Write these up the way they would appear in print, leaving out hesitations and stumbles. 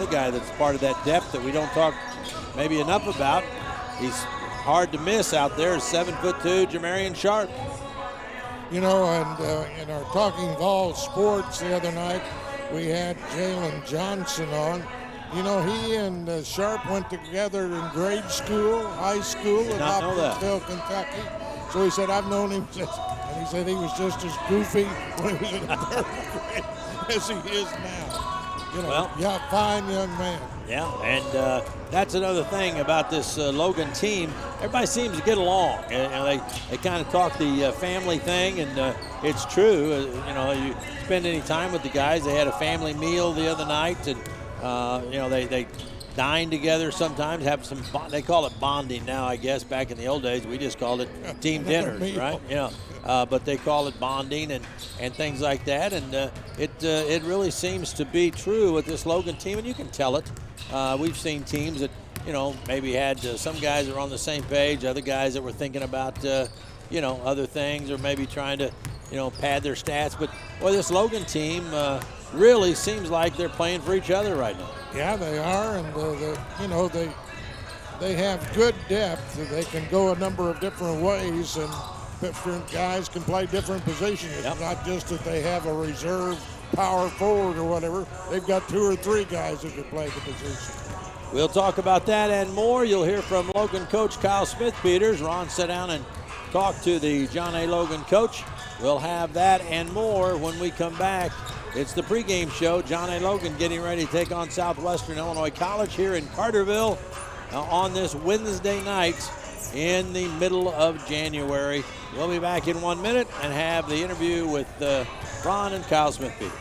The guy that's part of that depth that we don't talk maybe enough about. He's hard to miss out there. 7'2", Jamarian Sharp. You know, and in our Talking Vols Sports the other night, we had Jalen Johnson on. You know, he and Sharp went together in grade school, high school in Hopkinsville, Kentucky. So he said, I've known him since, and he said he was just as goofy when he was in the third grade as he is now. You know, well, yeah, fine young man. Yeah, and that's another thing about this Logan team. Everybody seems to get along. And they kind of talk the family thing, and it's true. You know, you spend any time with the guys. They had a family meal the other night, and you know, they dine together sometimes, have some, they call it bonding now, I guess. Back in the old days, we just called it team dinners, right? You know, but they call it bonding and things like that. And it really seems to be true with this Logan team, and you can tell it. We've seen teams that, you know, maybe had some guys that were on the same page, other guys that were thinking about, you know, other things, or maybe trying to, you know, pad their stats. But, boy, this Logan team really seems like they're playing for each other right now. Yeah, they are, and you know, they have good depth. They can go a number of different ways, and different guys can play different positions. It's not just that they have a reserve power forward or whatever. They've got 2 or 3 guys who can play the position. We'll talk about that and more. You'll hear from Logan coach Kyle Smith-Peters. Ron, sit down and talk to the John A. Logan coach. We'll have that and more when we come back. It's the pregame show. John A. Logan getting ready to take on Southwestern Illinois College here in Carterville on this Wednesday night in the middle of January. We'll be back in 1 minute and have the interview with Ron and Kyle Smith-Peters.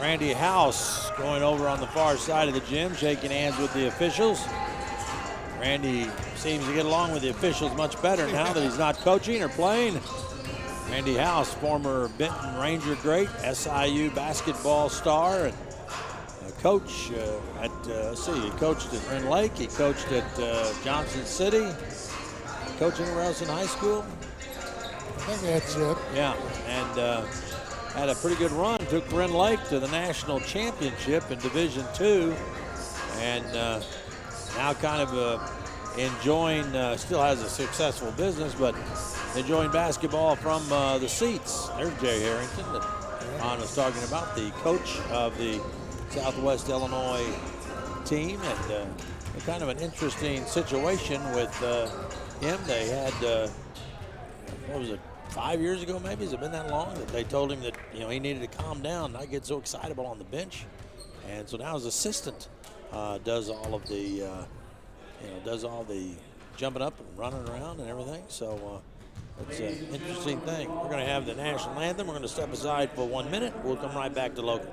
Randy House going over on the far side of the gym, shaking hands with the officials. Randy seems to get along with the officials much better now that he's not coaching or playing. Randy House, former Benton Ranger great, SIU basketball star, and coach he coached at Rend Lake, he coached at Johnson City, coach anywhere else in high school? I think that's it. Yeah, and had a pretty good run, took Rend Lake to the national championship in Division II, and now kind of enjoying, still has a successful business, but enjoying basketball from the seats. There's Jay Harrington that Ron was talking about, the coach of the Southwest Illinois team, and kind of an interesting situation with him. They had, what was it, 5 years ago maybe? Has it been that long that they told him that, you know, he needed to calm down, not get so excitable on the bench? And so now his assistant does all of the, does all the jumping up and running around and everything. So it's an interesting thing. We're going to have the national anthem. We're going to step aside for 1 minute. We'll come right back to Logan.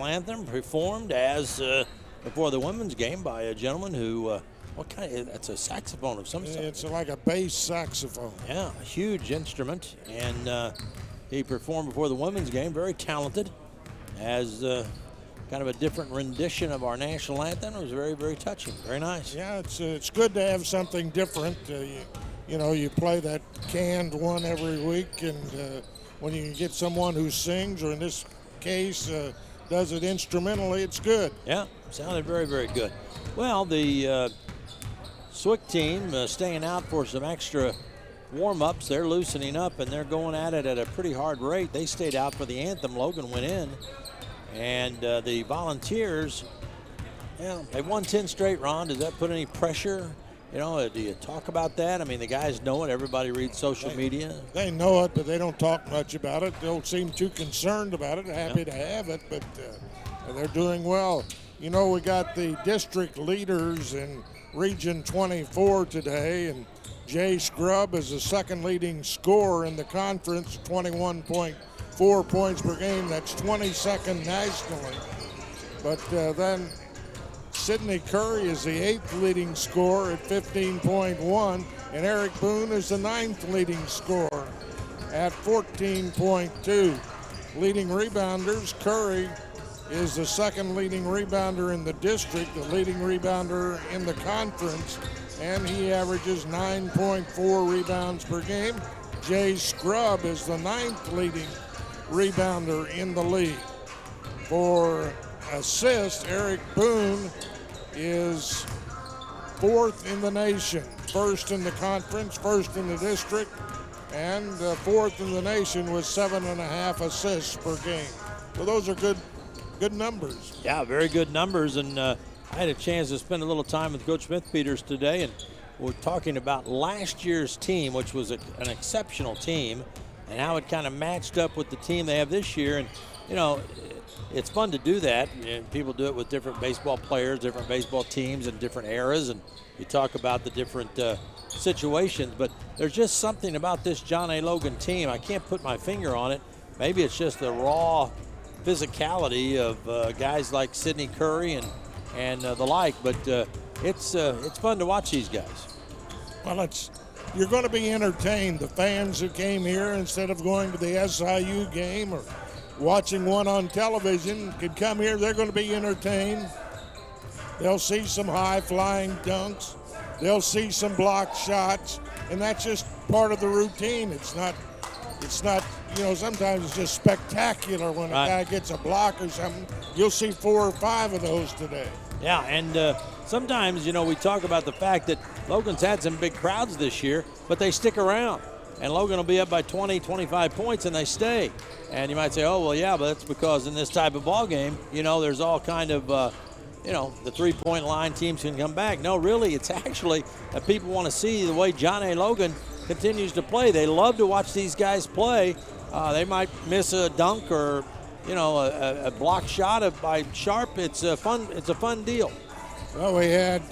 Anthem performed as before the women's game by a gentleman who, that's a saxophone of some sort. It's like a bass saxophone. Yeah, a huge instrument, and he performed before the women's game, very talented, as kind of a different rendition of our national anthem. It was very, very touching, very nice. Yeah, it's good to have something different. You play that canned one every week, and when you can get someone who sings, or in this case, does it instrumentally, it's good. Yeah, sounded very, very good. Well, the SWIC team staying out for some extra warm-ups. They're loosening up, and they're going at it at a pretty hard rate. They stayed out for the anthem. Logan went in. And the Volunteers, they won 10 straight, Ron. Does that put any pressure? Do you talk about that? I mean, the guys know it. Everybody reads social media. They know it, but they don't talk much about it. They don't seem too concerned about it. Happy to have it, but they're doing well. We got the district leaders in Region 24 today, and Jay Scrubb is the second leading scorer in the conference, 21.4 points per game. That's 22nd nationally. But then Sidney Curry is the 8th leading scorer at 15.1, and Eric Boone is the 9th leading scorer at 14.2. Leading rebounders, Curry is the second leading rebounder in the district, the leading rebounder in the conference, and he averages 9.4 rebounds per game. Jay Scrubb is the 9th leading rebounder in the league. For assists, Eric Boone is 4th in the nation, 1st in the conference, 1st in the district, and 4th in the nation with 7.5 assists per game. So those are good numbers. Yeah, very good numbers, and I had a chance to spend a little time with Coach Smith-Peters today, and we're talking about last year's team, which was an exceptional team, and how it kind of matched up with the team they have this year. And, you know, it's fun to do that. And people do it with different baseball players, different baseball teams, and different eras. And you talk about the different situations. But there's just something about this John A. Logan team. I can't put my finger on it. Maybe it's just the raw physicality of guys like Sidney Curry and the like. But it's fun to watch these guys. Well, you're going to be entertained. The fans who came here, instead of going to the SIU game or watching one on television, could come here. They're going to be entertained. They'll see some high-flying dunks. They'll see some block shots, and that's just part of the routine. It's not, you know, sometimes it's just spectacular when a guy gets a block or something. You'll see 4 or 5 of those today. Yeah, and sometimes, you know, we talk about the fact that Logan's had some big crowds this year, but they stick around. And Logan will be up by 20, 25 points, and they stay. And you might say, oh, well, yeah, but that's because in this type of ball game, you know, there's all kind of, you know, the three-point line teams can come back. No, really, it's actually that people want to see the way John A. Logan continues to play. They love to watch these guys play. They might miss a dunk or, you know, a block shot by Sharp. It's a fun deal. Well, we had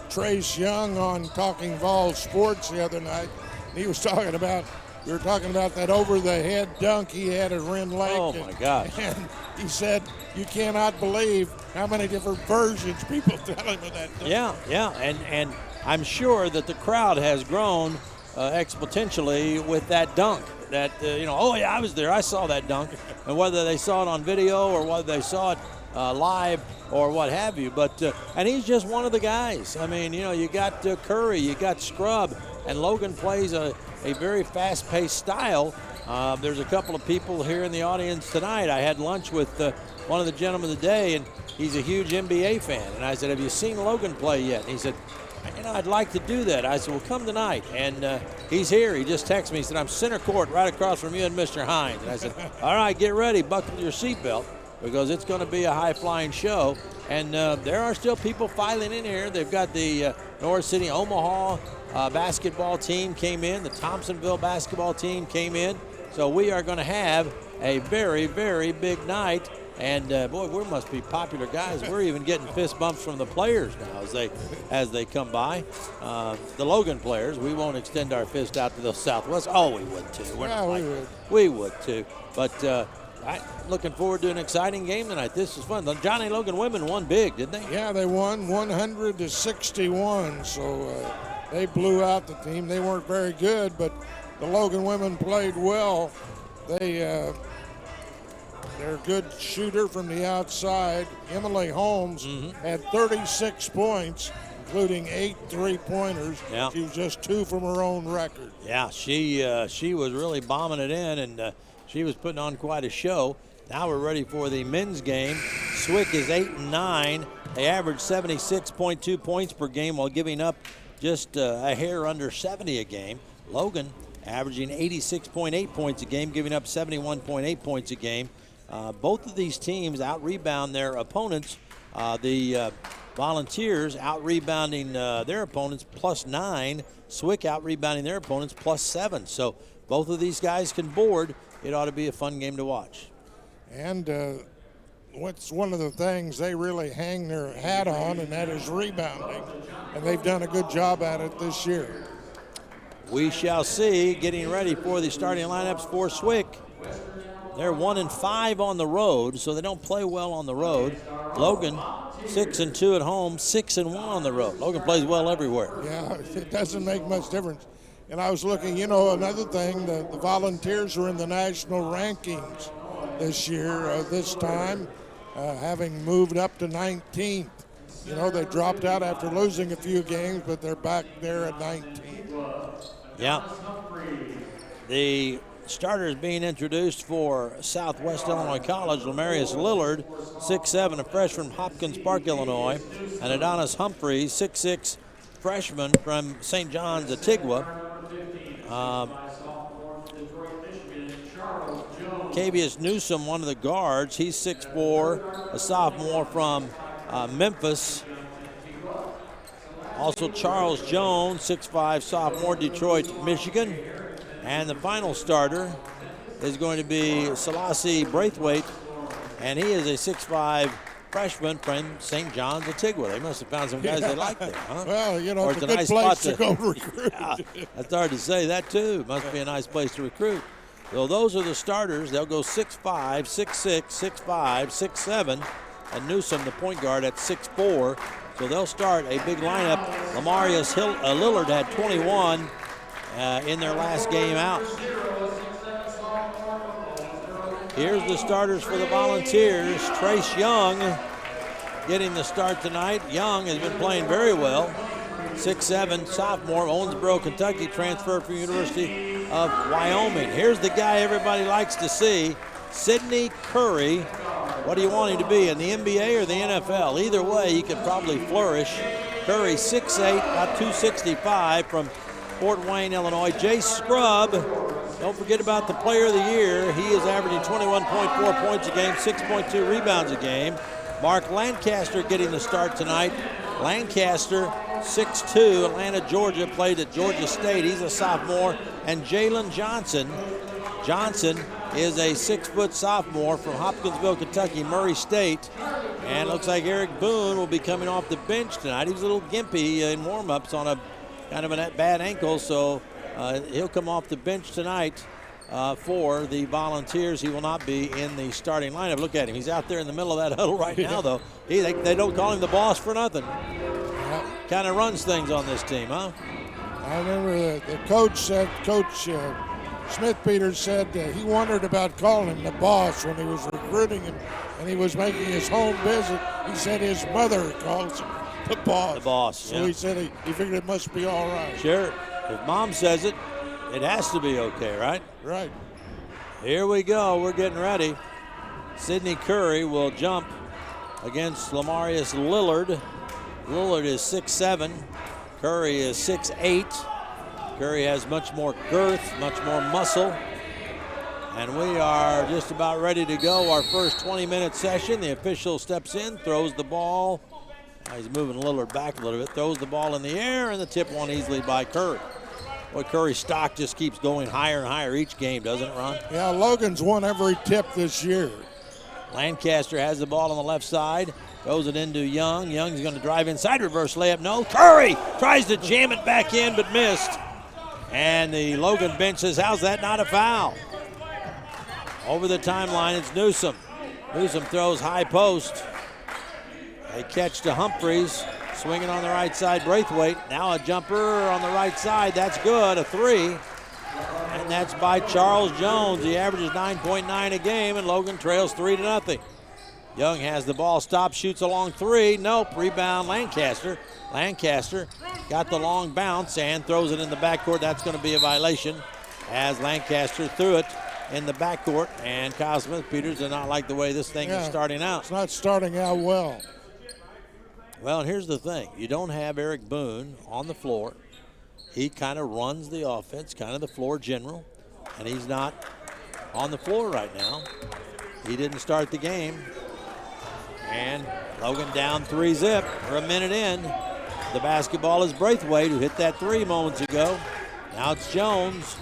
Trace Young on Talking Vol Sports the other night. He was talking about, we were talking about that over-the-head dunk he had at Wren Lake. Oh, my gosh. And he said, you cannot believe how many different versions people tell him of that dunk. Yeah, and I'm sure that the crowd has grown exponentially with that dunk. That, you know, oh, yeah, I was there. I saw that dunk. And whether they saw it on video or whether they saw it live or what have you. But and he's just one of the guys. I mean, you know, you got Curry, you got Scrub, and Logan plays a very fast-paced style. There's a couple of people here in the audience tonight. I had lunch with one of the gentlemen today, and he's a huge NBA fan. And I said, have you seen Logan play yet? And he said, you know, I'd like to do that. I said, well, come tonight. And he's here. He just texted me. He said, I'm center court right across from you and Mr. Hines. And I said, all right, get ready. Buckle your seatbelt, because it's going to be a high-flying show. And there are still people filing in here. They've got the North City Omaha basketball team came in. The Thompsonville basketball team came in. So we are going to have a very, very big night. And, boy, we must be popular guys. We're even getting fist bumps from the players now as they come by. The Logan players, we won't extend our fist out to the Southwest. Oh, we would, too. We would, too. But looking forward to an exciting game tonight. This is fun. The John A. Logan women won big, didn't they? Yeah, they won 100-61. So they blew out the team. They weren't very good, but the Logan women played well. They're a good shooter from the outside. Emily Holmes had 36 points, including 8 3-pointers. Yeah. She was just 2 from her own record. Yeah, she was really bombing it in, and she was putting on quite a show. Now we're ready for the men's game. SWIC is 8-9. They average 76.2 points per game while giving up just a hair under 70 a game. Logan averaging 86.8 points a game, giving up 71.8 points a game. Both of these teams out-rebound their opponents. The Volunteers out-rebounding their opponents +9. SWIC out-rebounding their opponents +7. So both of these guys can board. It ought to be a fun game to watch. And what's one of the things they really hang their hat on, and that is rebounding. And they've done a good job at it this year. We shall see. Getting ready for the starting lineups for SWIC. They're 1-5 on the road, so they don't play well on the road. Logan, 6-2 at home, 6-1 on the road. Logan plays well everywhere. Yeah, it doesn't make much difference. And I was looking, you know, another thing, the Volunteers are in the national rankings this year, this time, having moved up to 19th. You know, they dropped out after losing a few games, but they're back there at 19th. Yeah. The starters being introduced for Southwest Illinois College, Lamarius Lillard, 6'7", a freshman from Hopkins Park, Illinois, and Adonis Humphreys, 6'6", freshman from St. John's, Antigua. Cavius Newsom, one of the guards, he's 6'4", a sophomore from Memphis. Also Charles Jones, 6'5", sophomore, Detroit, Michigan. And the final starter is going to be Selassie Braithwaite, and he is a 6'5", freshman from St. John's, Antigua. They must have found some guys they like there, huh? Well, you know, or it's a good place to go recruit. Yeah, that's hard to say that, too. Must be a nice place to recruit. So those are the starters. They'll go 6'5", 6'6", 6'5", 6'7", and Newsom, the point guard, at 6'4". So they'll start a big lineup. Lamarius Lillard had 21 in their last game out. Here's the starters for the Volunteers. Trace Young getting the start tonight. Young has been playing very well. 6'7", sophomore, Owensboro, Kentucky, transferred from University of Wyoming. Here's the guy everybody likes to see, Sidney Curry. What do you want him to be, in the NBA or the NFL? Either way, he could probably flourish. Curry, 6'8", about 265, from Fort Wayne, Illinois. Jay Scrubb, don't forget about the player of the year. He is averaging 21.4 points a game, 6.2 rebounds a game. Mark Lancaster getting the start tonight. Lancaster, 6'2", Atlanta, Georgia, played at Georgia State. He's a sophomore. And Jalen Johnson. Johnson is a 6-foot sophomore from Hopkinsville, Kentucky, Murray State. And looks like Eric Boone will be coming off the bench tonight. He was a little gimpy in warm-ups on a kind of a bad ankle, so he'll come off the bench tonight for the Volunteers. He will not be in the starting lineup. Look at him. He's out there in the middle of that huddle right now, though. They don't call him the boss for nothing. Kind of runs things on this team, huh? I remember the coach said, Smith-Peters said he wondered about calling him the boss when he was recruiting him and he was making his home visit. He said his mother calls him the boss. The boss, So yeah. he said he figured it must be all right. Sure. If mom says it, it has to be okay, right? Right. Here we go. We're getting ready. Sidney Curry will jump against Lamarius Lillard. Lillard is 6'7". Curry is 6'8". Curry has much more girth, much more muscle. And we are just about ready to go. Our first 20-minute session. The official steps in, throws the ball. He's moving Lillard back a little bit. Throws the ball in the air, and the tip won easily by Curry. Boy, Curry's stock just keeps going higher and higher each game, doesn't it, Ron? Yeah, Logan's won every tip this year. Lancaster has the ball on the left side. Throws it into Young. Young's going to drive inside, reverse layup. No. Curry tries to jam it back in, but missed. And the Logan bench says, how's that not a foul? Over the timeline, it's Newsom. Newsom throws high post. A catch to Humphreys. Swinging on the right side, Braithwaite. Now a jumper on the right side. That's good, a 3. And that's by Charles Jones. He averages 9.9 a game, and Logan trails 3-0. Young has the ball, stops, shoots a long 3. Nope, rebound Lancaster. Lancaster got the long bounce and throws it in the backcourt. That's going to be a violation as Lancaster threw it in the backcourt. And Kyle Smith-Peters did not like the way this thing is starting out. It's not starting out well. Well, and here's the thing. You don't have Eric Boone on the floor. He kind of runs the offense, kind of the floor general, and he's not on the floor right now. He didn't start the game. And Logan down 3-zip. We're a minute in. The basketball is Braithwaite, who hit that 3 moments ago. Now it's Jones.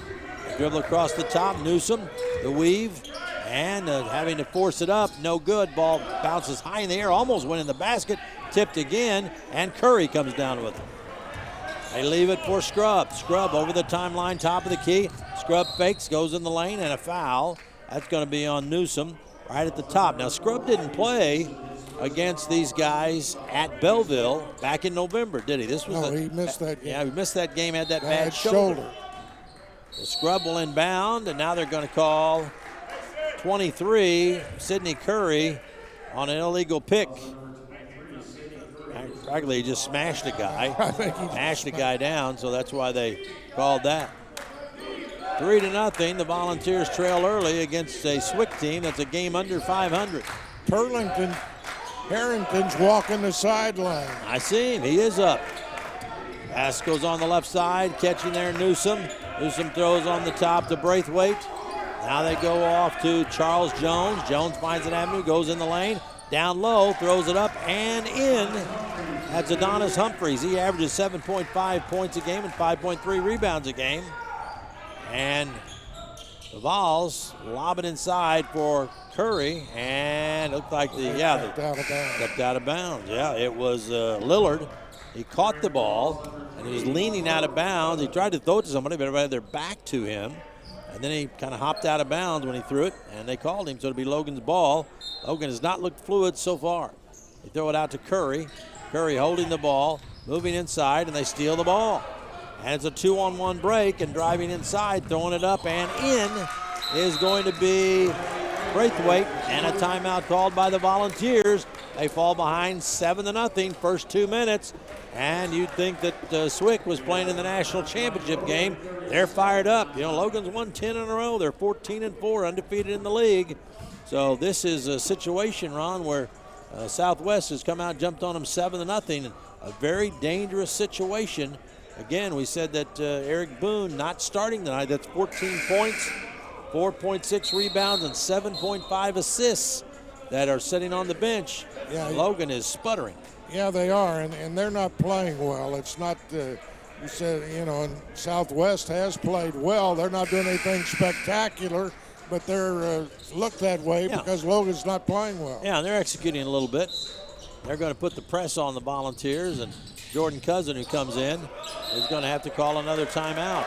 Dribble across the top. Newsom, the weave, and having to force it up. No good. Ball bounces high in the air. Almost went in the basket. Tipped again, and Curry comes down with it. They leave it for Scrubb. Scrubb over the timeline, top of the key. Scrubb fakes, goes in the lane, and a foul. That's going to be on Newsom right at the top. Now, Scrubb didn't play against these guys at Belleville back in November, did he? He missed that game. Yeah, he missed that game, had that bad shoulder. So Scrubb will inbound, and now they're going to call 23, Sidney Curry, on an illegal pick. Practically, he just smashed a guy. Smashed a guy down, so that's why they called that. 3-0. The Volunteers trail early against a SWIC team that's a game under 500. Harrington's walking the sideline. I see him. He is up. Pass goes on the left side. Catching there, Newsom. Newsom throws on the top to Braithwaite. Now they go off to Charles Jones. Jones finds an avenue, goes in the lane. Down low, throws it up and in That's Adonis Humphreys. He averages 7.5 points a game and 5.3 rebounds a game. And the Vols lob it inside for Curry, and it looked like stepped out of bounds. Yeah, it was Lillard. He caught the ball, and he was leaning out of bounds. He tried to throw it to somebody, but everybody had their back to him. And then he kind of hopped out of bounds when he threw it, and they called him, so it'll be Logan's ball. Logan has not looked fluid so far. They throw it out to Curry. Curry holding the ball, moving inside, and they steal the ball. And it's a 2-on-1 break, and driving inside, throwing it up and in is going to be Braithwaite, and a timeout called by the Volunteers. They fall behind 7-0, first 2 minutes. And you'd think that SWIC was playing in the national championship game. They're fired up. You know, Logan's won 10 in a row. They're 14-4, undefeated in the league. So this is a situation, Ron, where Southwest has come out and jumped on them 7-0. A very dangerous situation. Again, we said that Eric Boone not starting tonight. That's 14 points, 4.6 rebounds, and 7.5 assists that are sitting on the bench. Yeah, Logan is sputtering. Yeah, they are, and they're not playing well. It's not, you said, you know, and Southwest has played well. They're not doing anything spectacular, but they're look that way because Logan's not playing well. Yeah, they're executing a little bit. They're going to put the press on the Volunteers, and Jordan Cousin, who comes in, is going to have to call another timeout.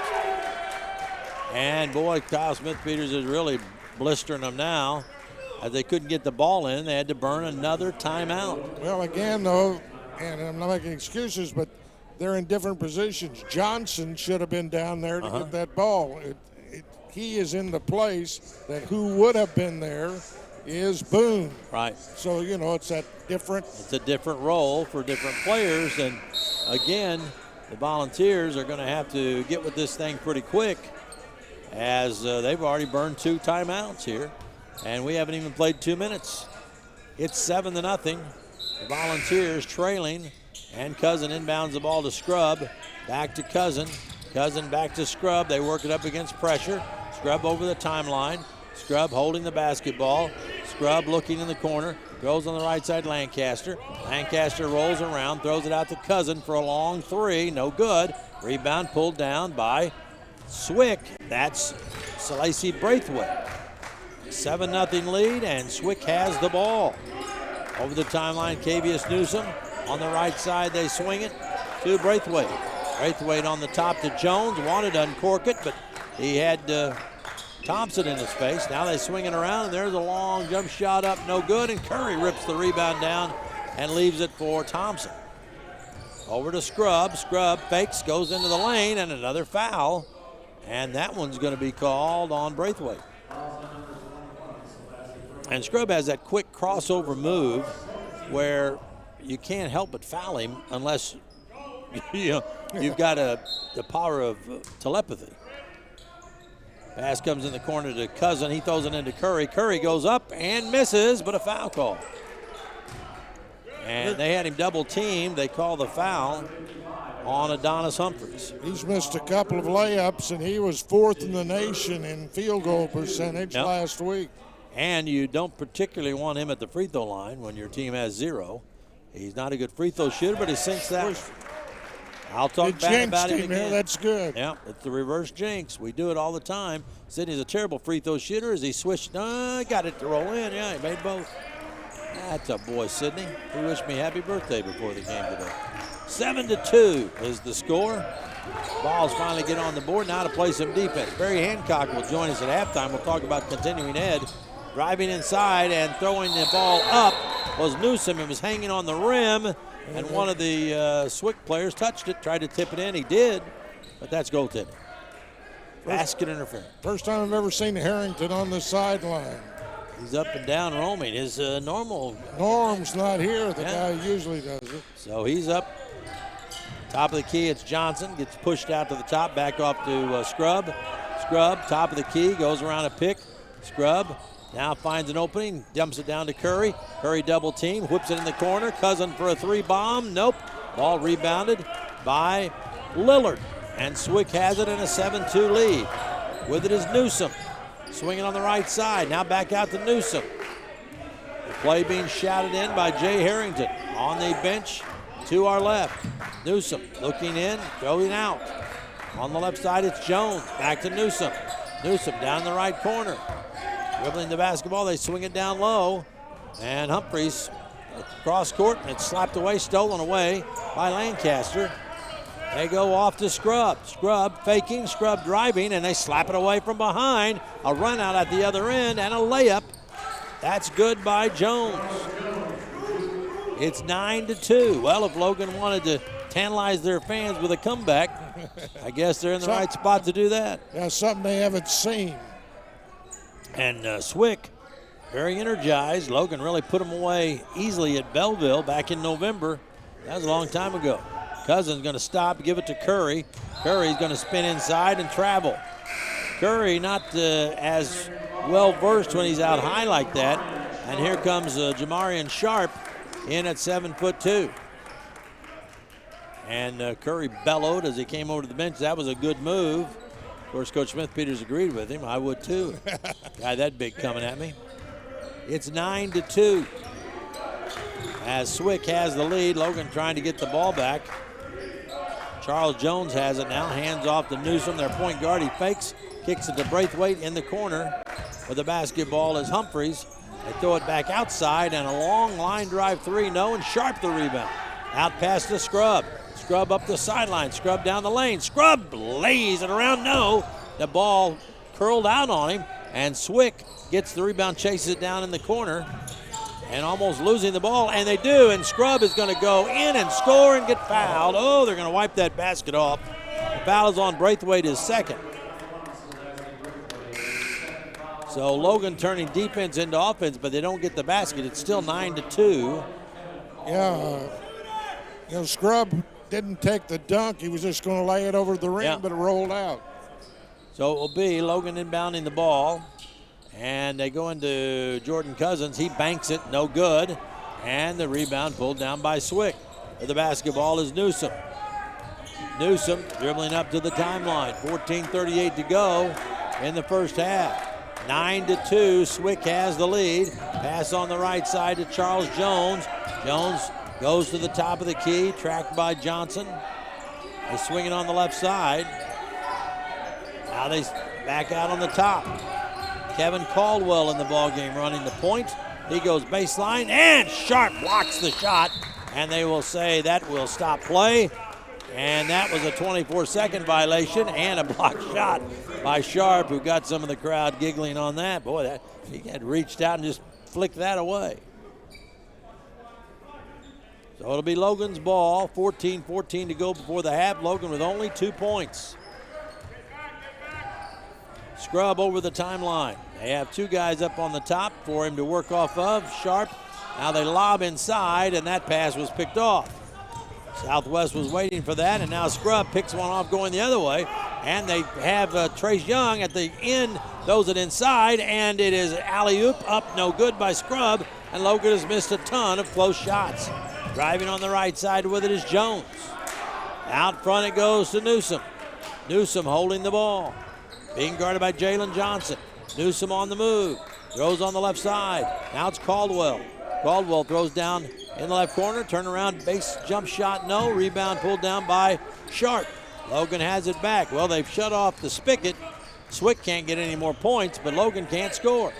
And boy, Kyle Smith-Peters is really blistering them now. As they couldn't get the ball in, they had to burn another timeout. Well, again, though, and I'm not making excuses, but they're in different positions. Johnson should have been down there to get that ball. He is in the place that who would have been there is Boone. Right. So, you know, it's a different role for different players. And, again, the Volunteers are going to have to get with this thing pretty quick as they've already burned 2 timeouts here. And we haven't even played 2 minutes. It's 7-0. The Volunteers trailing, and Cousin inbounds the ball to Scrub. Back to Cousin. Cousin back to Scrub. They work it up against pressure. Scrub over the timeline. Scrub holding the basketball. Scrub looking in the corner. Goes on the right side, Lancaster. Lancaster rolls around, throws it out to Cousin for a long 3. No good. Rebound pulled down by SWIC. That's Lacey Braithwaite. 7-0 lead, and SWIC has the ball. Over the timeline, Cavius Newsom. On the right side, they swing it to Braithwaite. Braithwaite on the top to Jones. Wanted to uncork it, but he had Thompson in his face. Now they swing it around, and there's a long jump shot up, no good, and Curry rips the rebound down and leaves it for Thompson. Over to Scrub. Scrub fakes, goes into the lane, and another foul. And that one's going to be called on Braithwaite. And Scrub has that quick crossover move where you can't help but foul him unless you've got the power of telepathy. Pass comes in the corner to Cousin. He throws it into Curry. Curry goes up and misses, but a foul call. And they had him double teamed. They call the foul on Adonis Humphreys. He's missed a couple of layups, and he was 4th in the nation in field goal percentage last week. And you don't particularly want him at the free throw line when your team has 0. He's not a good free throw shooter, but he sinks that. I'll talk bad about him again. That's good. Yeah, it's the reverse jinx. We do it all the time. Sidney's a terrible free throw shooter as he switched. Got it to roll in. Yeah, he made both. That's a boy, Sidney. He wished me happy birthday before the game today. 7-2 is the score. Vols finally get on the board now to play some defense. Barry Hancock will join us at halftime. We'll talk about continuing ed. Driving inside and throwing the ball up was Newsom. It was hanging on the rim, and one of the SWIC players touched it, tried to tip it in. He did, but that's goaltending. Basket interference. First time I've ever seen Harrington on the sideline. He's up and down roaming. His normal. Norm's not here. The guy who usually does it. So he's up. Top of the key, it's Johnson. Gets pushed out to the top, back off to Scrub. Scrub, top of the key, goes around a pick. Scrub now finds an opening, dumps it down to Curry. Curry double team, whips it in the corner. Cousin for a 3 bomb. Nope. Ball rebounded by Lillard. And SWIC has it in a 7-2 lead. With it is Newsom. Swinging on the right side. Now back out to Newsom. The play being shouted in by Jay Harrington. On the bench, to our left. Newsom looking in, throwing out. On the left side, it's Jones. Back to Newsom. Newsom down the right corner. Dribbling the basketball, they swing it down low. And Humphreys cross court, and it's slapped away, stolen away by Lancaster. They go off to Scrub. Scrub faking, Scrub driving, and they slap it away from behind. A run out at the other end and a layup. That's good by Jones. It's 9-2. Well, if Logan wanted to tantalize their fans with a comeback, I guess they're in the right spot to do that. That's something they haven't seen. And SWIC, very energized. Logan really put them away easily at Belleville back in November. That was a long time ago. Cousins going to stop, give it to Curry. Curry's going to spin inside and travel. Curry not as well versed when he's out high like that. And here comes Jamarian Sharp in at 7'2". And Curry bellowed as he came over to the bench. That was a good move. Of course, Coach Smith-Peters agreed with him. I would too. Guy that big coming at me. It's 9-2. As SWIC has the lead, Logan trying to get the ball back. Charles Jones has it now, hands off to Newsom, their point guard. He fakes, kicks it to Braithwaite in the corner. With the basketball is Humphreys. They throw it back outside, and a long line drive three, no, and Sharp the rebound. Out past to Scrub. Scrub up the sideline, Scrub down the lane. Scrub lays it around, no. The ball curled out on him, and SWIC gets the rebound, chases it down in the corner, and almost losing the ball, and they do, and Scrub is going to go in and score and get fouled. Oh, they're going to wipe that basket off. The foul is on Braithwaite, his second. So Logan turning defense into offense, but they don't get the basket. It's still 9-2. Yeah, Scrub didn't take the dunk. He was just going to lay it over the rim, but it rolled out. So it will be Logan inbounding the ball. And they go into Jordan Cousins. He banks it, no good. And the rebound pulled down by SWIC. The basketball is Newsom. Newsom dribbling up to the timeline. 14:38 to go in the first half. 9-2, SWIC has the lead. Pass on the right side to Charles Jones. Jones goes to the top of the key, tracked by Johnson. They swing it on the left side. Now they back out on the top. Kevin Caldwell in the ballgame running the point. He goes baseline, and Sharp blocks the shot, and they will say that will stop play. And that was a 24-second violation and a blocked shot by Sharp, who got some of the crowd giggling on that. Boy, he had reached out and just flicked that away. So it'll be Logan's ball. 14-14 to go before the half. Logan with only 2 points. Scrub over the timeline. They have two guys up on the top for him to work off of. Sharp, now they lob inside, and that pass was picked off. Southwest was waiting for that, and now Scrub picks one off going the other way. And they have Trace Young at the end, throws it inside, and it is alley-oop up, no good by Scrub, and Logan has missed a ton of close shots. Driving on the right side with it is Jones. Out front it goes to Newsom. Newsom holding the ball. Being guarded by Jalen Johnson. Newsom on the move. Throws on the left side. Now it's Caldwell. Caldwell throws down in the left corner. Turn around, base jump shot, no. Rebound pulled down by Sharp. Logan has it back. Well, they've shut off the spigot. SWIC can't get any more points, but Logan can't score.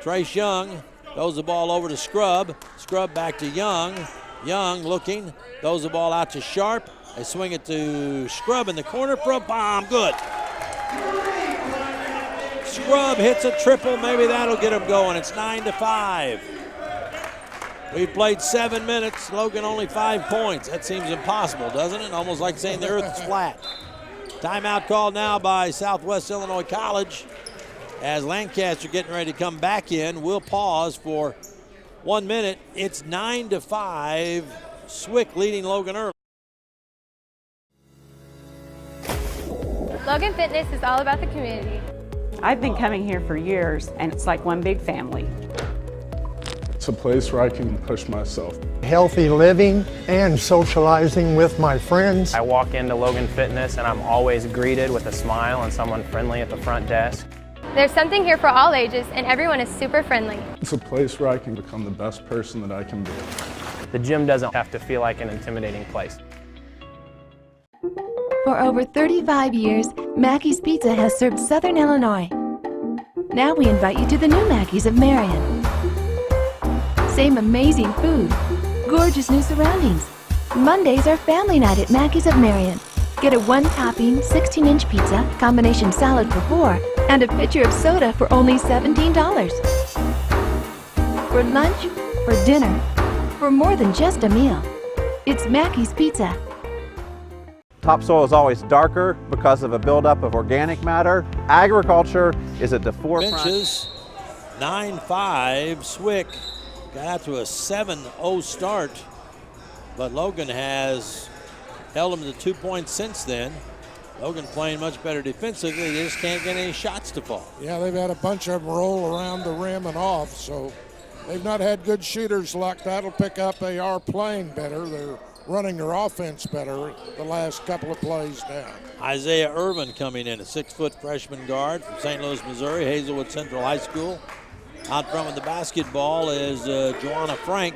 Trace Young throws the ball over to Scrub. Scrub back to Young. Young looking. Throws the ball out to Sharp. They swing it to Scrub in the corner for a bomb. Good. Scrub hits a triple. Maybe that'll get him going. It's 9-5. We've played 7 minutes. Logan only 5 points. That seems impossible, doesn't it? Almost like saying the earth is flat. Timeout called now by Southwest Illinois College as Lancaster getting ready to come back in. We'll pause for 1 minute. It's 9-5. SWIC leading Logan early. Logan Fitness is all about the community. I've been coming here for years, and it's like one big family. It's a place where I can push myself. Healthy living and socializing with my friends. I walk into Logan Fitness and I'm always greeted with a smile and someone friendly at the front desk. There's something here for all ages, and everyone is super friendly. It's a place where I can become the best person that I can be. the gym doesn't have to feel like an intimidating place. For over 35 years, Mackey's Pizza has served Southern Illinois. Now we invite you to the new Mackey's of Marion. Same amazing food, gorgeous new surroundings. Mondays are family night at Mackey's of Marion. Get a one-topping, 16-inch pizza, combination salad for $4, and a pitcher of soda for only $17. For lunch, for dinner, for more than just a meal. It's Mackey's Pizza. Topsoil is always darker because of a buildup of organic matter. Agriculture is at the forefront. Benches, 9-5, SWIC got out to a 7-0 start, but Logan has held them to 2 points since then. Logan playing much better defensively. They just can't get any shots to fall. Yeah, they've had a bunch of them roll around the rim and off, so they've not had good shooters luck. That'll pick up. They are playing better. They're running their offense better the last couple of plays down. Isaiah Irvin coming in, a 6-foot freshman guard from St. Louis, Missouri, Hazelwood Central High School. Out front with the basketball is Joanna Frank.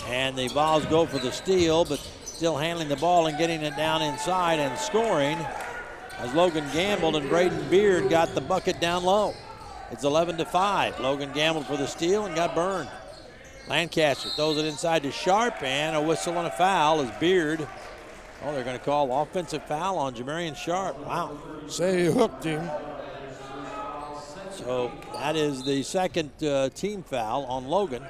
And the Vols go for the steal, but still handling the ball and getting it down inside and scoring as Logan Gamble and Braden Beard got the bucket down low. It's 11-5. Logan gambled for the steal and got burned. Lancaster throws it inside to Sharp, and a whistle and a foul as Beard. Oh, they're going to call offensive foul on Jamarian Sharp. Wow. Say he hooked him. So that is the second team foul on Logan.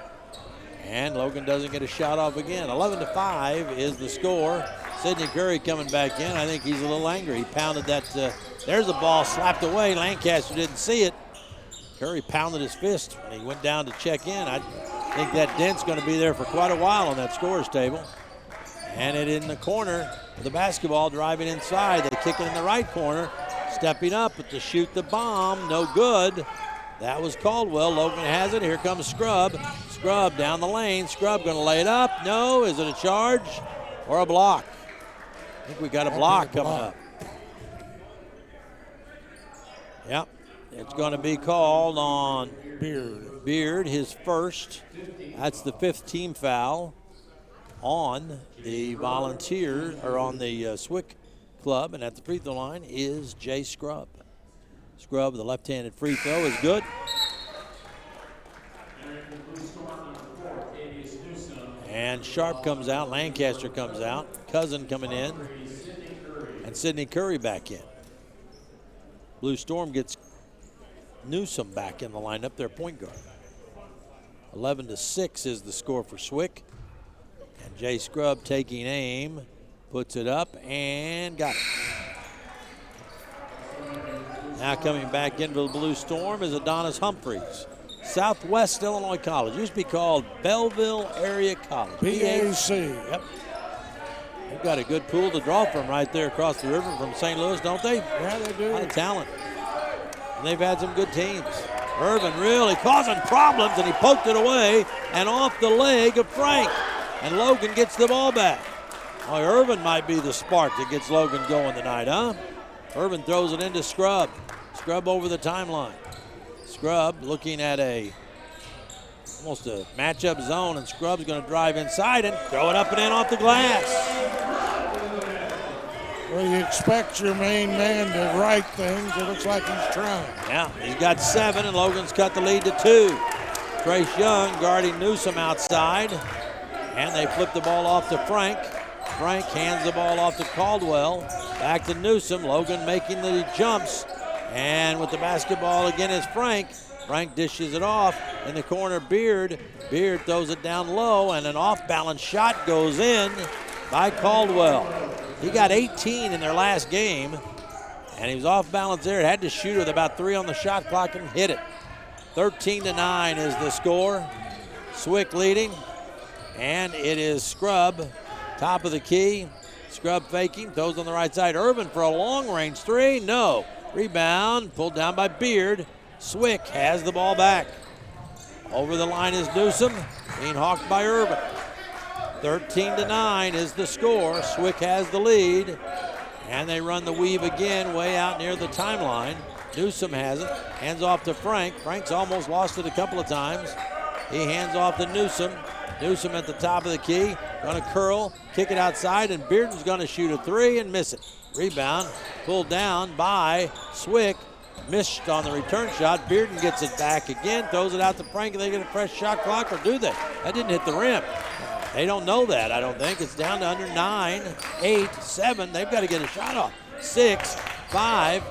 And Logan doesn't get a shot off again. 11-5 is the score. Sidney Curry coming back in. I think he's a little angry. He pounded that. There's a ball slapped away. Lancaster didn't see it. Curry pounded his fist when he went down to check in. I think that dent's going to be there for quite a while on that scorer's table. And it in the corner of the basketball, driving inside. They kick it in the right corner. Stepping up to shoot the bomb. No good. That was Caldwell. Logan has it. Here comes Scrub. Scrub down the lane. Scrub going to lay it up. No. Is it a charge or a block? I think we got a block coming up. Yep. It's going to be called on Beard, his first. That's the 5th team foul on the Volunteers, or on the SWIC club. And at the free throw line is Jay Scrub. Scrub, the left-handed free throw is good. And Sharp comes out, Lancaster comes out, Cousin coming in, and Sidney Curry back in. Blue Storm gets Newsom back in the lineup, their point guard. 11-6 is the score for SWIC. And Jay Scrub taking aim, puts it up, and got it. Now coming back into the Blue Storm is Adonis Humphreys. Southwest Illinois College. Used to be called Belleville Area College. BAC. Yep. They've got a good pool to draw from right there across the river from St. Louis, don't they? Yeah, they do. A lot of talent. And they've had some good teams. Irvin really causing problems, and he poked it away and off the leg of Frank. And Logan gets the ball back. Oh, Irvin might be the spark that gets Logan going tonight, huh? Irvin throws it into Scrub. Scrub over the timeline. Scrub looking at almost a matchup zone, and Scrub's going to drive inside and throw it up and in off the glass. Well, you expect your main man to write things. It looks like he's trying. Yeah, he's got 7, and Logan's cut the lead to 2. Trace Young guarding Newsom outside, and they flip the ball off to Frank. Frank hands the ball off to Caldwell. Back to Newsom. Logan making the jumps. And with the basketball again is Frank. Frank dishes it off in the corner. Beard throws it down low, and an off-balance shot goes in by Caldwell. He got 18 in their last game, and he was off balance there. Had to shoot with about 3 on the shot clock and hit it. 13-9 is the score. SWIC leading, and it is Scrub, top of the key. Scrub faking, throws on the right side. Irvin for a long-range 3, no. Rebound, pulled down by Beard. SWIC has the ball back. Over the line is Newsom, being hawked by Irvin. 13-9 is the score. SWIC has the lead, and they run the weave again way out near the timeline. Newsom has it, hands off to Frank. Frank's almost lost it a couple of times. He hands off to Newsom. Newsom at the top of the key, gonna curl, kick it outside, and Bearden's gonna shoot a three and miss it. Rebound pulled down by SWIC, missed on the return shot. Bearden gets it back again, throws it out to Frank, and they get a fresh shot clock, or do they? That didn't hit the rim. They don't know that, I don't think. It's down to under 9, 8, 7. They've got to get a shot off. 6, 5,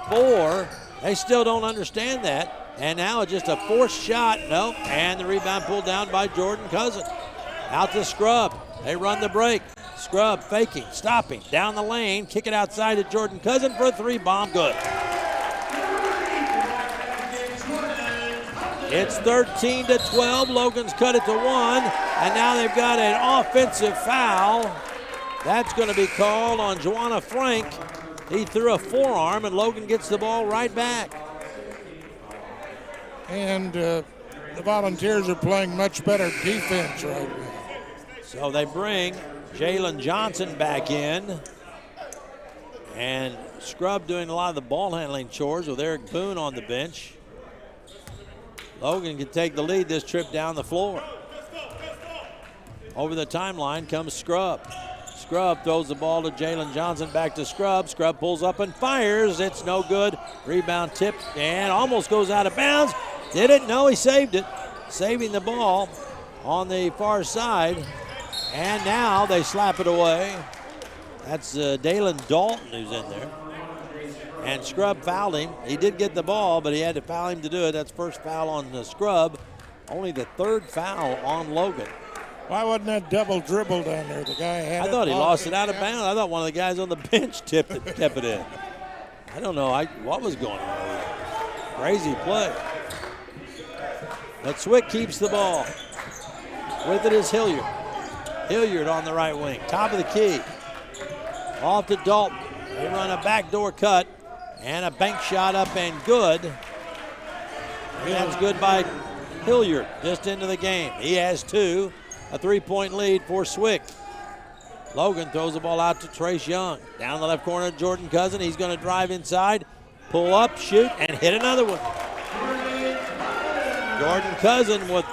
4. They still don't understand that. And now it's just a forced shot. Nope. And the rebound pulled down by Jordan Cousin. Out to Scrub. They run the break. Scrub faking, stopping, down the lane, kick it outside to Jordan Cousin for a three bomb. Good. It's 13-12. Logan's cut it to 1. And now they've got an offensive foul. That's going to be called on Joanna Frank. He threw a forearm, and Logan gets the ball right back. And the Volunteers are playing much better defense right now. So they bring Jalen Johnson back in. And Scrub doing a lot of the ball handling chores with Eric Boone on the bench. Logan can take the lead this trip down the floor. Over the timeline comes Scrub. Scrub throws the ball to Jalen Johnson, back to Scrub. Scrub pulls up and fires. It's no good. Rebound tipped and almost goes out of bounds. Did it? No, he saved it. Saving the ball on the far side. And now they slap it away. That's Dalen Dalton who's in there. And Scrub fouled him. He did get the ball, but he had to foul him to do it. That's first foul on Scrub. Only the third foul on Logan. Why wasn't that double dribble down there? The guy had I thought he lost it out of bounds. I thought one of the guys on the bench kept it in. I don't know what was going on. Crazy play. But SWIC keeps the ball. With it is Hilliard. Hilliard on the right wing. Top of the key. Off to Dalton. They run a backdoor cut and a bank shot up and good. And that's good by Hilliard just into the game. He has 2. A 3-point lead for SWIC. Logan throws the ball out to Trace Young. Down the left corner, Jordan Cousin. He's going to drive inside, pull up, shoot, and hit another one. Jordan Cousin with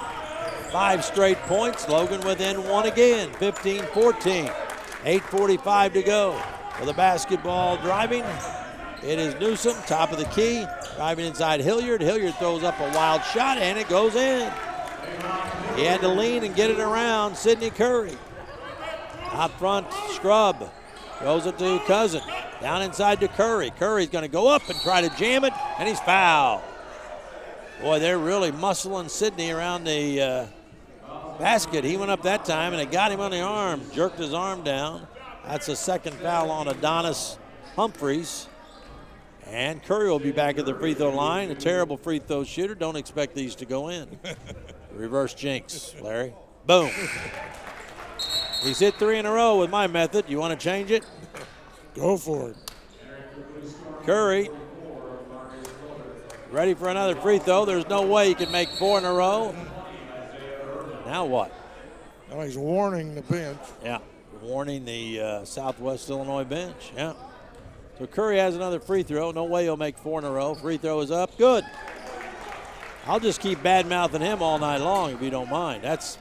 5 straight points. Logan within 1 again, 15-14. 8:45 to go. For the basketball driving, it is Newsom, top of the key, driving inside Hilliard. Hilliard throws up a wild shot, and it goes in. He had to lean and get it around Sidney Curry. Out front, Scrub throws it to Cousin. Down inside to Curry. Curry's going to go up and try to jam it, and he's fouled. Boy, they're really muscling Sidney around the basket. He went up that time, and it got him on the arm, jerked his arm down. That's a second foul on Adonis Humphreys. And Curry will be back at the free throw line. A terrible free throw shooter. Don't expect these to go in. Reverse jinx, Larry. Boom. He's hit 3 in a row with my method. You want to change it? Go for it. Curry ready for another free throw. There's no way he can make 4 in a row. Now what? Well, he's warning the bench. Yeah, warning the Southwest Illinois bench. Yeah. So Curry has another free throw. No way he'll make 4 in a row. Free throw is up. Good. I'll just keep bad-mouthing him all night long if you don't mind. That's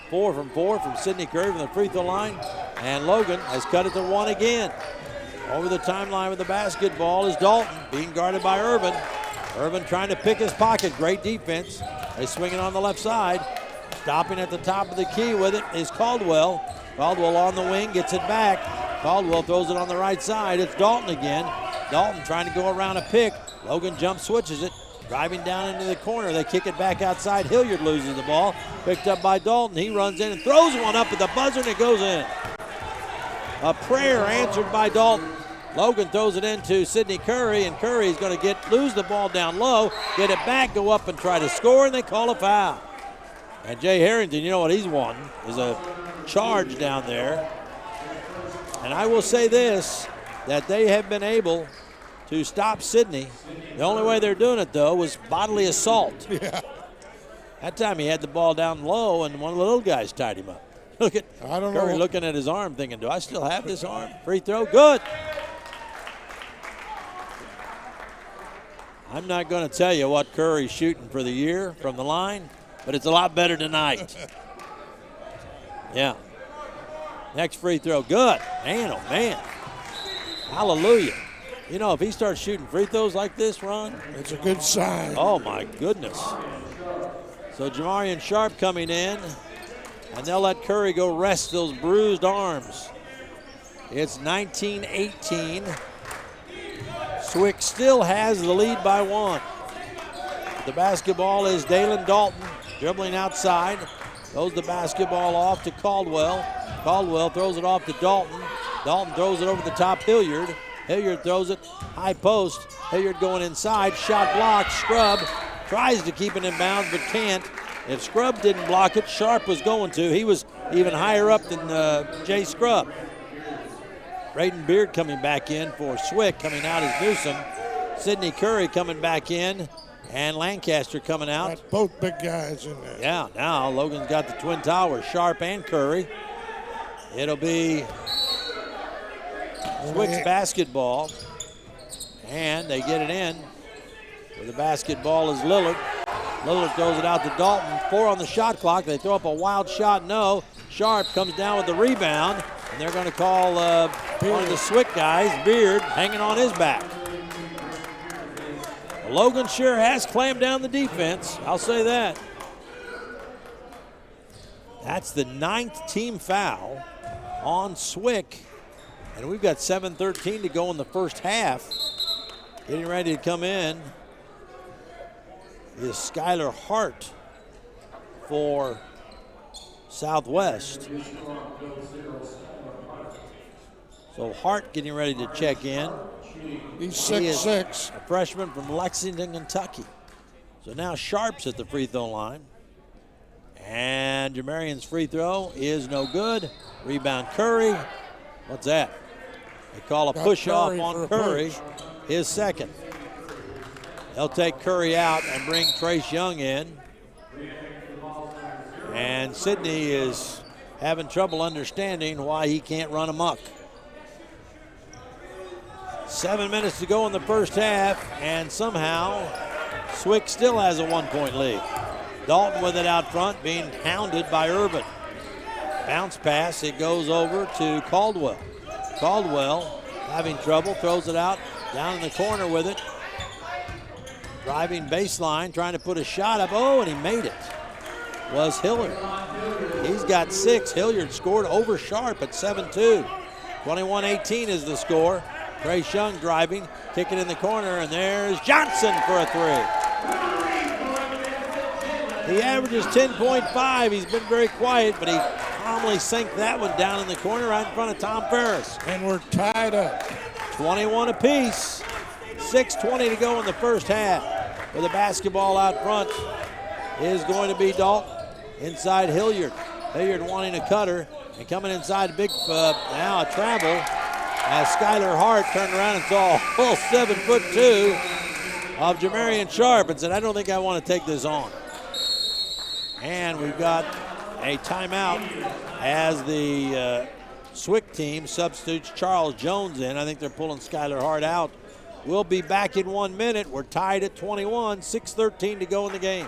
4 from Sidney Curry from the free throw line. And Logan has cut it to 1 again. Over the timeline with the basketball is Dalton, being guarded by Urban. Urban trying to pick his pocket. Great defense. They swing it on the left side. Stopping at the top of the key with it is Caldwell. Caldwell on the wing, gets it back. Caldwell throws it on the right side. It's Dalton again. Dalton trying to go around a pick. Logan jump switches it. Driving down into the corner. They kick it back outside. Hilliard loses the ball. Picked up by Dalton. He runs in and throws one up at the buzzer, and it goes in. A prayer answered by Dalton. Logan throws it into Sidney Curry, and Curry is going to lose the ball down low, get it back, go up and try to score, and they call a foul. And Jay Harrington, you know what he's wanting, is a charge down there. And I will say this, that they have been able to stop Sidney. The only way they're doing it, though, was bodily assault. Yeah. That time he had the ball down low, and one of the little guys tied him up. Look at Curry looking at his arm thinking, do I still have this arm? Free throw, good. I'm not going to tell you what Curry's shooting for the year from the line, but it's a lot better tonight. Yeah. Next free throw, good. Man, oh man. Hallelujah. You know, if he starts shooting free throws like this, Ron, it's a good sign. Oh my goodness. So Jamarian Sharp coming in, and they'll let Curry go rest those bruised arms. It's 19-18. SWIC still has the lead by 1. The basketball is Dalen Dalton dribbling outside. Throws the basketball off to Caldwell. Caldwell throws it off to Dalton. Dalton throws it over the top, Hilliard. Hilliard throws it high post. Hilliard going inside, shot blocked. Scrub tries to keep it in bounds but can't. If Scrub didn't block it, Sharp was going to. He was even higher up than Jay Scrub. Braden Beard coming back in for SWIC. Coming out is Newsom. Sidney Curry coming back in, and Lancaster coming out. Got both big guys in there. Yeah, now Logan's got the Twin Towers, Sharp and Curry. It'll be SWIC's basketball, and they get it in. Where the basketball is Lillard. Lillard throws it out to Dalton. 4 on the shot clock. They throw up a wild shot, no. Sharp comes down with the rebound, and they're going to call one of the SWIC guys, Beard, hanging on his back. Logan sure has clamped down the defense, I'll say that. That's the 9th team foul on SWIC, and we've got 7:13 to go in the first half. Getting ready to come in is Skylar Hart for Southwest. So Hart getting ready to check in. He's 6'6". A freshman from Lexington, Kentucky. So now Sharp's at the free throw line. And Jamarian's free throw is no good. Rebound Curry. What's that? They call a push off on Curry. His second. They'll take Curry out and bring Trace Young in. And Sidney is having trouble understanding why he can't run amok. 7 minutes to go in the first half, and somehow SWIC still has a 1-point lead. Dalton with it out front, being hounded by Urban. Bounce pass, it goes over to Caldwell. Caldwell having trouble, throws it out, down in the corner with it. Driving baseline, trying to put a shot up. Oh, and he made it. Was Hilliard. He's got 6. Hilliard scored over Sharp at 7-2. 21-18 is the score. Trace Young driving, kick it in the corner, and there's Johnson for a 3. He averages 10.5. He's been very quiet, but he calmly sank that one down in the corner right in front of Tom Ferris. And we're tied up. 21 apiece. 6:20 to go in the first half. With the basketball out front is going to be Dalton. Inside Hilliard. Hilliard wanting a cutter, and coming inside big, now a travel. As Skylar Hart turned around and saw a full 7'2" of Jamarian Sharp and said, I don't think I want to take this on. And we've got a timeout as the SWIC team substitutes Charles Jones in. I think they're pulling Skylar Hart out. We'll be back in 1 minute. We're tied at 21, 6:13 to go in the game.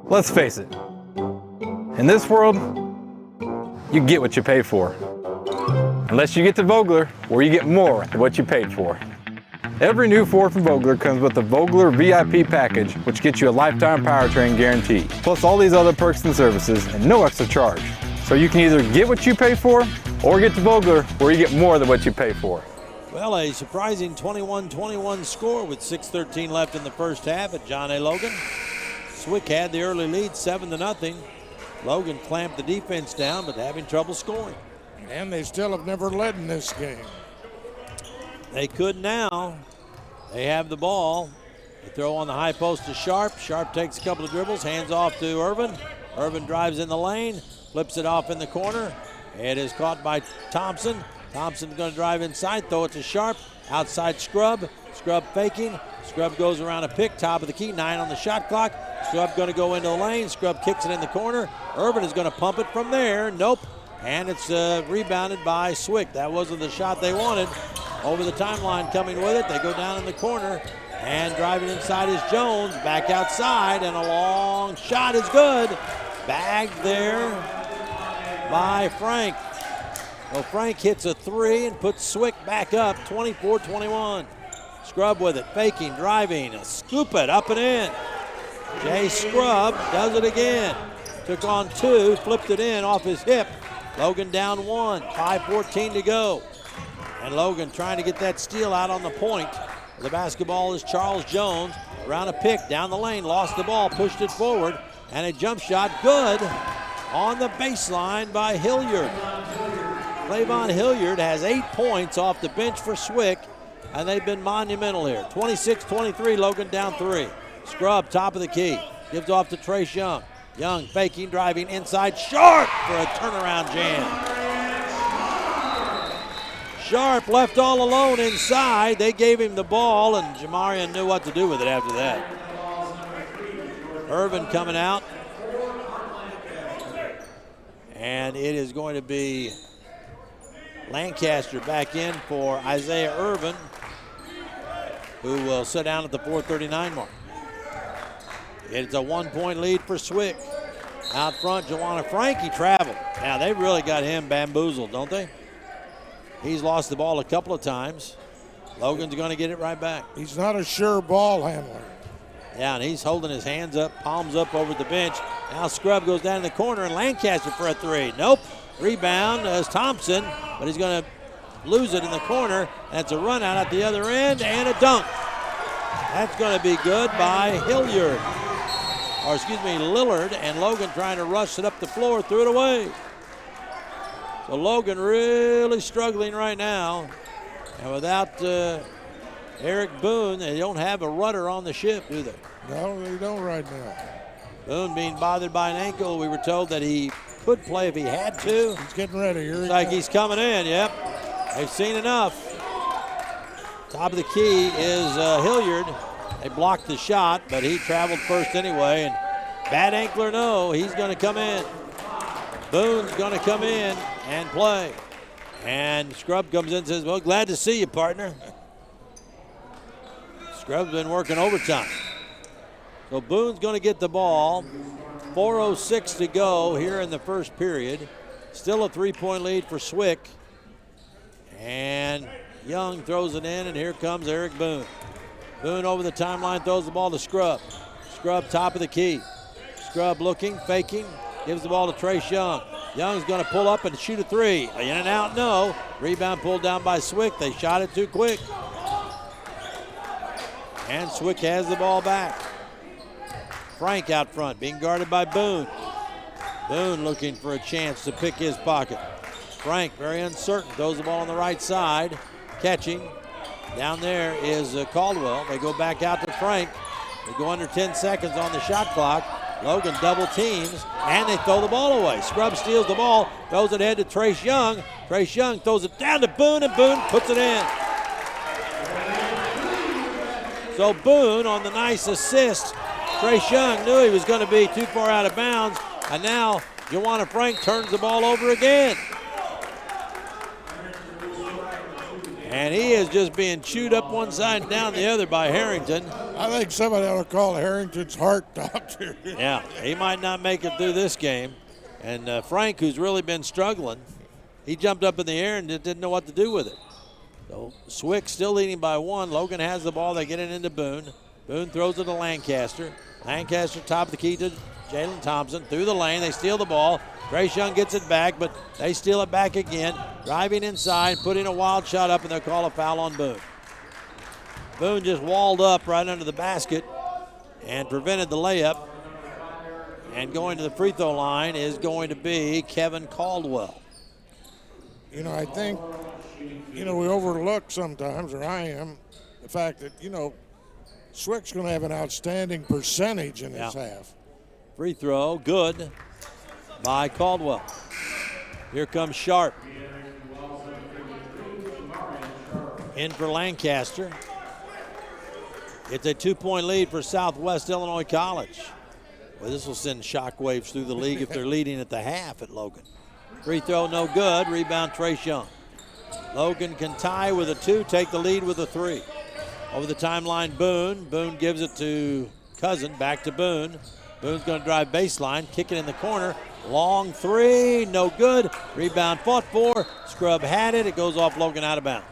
Let's face it, in this world, you get what you pay for. Unless you get to Vogler, where you get more than what you paid for. Every new Ford from Vogler comes with the Vogler VIP package, which gets you a lifetime powertrain guarantee, plus all these other perks and services, and no extra charge. So you can either get what you pay for, or get to Vogler, where you get more than what you pay for. Well, a surprising 21-21 score with 6:13 left in the first half at John A. Logan. SWIC had the early lead, 7-0. Logan clamped the defense down, but having trouble scoring. And they still have never led in this game. They could now. They have the ball, They throw on the high post to Sharp. Sharp takes a couple of dribbles, hands off to Irvin. Irvin drives in the lane, flips it off in the corner. It is caught by Thompson. Thompson's going to drive inside, throw it to Sharp. Outside Scrub. Scrub faking. Scrub goes around a pick, top of the key, 9 on the shot clock. Scrub going to go into the lane. Scrub kicks it in the corner. Irvin is going to pump it from there. Nope. And it's rebounded by SWIC. That wasn't the shot they wanted. Over the timeline coming with it. They go down in the corner. And driving inside is Jones. Back outside. And a long shot is good. Bagged there by Frank. Well, Frank hits a 3 and puts SWIC back up 24-21. Scrub with it. Faking, driving. Scoop it up and in. Jay Scrub does it again. Took on 2. Flipped it in off his hip. Logan down 1, 5:14 to go. And Logan trying to get that steal out on the point. The basketball is Charles Jones. Around a pick, down the lane, lost the ball, pushed it forward, and a jump shot good on the baseline by Hilliard. Clavon Hilliard has 8 points off the bench for SWIC, and they've been monumental here. 26-23, Logan down 3. Scrub, top of the key, gives off to Trace Young. Young faking, driving inside. Sharp for a turnaround jam. Sharp left all alone inside. They gave him the ball, and Jamarian knew what to do with it after that. Irvin coming out. And it is going to be Lancaster back in for Isaiah Irvin, who will sit down at the 4:39 mark. It's a 1-point lead for SWIC. Out front, Joanna Frankie traveled. Now, they've really got him bamboozled, don't they? He's lost the ball a couple of times. Logan's going to get it right back. He's not a sure ball handler. Yeah, and he's holding his hands up, palms up over the bench. Now Scrub goes down in the corner, and Lancaster for a 3. Nope. Rebound is Thompson, but he's going to lose it in the corner. That's a run out at the other end, and a dunk. That's going to be good by Hilliard. Or excuse me, Lillard, and Logan trying to rush it up the floor, threw it away. So Logan really struggling right now. And without Eric Boone, they don't have a rudder on the ship, do they? No, they don't right now. Boone being bothered by an ankle. We were told that he could play if he had to. He's getting ready. Here Looks like he's coming in, yep. They've seen enough. Top of the key is Hilliard. They blocked the shot, but he traveled first anyway. And bad ankle or no, he's going to come in. Boone's going to come in and play. And Scrub comes in and says, well, glad to see you, partner. Scrub's been working overtime. So Boone's going to get the ball. 4:06 to go here in the first period. Still a 3-point lead for SWIC. And Young throws it in, and here comes Eric Boone. Boone over the timeline, throws the ball to Scrub. Scrub top of the key. Scrub looking, faking, gives the ball to Trace Young. Young's going to pull up and shoot a 3. In and out, no. Rebound pulled down by SWIC. They shot it too quick. And SWIC has the ball back. Frank out front, being guarded by Boone. Boone looking for a chance to pick his pocket. Frank, very uncertain, throws the ball on the right side. Catching. Down there is Caldwell. They go back out to Frank. They go under 10 seconds on the shot clock. Logan double teams, and they throw the ball away. Scrub steals the ball, throws it ahead to Trace Young. Trace Young throws it down to Boone, and Boone puts it in. So Boone on the nice assist. Trace Young knew he was going to be too far out of bounds, and now Joanna Frank turns the ball over again. And he is just being chewed up one side and down the other by Harrington. I think somebody ought to call Harrington's heart doctor. Yeah, he might not make it through this game. And Frank, who's really been struggling, he jumped up in the air and didn't know what to do with it. So SWIC still leading by 1. Logan has the ball. They get it into Boone. Boone throws it to Lancaster. Lancaster top of the key to Jalen Thompson. Through the lane, they steal the ball. Trace Young gets it back, but they steal it back again. Driving inside, putting a wild shot up, and they'll call a foul on Boone. Boone just walled up right under the basket and prevented the layup. And going to the free throw line is going to be Kevin Caldwell. You know, I think, we overlook sometimes, or I am, the fact that, SWIC's going to have an outstanding percentage in this half. Free throw, good by Caldwell. Here comes Sharp. In for Lancaster. It's a 2-point lead for Southwest Illinois College. Well, this will send shockwaves through the league if they're leading at the half at Logan. Free throw, no good. Rebound, Trace Young. Logan can tie with a 2, take the lead with a 3. Over the timeline, Boone. Boone gives it to Cousin, back to Boone. Boone's going to drive baseline, kick it in the corner. Long 3, no good. Rebound fought for. Scrub had it. It goes off Logan out of bounds.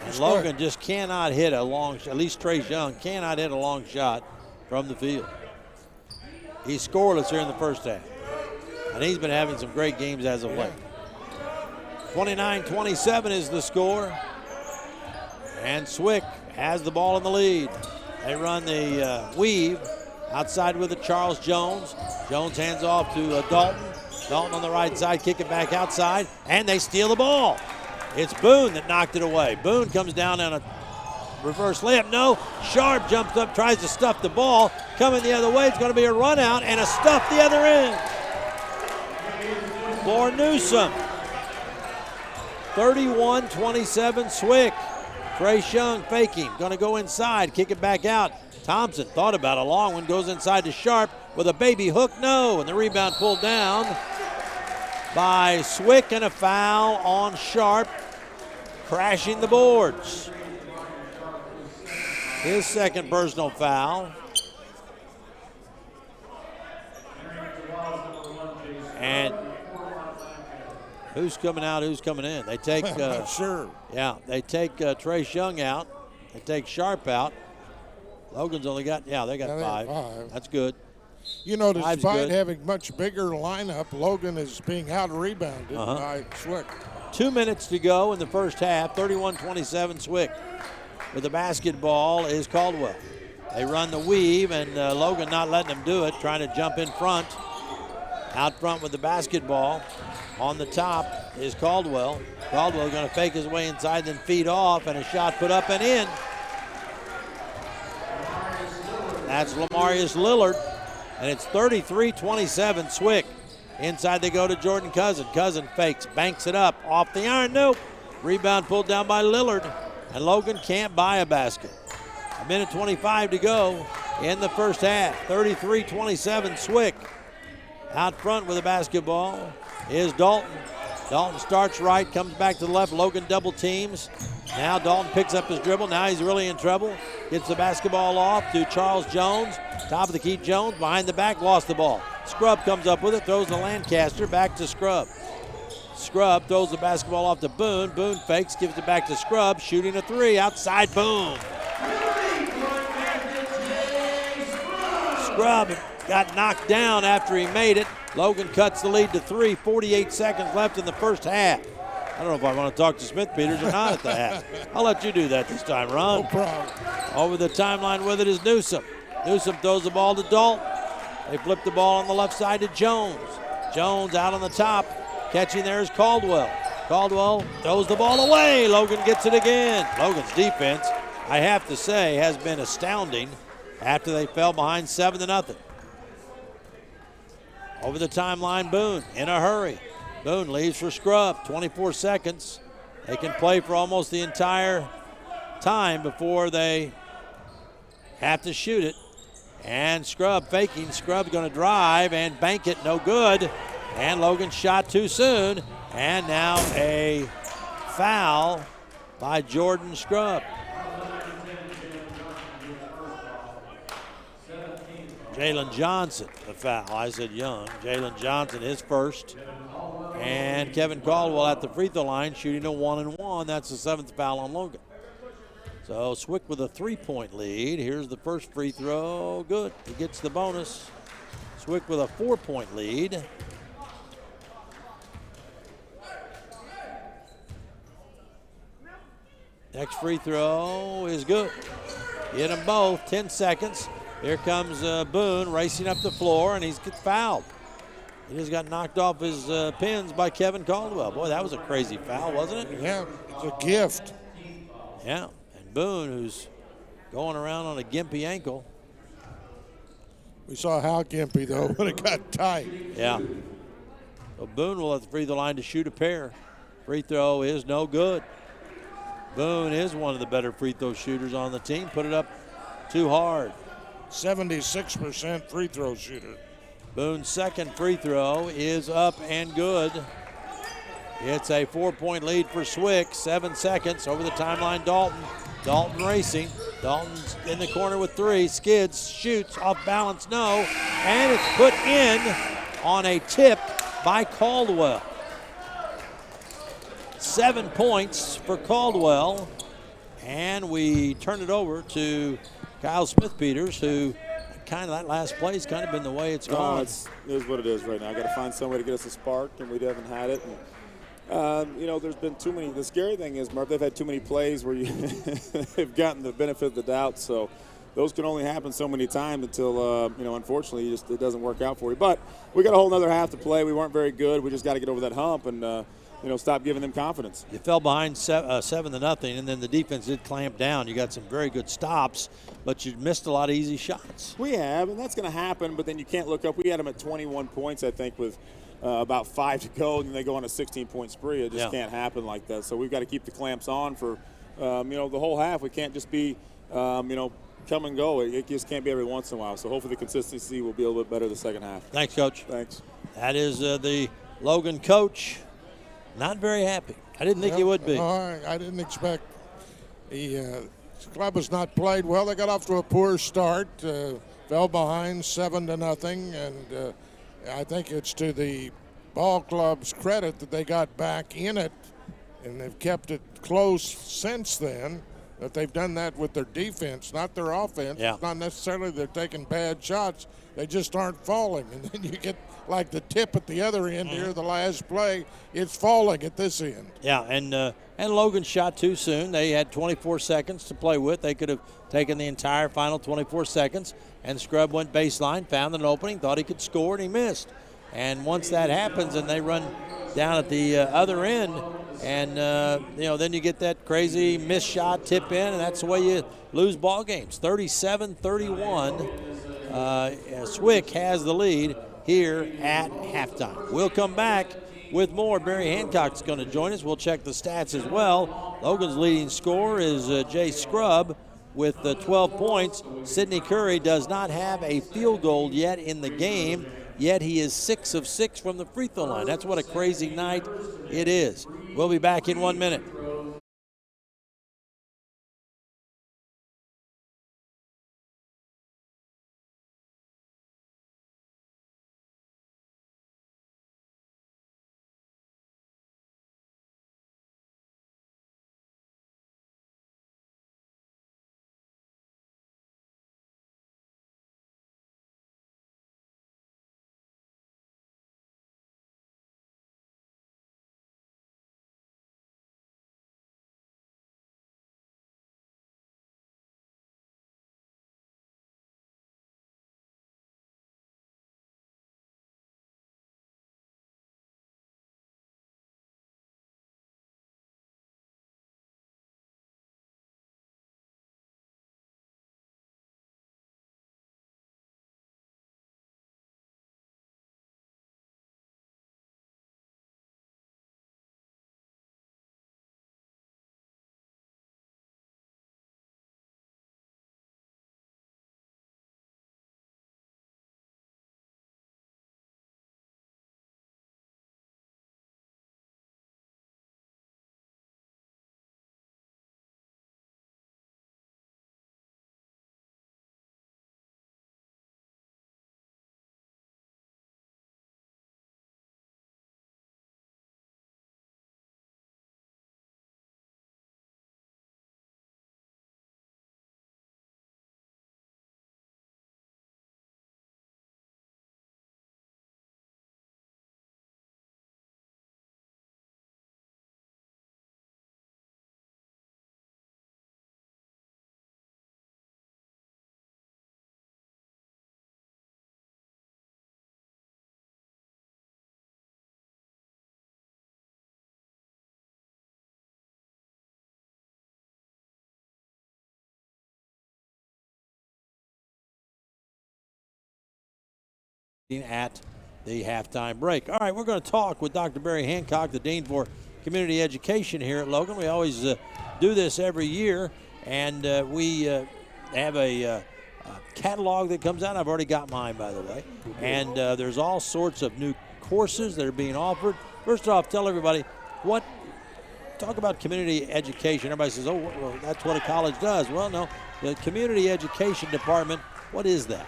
And Logan just cannot hit a long shot. At least Trace Young cannot hit a long shot from the field. He's scoreless here in the first half. And he's been having some great games as of late. 29-27 is the score. And SWIC has the ball in the lead. They run the weave outside with it, Charles Jones. Jones hands off to Dalton. Dalton on the right side, kick it back outside, and they steal the ball. It's Boone that knocked it away. Boone comes down on a reverse layup. No, Sharp jumps up, tries to stuff the ball. Coming the other way, it's going to be a run out and a stuff the other end. For Newsom. 31-27 SWIC. Trace Young faking, going to go inside, kick it back out. Thompson thought about a long one, goes inside to Sharp with a baby hook, no, and the rebound pulled down by SWIC and a foul on Sharp, crashing the boards. His second personal foul. And who's coming out, who's coming in? They take, sure. Yeah, they take Trace Young out. They take Sharp out. Logan's only got, they got 5. That's good. You know, despite having much bigger lineup, Logan is being out-rebounded by SWIC. 2 minutes to go in the first half, 31-27 SWIC. With the basketball is Caldwell. They run the weave, and Logan not letting them do it, trying to jump in front. Out front with the basketball. On the top is Caldwell. Caldwell going to fake his way inside, then feed off, and a shot put up and in. That's Lamarius Lillard, and it's 33-27 SWIC. Inside they go to Jordan Cousin. Cousin fakes, banks it up, off the iron, nope. Rebound pulled down by Lillard, and Logan can't buy a basket. 1:25 to go in the first half. 33-27 SWIC. Out front with the basketball is Dalton. Dalton starts right, comes back to the left. Logan double teams. Now Dalton picks up his dribble. Now he's really in trouble. Gets the basketball off to Charles Jones. Top of the key, Jones behind the back, lost the ball. Scrub comes up with it, throws to Lancaster, back to Scrub. Scrub throws the basketball off to Boone. Boone fakes, gives it back to Scrub, shooting a 3, outside Boone. Scrub got knocked down after he made it. Logan cuts the lead to 3, 48 seconds left in the first half. I don't know if I want to talk to Smith Peters or not at the half. I'll let you do that this time, Ron. No problem. Over the timeline with it is Newsom. Newsom throws the ball to Dalton. They flip the ball on the left side to Jones. Jones out on the top. Catching there is Caldwell. Caldwell throws the ball away. Logan gets it again. Logan's defense, I have to say, has been astounding after they fell behind 7-0. Over the timeline, Boone in a hurry. Boone leaves for Scrub, 24 seconds. They can play for almost the entire time before they have to shoot it. And Scrub faking. Scrub's going to drive and bank it, no good. And Logan shot too soon. And now a foul by Jordan Scrub. Jalen Johnson, the foul. I said Young. Jalen Johnson, his first. And Kevin Caldwell at the free throw line shooting a 1-and-1. That's the 7th foul on Logan. So SWIC with a 3-point lead. Here's the first free throw. Good. He gets the bonus. SWIC with a 4-point lead. Next free throw is good. Hit them both. 10 seconds. Here comes Boone racing up the floor, and he's fouled. He just got knocked off his pins by Kevin Caldwell. Boy, that was a crazy foul, wasn't it? Yeah, it's a gift. Yeah, and Boone, who's going around on a gimpy ankle. We saw how gimpy, though, when it got tight. Yeah. So Boone will at the free throw line to shoot a pair. Free throw is no good. Boone is one of the better free throw shooters on the team. Put it up too hard. 76% free throw shooter. Boone's second free throw is up and good. It's a 4-point lead for SWIC. 7 seconds over the timeline. Dalton racing. Dalton's in the corner with 3. Skids, shoots, off balance, no. And it's put in on a tip by Caldwell. 7 points for Caldwell. And we turn it over to Kyle Smith-Peters, who kind of that last play has kind of been the way it's gone. It is what it is right now. I got to find some way to get us a spark, and we haven't had it. And, you know, there's been too many. The scary thing is, Marv, they've had too many plays where you have gotten the benefit of the doubt. So those can only happen so many times until, you know, unfortunately, it doesn't work out for you. But we got a whole other half to play. We weren't very good. We just got to get over that hump and, you know, stop giving them confidence. You fell behind 7-0, and then the defense did clamp down. You got some very good stops, but you missed a lot of easy shots. We have, and that's going to happen, but then you can't look up. We had them at 21 points, I think, with about 5 to go, and then they go on a 16-point spree. It just can't happen like that. So we've got to keep the clamps on for, you know, the whole half. We can't just be, you know, come and go. It just can't be every once in a while. So hopefully the consistency will be a little bit better the second half. Thanks, Coach. Thanks. That is the Logan coach. Not very happy. I didn't think he would be. I didn't expect. The club has not played well. They got off to a poor start, fell behind 7-0, and I think it's to the ball club's credit that they got back in it, and they've kept it close since then. That they've done that with their defense, not their offense. Yeah. It's not necessarily they're taking bad shots. They just aren't falling. And then you get like the tip at the other end here, the last play, it's falling at this end. Yeah, and Logan shot too soon. They had 24 seconds to play with. They could have taken the entire final 24 seconds, and Scrub went baseline, found an opening, thought he could score, and he missed. And once that happens and they run down at the other end, and, you know, then you get that crazy missed shot, tip in, and that's the way you lose ball games. 37-31. SWIC has the lead here at halftime. We'll come back with more. Barry Hancock's going to join us. We'll check the stats as well. Logan's leading scorer is Jay Scrub with 12 points. Sidney Curry does not have a field goal yet in the game, yet he is 6 of 6 from the free throw line. That's what a crazy night it is. We'll be back in 1 minute. at the halftime break. All right, we're going to talk with Dr. Barry Hancock, the Dean for Community Education here at Logan. We always do this every year, and we have a catalog that comes out. I've already got mine, by the way. And there's all sorts of new courses that are being offered. First off, tell everybody talk about community education. Everybody says, oh, well, that's what a college does. Well, no, the community education department, what is that?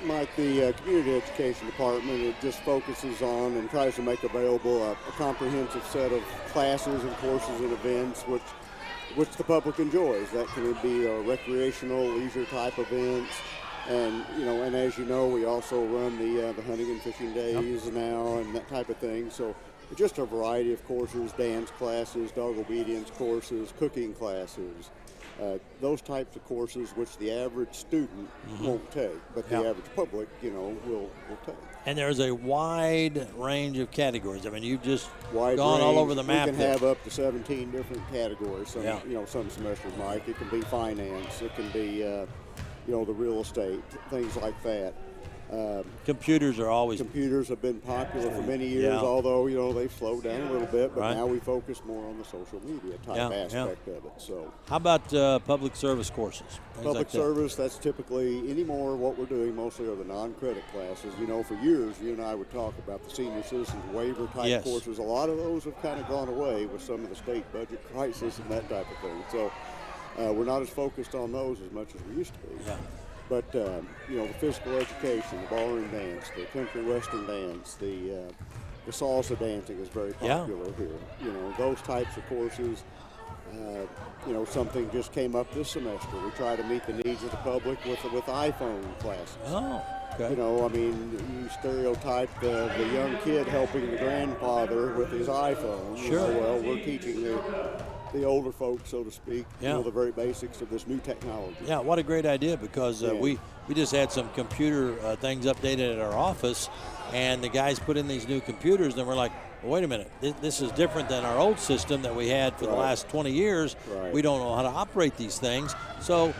Mike, the community education department, it just focuses on and tries to make available a comprehensive set of classes and courses and events which the public enjoys. That can be recreational, leisure type events. And, and as you know, we also run the hunting and fishing days now and that type of thing. So just a variety of courses, dance classes, dog obedience courses, cooking classes, those types of courses which the average student won't take, but the average public, will take. And there's a wide range of categories. I mean, you've just gone all over the map. We can have up to 17 different categories. Some semesters, Mike. It can be finance. It can be, the real estate, things like that. Computers have been popular for many years, although they've slowed down a little bit. But now we focus more on the social media type aspect of it. So, how about public service courses? Public service, that's typically anymore what we're doing mostly are the non-credit classes. For years you and I would talk about the senior citizens waiver type courses. A lot of those have kind of gone away with some of the state budget crisis and that type of thing. So we're not as focused on those as much as we used to be. Yeah. But, the physical education, the ballroom dance, the country western dance, the salsa dancing is very popular here. Those types of courses, something just came up this semester. We try to meet the needs of the public with iPhone classes. Oh, okay. You stereotype the young kid helping the grandfather with his iPhone. Sure. Well, we're teaching the older folks, so to speak, the very basics of this new technology. Yeah, what a great idea, because we just had some computer things updated at our office, and the guys put in these new computers, and we're like, well, wait a minute, this is different than our old system that we had for the last 20 years. We don't know how to operate these things. So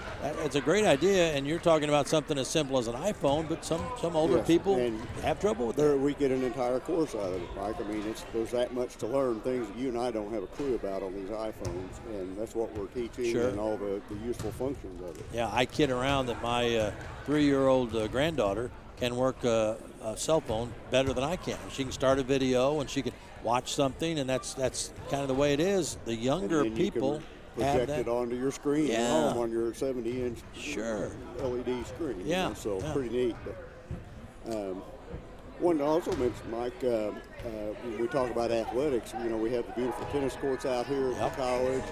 it's a great idea, and you're talking about something as simple as an iPhone, but some older people have trouble with that. We get an entire course out of it, Mike. I mean, there's that much to learn, things that you and I don't have a clue about on these iPhones, and that's what we're teaching and all the useful functions of it. Yeah, I kid around that my 3-year-old granddaughter can work a cell phone better than I can. She can start a video and she can watch something, and that's kind of the way it is. The younger people project it onto your screen at home on your 70-inch LED screen. So pretty neat. But one to also mention, Mike, when we talk about athletics, we have the beautiful tennis courts out here at the college.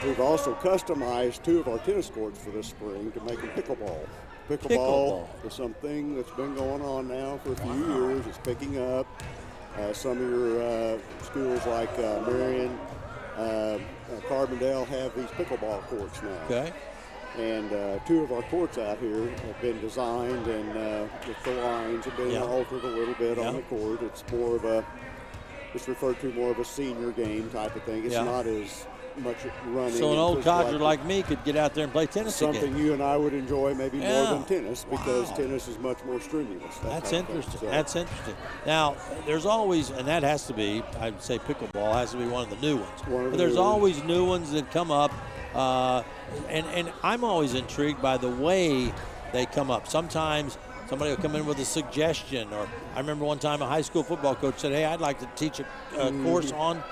We've also customized 2 of our tennis courts for this spring to make them pickleball. Pickleball is something that's been going on now for a few years. It's picking up. Some of your schools like Marion, Carbondale have these pickleball courts now. Okay. And 2 of our courts out here have been designed, and the lines have been altered a little bit on the court. It's more of it's referred to more of a senior game type of thing. It's not as much running. So an old codger like me could get out there and play tennis something you and I would enjoy maybe more than tennis, because tennis is much more strenuous. That's interesting. That's interesting. Now, there's always, and that has to be, I'd say pickleball has to be one of the new ones. But there's always new ones that come up, and I'm always intrigued by the way they come up. Sometimes somebody will come in with a suggestion, or I remember one time a high school football coach said, hey, I'd like to teach a course on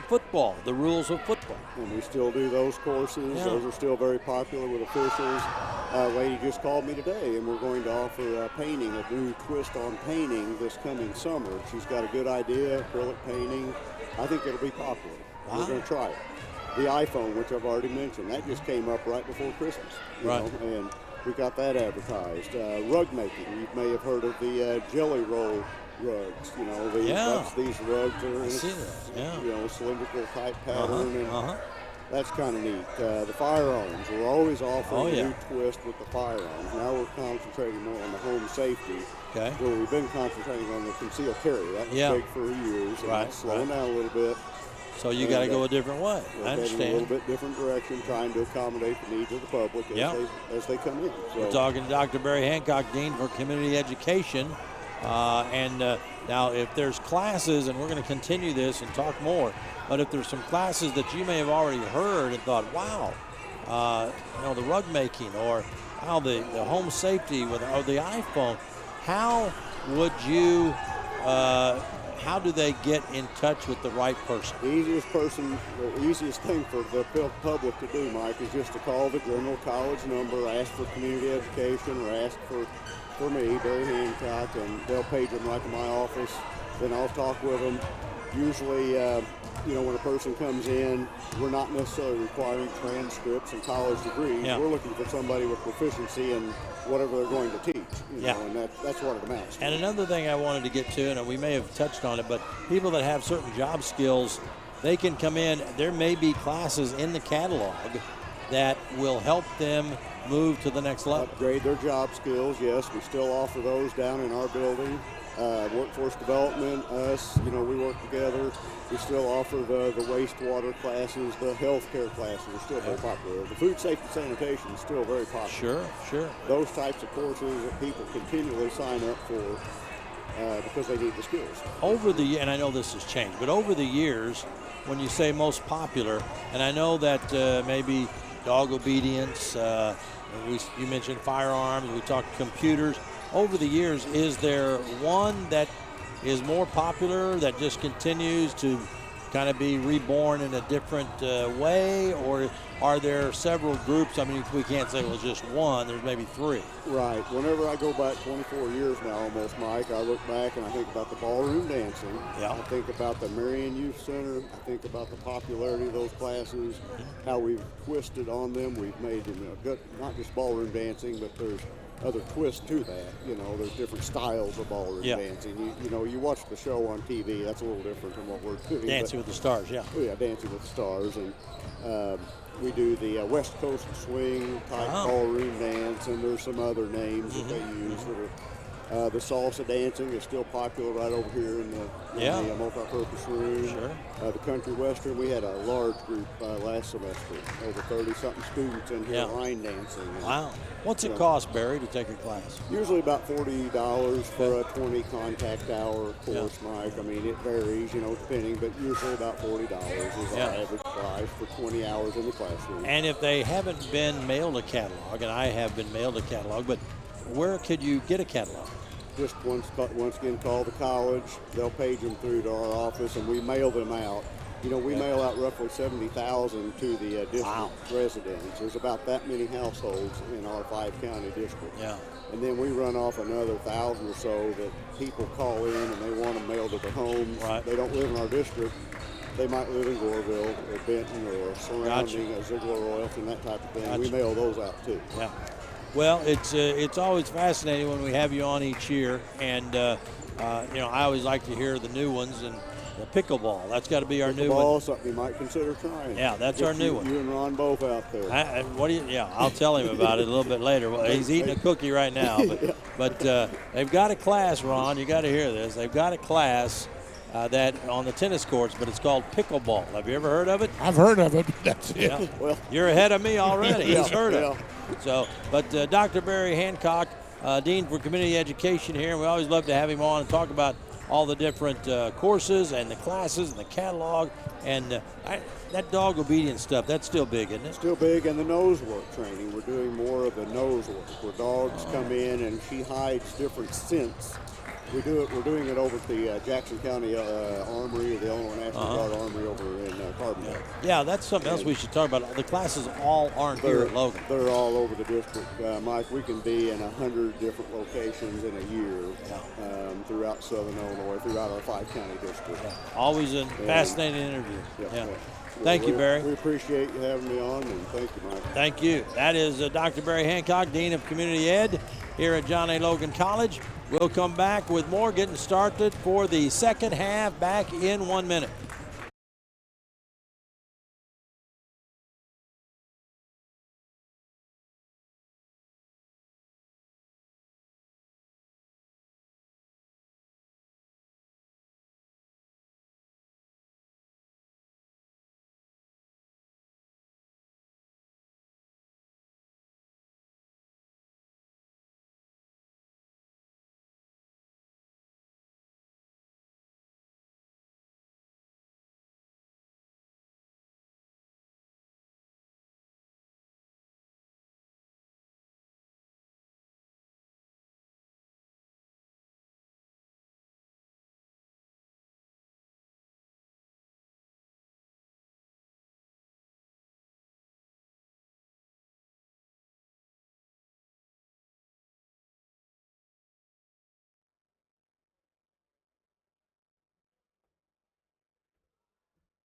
football, the rules of football. And we still do those courses. Those are still very popular with officials. A lady just called me today, and we're going to offer painting, a new twist on painting this coming summer. She's got a good idea, acrylic painting. I think it'll be popular. We're going to try it. The iPhone, which I've already mentioned, that just came up right before Christmas. You know, and we got that advertised. Rug making, you may have heard of the jelly roll rugs. That's these rugs that are in a cylindrical type pattern, and that's kind of neat. The firearms, we're always offering a new twist with the firearms. Now we're concentrating more on the home safety. Okay. Where we've been concentrating on the concealed carry. That was big for years. And it's slowing down a little bit. So you got to go a different way. I understand. A little bit different direction, trying to accommodate the needs of the public as they come in. So we're talking to Dr. Barry Hancock, Dean for Community Education. Now, if there's classes, and we're going to continue this and talk more, but if there's some classes that you may have already heard and thought, wow, the rug making, or wow, the home safety or the iPhone, how would you, how do they get in touch with the right person? The easiest thing for the public to do, Mike, is just to call the general college number, ask for community education, or ask for me, Barry Hancock, and they'll page them right to my office. Then I'll talk with them. Usually, when a person comes in, we're not necessarily requiring transcripts and college degrees. Yeah. We're looking for somebody with proficiency in whatever they're going to teach. And that's what it amounts to. And another thing I wanted to get to, and we may have touched on it, but people that have certain job skills, they can come in. There may be classes in the catalog that will help them move to the next level. Upgrade their job skills, yes. We still offer those down in our building. Workforce development, us, we work together. We still offer the wastewater classes, the healthcare classes are still very popular. The food safety and sanitation is still very popular. Sure. Those types of courses that people continually sign up for because they need the skills. And I know this has changed, but over the years, when you say most popular, and I know that maybe dog obedience, you mentioned firearms, we talked computers. Over the years, is there one that is more popular that just continues to kind of be reborn in a different way, or are there several groups? I mean, we can't say, well, it's just one. There's maybe three. Right. Whenever I go back 24 years now almost, Mike, I look back and I think about the ballroom dancing. Yeah. I think about the Marion Youth Center. I think about the popularity of those classes, how we've twisted on them. We've made them good, not just ballroom dancing, but there's other twists to that. There's different styles of ballroom dancing. You watch the show on TV, that's a little different than what we're doing. Dancing with the Stars, yeah. Oh, yeah, Dancing with the Stars. And we do the West Coast swing type ballroom dance, and there's some other names that they use that are the salsa dancing is still popular right over here in the multi-purpose room. Sure. The country western, we had a large group last semester, over 30-something students in here line dancing. Wow. What's it cost, Barry, to take a class? Usually about $40 for a 20 contact hour course, Mike. I mean, it varies, depending, but usually about $40 is our average price for 20 hours in the classroom. And if they haven't been mailed a catalog, and I have been mailed a catalog, but where could you get a catalog? Just once again, call the college. They'll page them through to our office, and we mail them out. We mail out roughly 70,000 to the district residents. There's about that many households in our 5-county district. Yeah. And then we run off another 1,000 or so that people call in and they want them mailed to their homes. Right. They don't live in our district. They might live in Goreville or Benton or surrounding Ziegler or Elton, that type of thing. We mail those out too. Yeah. Well, it's always fascinating when we have you on each year, and I always like to hear the new ones, and the pickleball. That's got to be our new one. Pickleball, something you might consider trying. Yeah, that's our new one. You and Ron both out there. I'll tell him about it a little bit later. Well, he's eating a cookie right now, but they've got a class, Ron. You got to hear this. They've got a class that on the tennis courts, but it's called pickleball. Have you ever heard of it? I've heard of it. That's it. Yeah. Well, you're ahead of me already. He's heard of it. So, but Dr. Barry Hancock, Dean for Community Education here, and we always love to have him on and talk about all the different courses and the classes and the catalog. And that dog obedience stuff, that's still big, isn't it? Still big, and the nose work training. We're doing more of the nose work where dogs come in and she hides different scents. We're doing it over at the Jackson County Armory, or the Illinois National Guard Armory over in Carbondale. Yeah, that's something else we should talk about. The classes all aren't here at Logan. They're all over the district. Mike, we can be in 100 different locations in a year throughout southern Illinois, throughout our 5-county district. Yeah. Always a fascinating interview. Thank you, Barry. We appreciate you having me on, and thank you, Mike. Thank you. That is Dr. Barry Hancock, Dean of Community Ed here at John A. Logan College. We'll come back with more getting started for the second half back in 1 minute.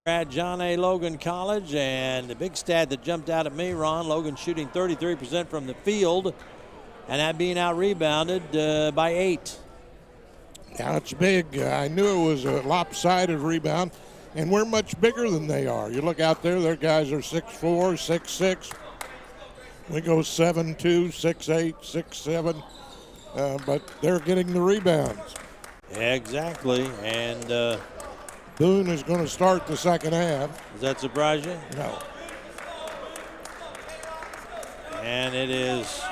At John A. Logan College, and the big stat that jumped out at me, Ron, Logan shooting 33% from the field, and that being out-rebounded by 8. Yeah, it's big. I knew it was a lopsided rebound, and we're much bigger than they are. You look out there, their guys are 6'4", 6'6". We go 7'2", 6'8", 6'7", but they're getting the rebounds. Exactly, and Boone is going to start the second half. Does that surprise you? No. And it is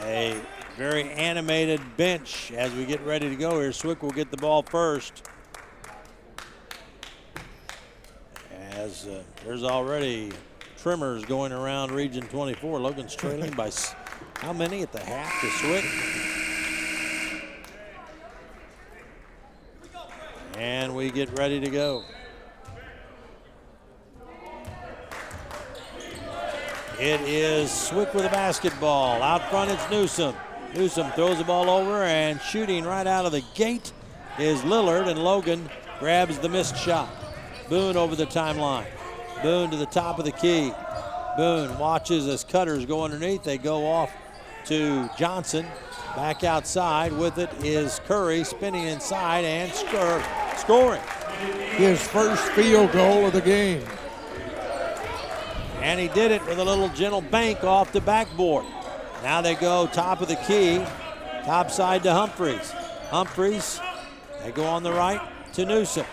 a very animated bench as we get ready to go here. SWIC will get the ball first. As there's already tremors going around Region 24. Logan's trailing by how many at the half to SWIC? And we get ready to go. It is SWIC with a basketball. Out front, it's Newsom. Newsom throws the ball over, and shooting right out of the gate is Lillard, and Logan grabs the missed shot. Boone over the timeline. Boone to the top of the key. Boone watches as cutters go underneath. They go off to Johnson. Back outside with it is Curry, spinning inside and scoring. His first field goal of the game. And he did it with a little gentle bank off the backboard. Now they go top of the key, top side to Humphreys. Humphreys, they go on the right to Newsom.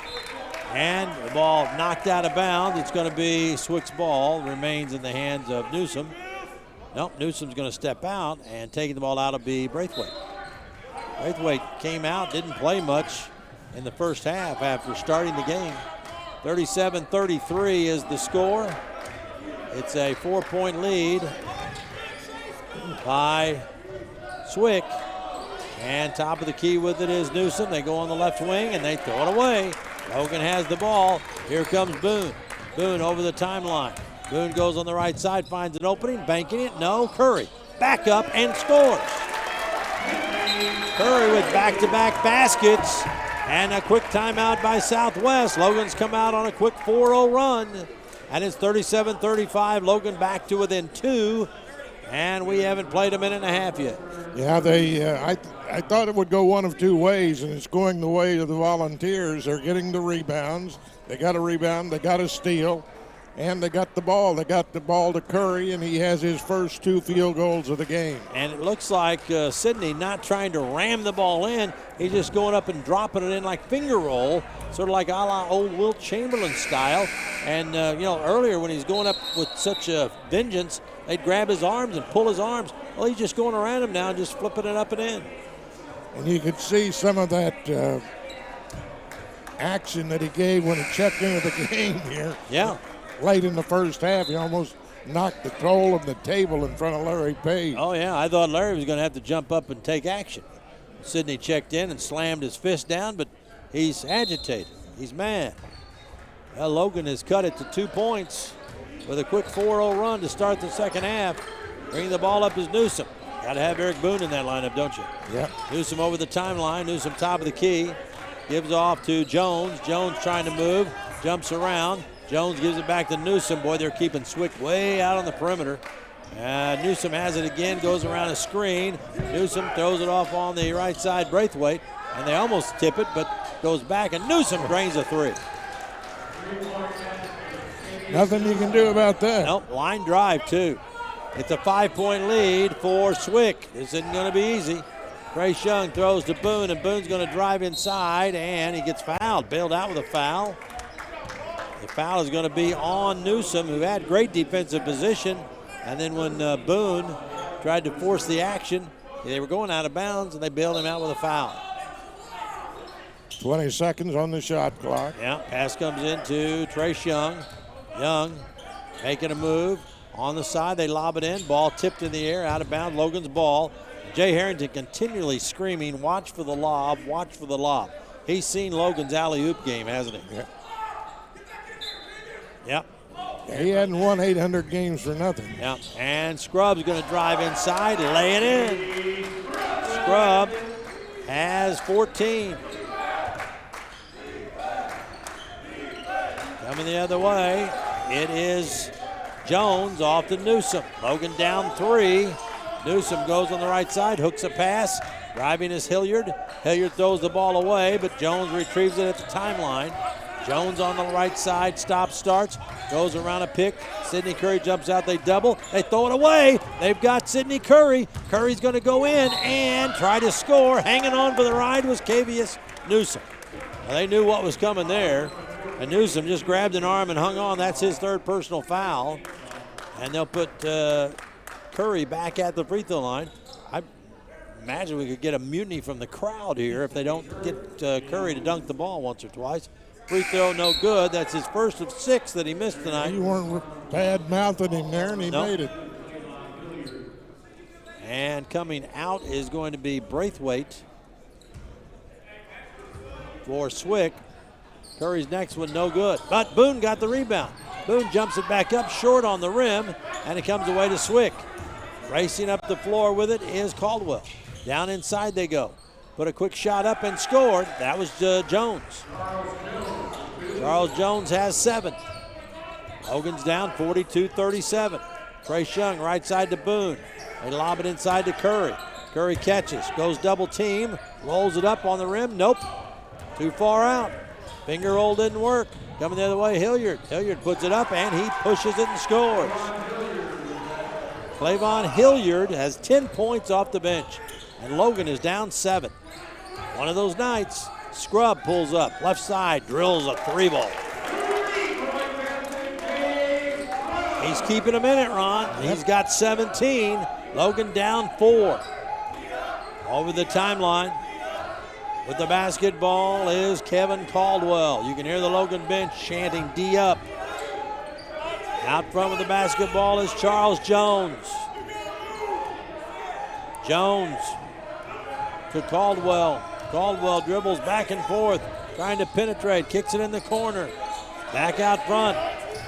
And the ball knocked out of bounds. It's going to be SWIC's ball, remains in the hands of Newsom. Nope, Newsom's going to step out, and taking the ball out will be Braithwaite. Braithwaite came out, didn't play much in the first half after starting the game. 37-33 is the score. It's a 4-point lead by SWIC. And top of the key with it is Newsom. They go on the left wing, and they throw it away. Logan has the ball. Here comes Boone. Boone over the timeline. Boone goes on the right side, finds an opening, banking it. No, Curry back up and scores. Curry with back-to-back baskets, and a quick timeout by Southwest. Logan's come out on a quick 4-0 run, and it's 37-35. Logan back to within 2, and we haven't played a minute and a half yet. Yeah, I thought it would go one of two ways, and it's going the way of the Volunteers. They're getting the rebounds. They got a rebound, they got a steal. And they got the ball. They got the ball to Curry, and he has his first 2 field goals of the game. And it looks like Sidney not trying to ram the ball in. He's just going up and dropping it in like finger roll, sort of like a la old Wilt Chamberlain style. And, earlier when he's going up with such a vengeance, they'd grab his arms and pull his arms. Well, he's just going around him now and just flipping it up and in. And you could see some of that action that he gave when he checked into the game here. Yeah. Late in the first half, he almost knocked the goal of the table in front of Larry Page. Oh, yeah, I thought Larry was going to have to jump up and take action. Sidney checked in and slammed his fist down, but he's agitated. He's mad. Well, Logan has cut it to 2 points with a quick 4-0 run to start the second half. Bringing the ball up is Newsom. Got to have Eric Boone in that lineup, don't you? Yeah. Newsom over the timeline. Newsom top of the key. Gives off to Jones. Jones trying to move. Jumps around. Jones gives it back to Newsom. Boy, they're keeping SWIC way out on the perimeter. Newsom has it again, goes around a screen. Newsom throws it off on the right side, Braithwaite, and they almost tip it, but goes back, and Newsom drains a 3. Nothing you can do about that. Nope, line drive, too. It's a 5-point lead for SWIC. This isn't going to be easy. Grace Young throws to Boone, and Boone's going to drive inside, and he gets fouled, bailed out with a foul. The foul is going to be on Newsom, who had great defensive position. And then when Boone tried to force the action, they were going out of bounds, and they bailed him out with a foul. 20 seconds on the shot clock. Yeah, pass comes in to Trace Young. Young making a move. On the side, they lob it in. Ball tipped in the air, out of bounds. Logan's ball. Jay Harrington continually screaming, watch for the lob, watch for the lob. He's seen Logan's alley-oop game, hasn't he? Yeah. Yep. He hadn't won 800 games for nothing. Yep. And Scrubb's going to drive inside, lay it in. Scrubb has 14. Coming the other way, it is Jones off to Newsom. Logan down 3. Newsom goes on the right side, hooks a pass. Driving is Hilliard. Hilliard throws the ball away, but Jones retrieves it at the timeline. Jones on the right side, stops, starts, goes around a pick. Sidney Curry jumps out, they double, they throw it away. They've got Sidney Curry. Curry's going to go in and try to score. Hanging on for the ride was Cavius Newsom. Now, they knew what was coming there, and Newsom just grabbed an arm and hung on. That's his 3rd personal foul, and they'll put Curry back at the free throw line. I imagine we could get a mutiny from the crowd here if they don't get Curry to dunk the ball once or twice. Free throw no good. That's his first of 6 that he missed tonight. You weren't bad-mouthing him there, and he made it. And coming out is going to be Braithwaite for SWIC. Curry's next one no good. But Boone got the rebound. Boone jumps it back up short on the rim, and it comes away to SWIC. Racing up the floor with it is Caldwell. Down inside they go. Put a quick shot up and scored. That was Jones. Charles Jones has 7. Logan's down 42-37. Trace Young right side to Boone. They lob it inside to Curry. Curry catches, goes double team, rolls it up on the rim. Nope, too far out. Finger roll didn't work. Coming the other way, Hilliard. Hilliard puts it up and he pushes it and scores. Clavon Hilliard has 10 points off the bench, and Logan is down 7. One of those nights. Scrub pulls up, left side, drills a 3-ball. He's keeping him in it, Ron. He's got 17. Logan down 4. Over the timeline with the basketball is Kevin Caldwell. You can hear the Logan bench chanting D up. Out front with the basketball is Charles Jones. Jones to Caldwell. Caldwell dribbles back and forth, trying to penetrate, kicks it in the corner. Back out front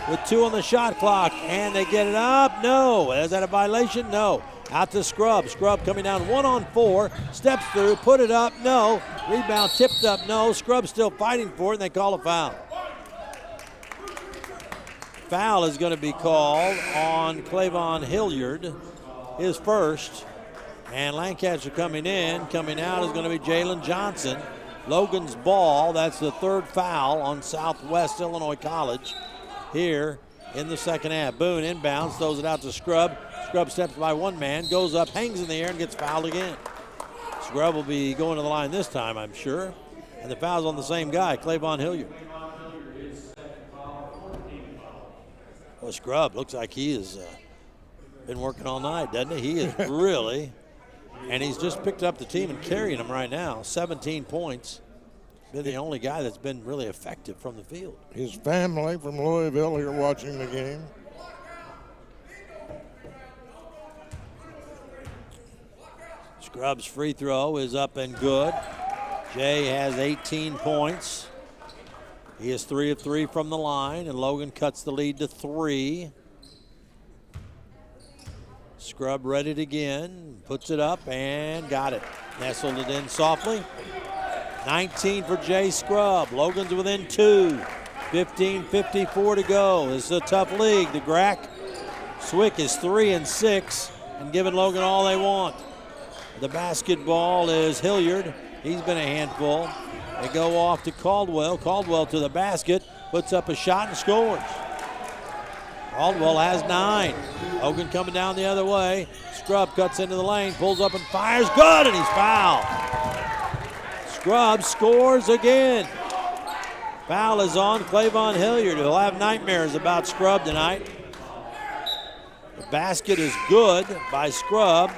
with 2 on the shot clock, and they get it up. No. Is that a violation? No. Out to Scrub. Scrub coming down 1-on-4, steps through, put it up. No. Rebound tipped up. No. Scrub still fighting for it, and they call a foul. Foul is going to be called on Clavon Hilliard, his first. And Lancaster coming in. Coming out is going to be Jalen Johnson. Logan's ball. That's the 3rd foul on Southwest Illinois College here in the second half. Boone inbounds, throws it out to Scrub. Scrub steps by one man, goes up, hangs in the air, and gets fouled again. Scrub will be going to the line this time, I'm sure. And the foul's on the same guy, Clavon Hilliard. Well, Scrub looks like he has been working all night, doesn't he? He is really... And he's just picked up the team and carrying them right now. 17 points. Been the only guy that's been really effective from the field. His family from Louisville here watching the game. Scrub's free throw is up and good. Jay has 18 points. He is 3 of 3 from the line, and Logan cuts the lead to 3. Scrub read it again, puts it up, and got it. Nestled it in softly. 19 for Jay Scrub. Logan's within 2. 15:54 to go. This is a tough league. The GRAC SWIC is 3-6 and giving Logan all they want. The basketball is Hilliard. He's been a handful. They go off to Caldwell. Caldwell to the basket, puts up a shot and scores. Caldwell has 9. Logan coming down the other way. Scrub cuts into the lane, pulls up and fires. Good, and he's fouled. Scrub scores again. Foul is on Clavon Hilliard. He'll have nightmares about Scrub tonight. The basket is good by Scrub.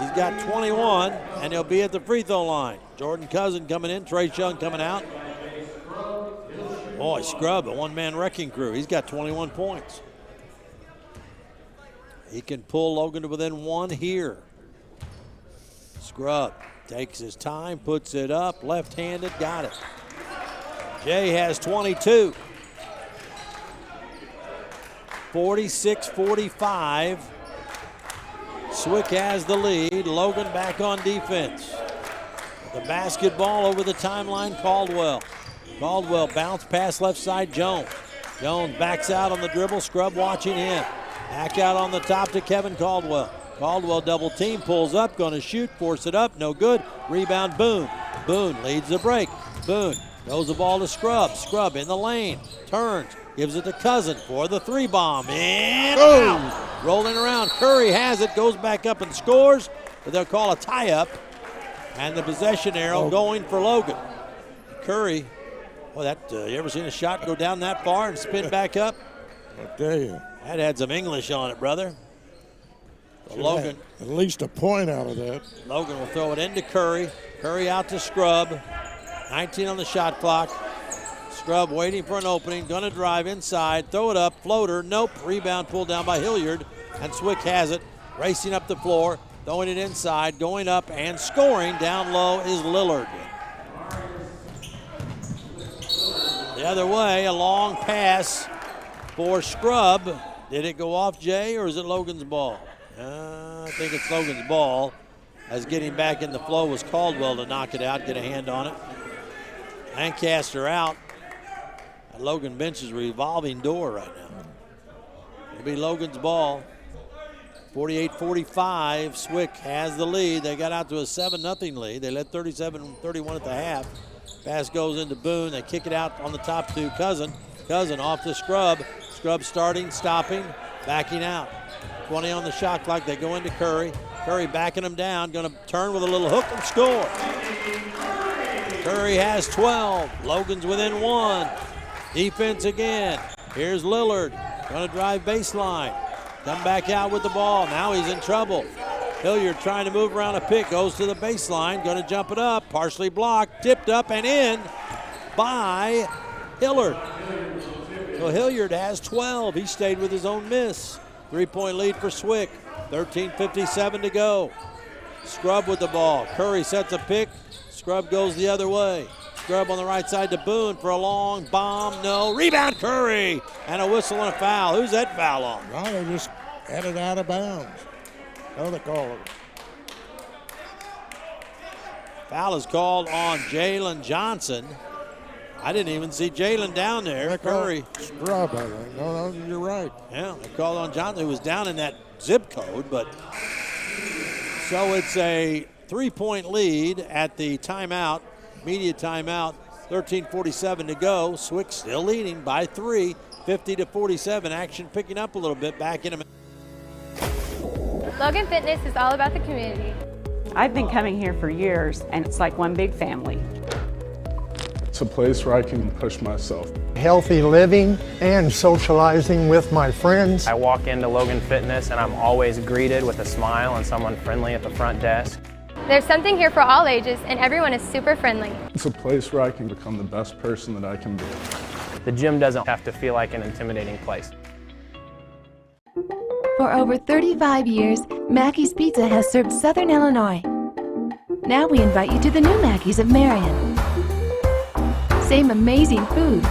He's got 21, and he'll be at the free throw line. Jordan Cousin coming in, Trace Young coming out. Boy, Scrub, a one-man wrecking crew. He's got 21 points. He can pull Logan to within 1 here. Scrub takes his time, puts it up, left-handed, got it. Jay has 22. 46-45. SWIC has the lead. Logan back on defense. The basketball over the timeline, Caldwell. Caldwell bounce pass left side, Jones. Jones backs out on the dribble, Scrub watching him. Back out on the top to Kevin Caldwell. Caldwell double team, pulls up, going to shoot, force it up, no good. Rebound, Boone. Boone leads the break. Boone throws the ball to Scrub. Scrub in the lane, turns, gives it to Cousin for the three bomb. And out. Rolling around, Curry has it, goes back up and scores, but they'll call a tie-up. And the possession arrow going for Logan. Curry, well, you ever seen a shot go down that far and spin back up? I tell you. That had some English on it, brother. So Logan. At least a point out of that. Logan will throw it into Curry. Curry out to Scrub. 19 on the shot clock. Scrub waiting for an opening. Going to drive inside. Throw it up. Floater. Nope. Rebound pulled down by Hilliard. And SWIC has it. Racing up the floor. Throwing it inside. Going up and scoring. Down low is Lillard. The other way. A long pass for Scrub. Did it go off, Jay, or is it Logan's ball? I think it's Logan's ball. As getting back in the flow was Caldwell to knock it out, get a hand on it. Lancaster out. That Logan bench is a revolving door right now. It'll be Logan's ball. 48-45, SWIC has the lead. They got out to a 7-0 lead. They led 37-31 at the half. Pass goes into Boone. They kick it out on the top to Cousin. Cousin off to Scrub. Scrub starting, stopping, backing out. 20 on the shot clock. They go into Curry. Curry backing them down. Going to turn with a little hook and score. Curry has 12. Logan's within 1. Defense again. Here's Lillard. Going to drive baseline. Come back out with the ball. Now he's in trouble. Hilliard trying to move around a pick. Goes to the baseline. Going to jump it up. Partially blocked. Tipped up and in by Hilliard. So Hilliard has 12. He stayed with his own miss. 3-point lead for SWIC. 13:57 to go. Scrub with the ball. Curry sets a pick. Scrub goes the other way. Scrub on the right side to Boone for a long bomb. No. Rebound, Curry. And a whistle and a foul. Who's that foul on? No, they just had it out of bounds. No, they call it. Foul is called on Jalen Johnson. I didn't even see Jalen down there. Curry. Scrub, I think. No, you're right. Yeah, they called on Johnson, who was down in that zip code. But so it's a 3-point lead at the timeout, media timeout. 13:47 to go. SWIC still leading by 3, 50-47. Action picking up a little bit. Back in a minute. Logan Fitness is all about the community. I've been coming here for years, and it's like one big family. It's a place where I can push myself. Healthy living and socializing with my friends. I walk into Logan Fitness and I'm always greeted with a smile and someone friendly at the front desk. There's something here for all ages, and everyone is super friendly. It's a place where I can become the best person that I can be. The gym doesn't have to feel like an intimidating place. For over 35 years, Mackey's Pizza has served Southern Illinois. Now we invite you to the new Mackey's of Marion. Same amazing food,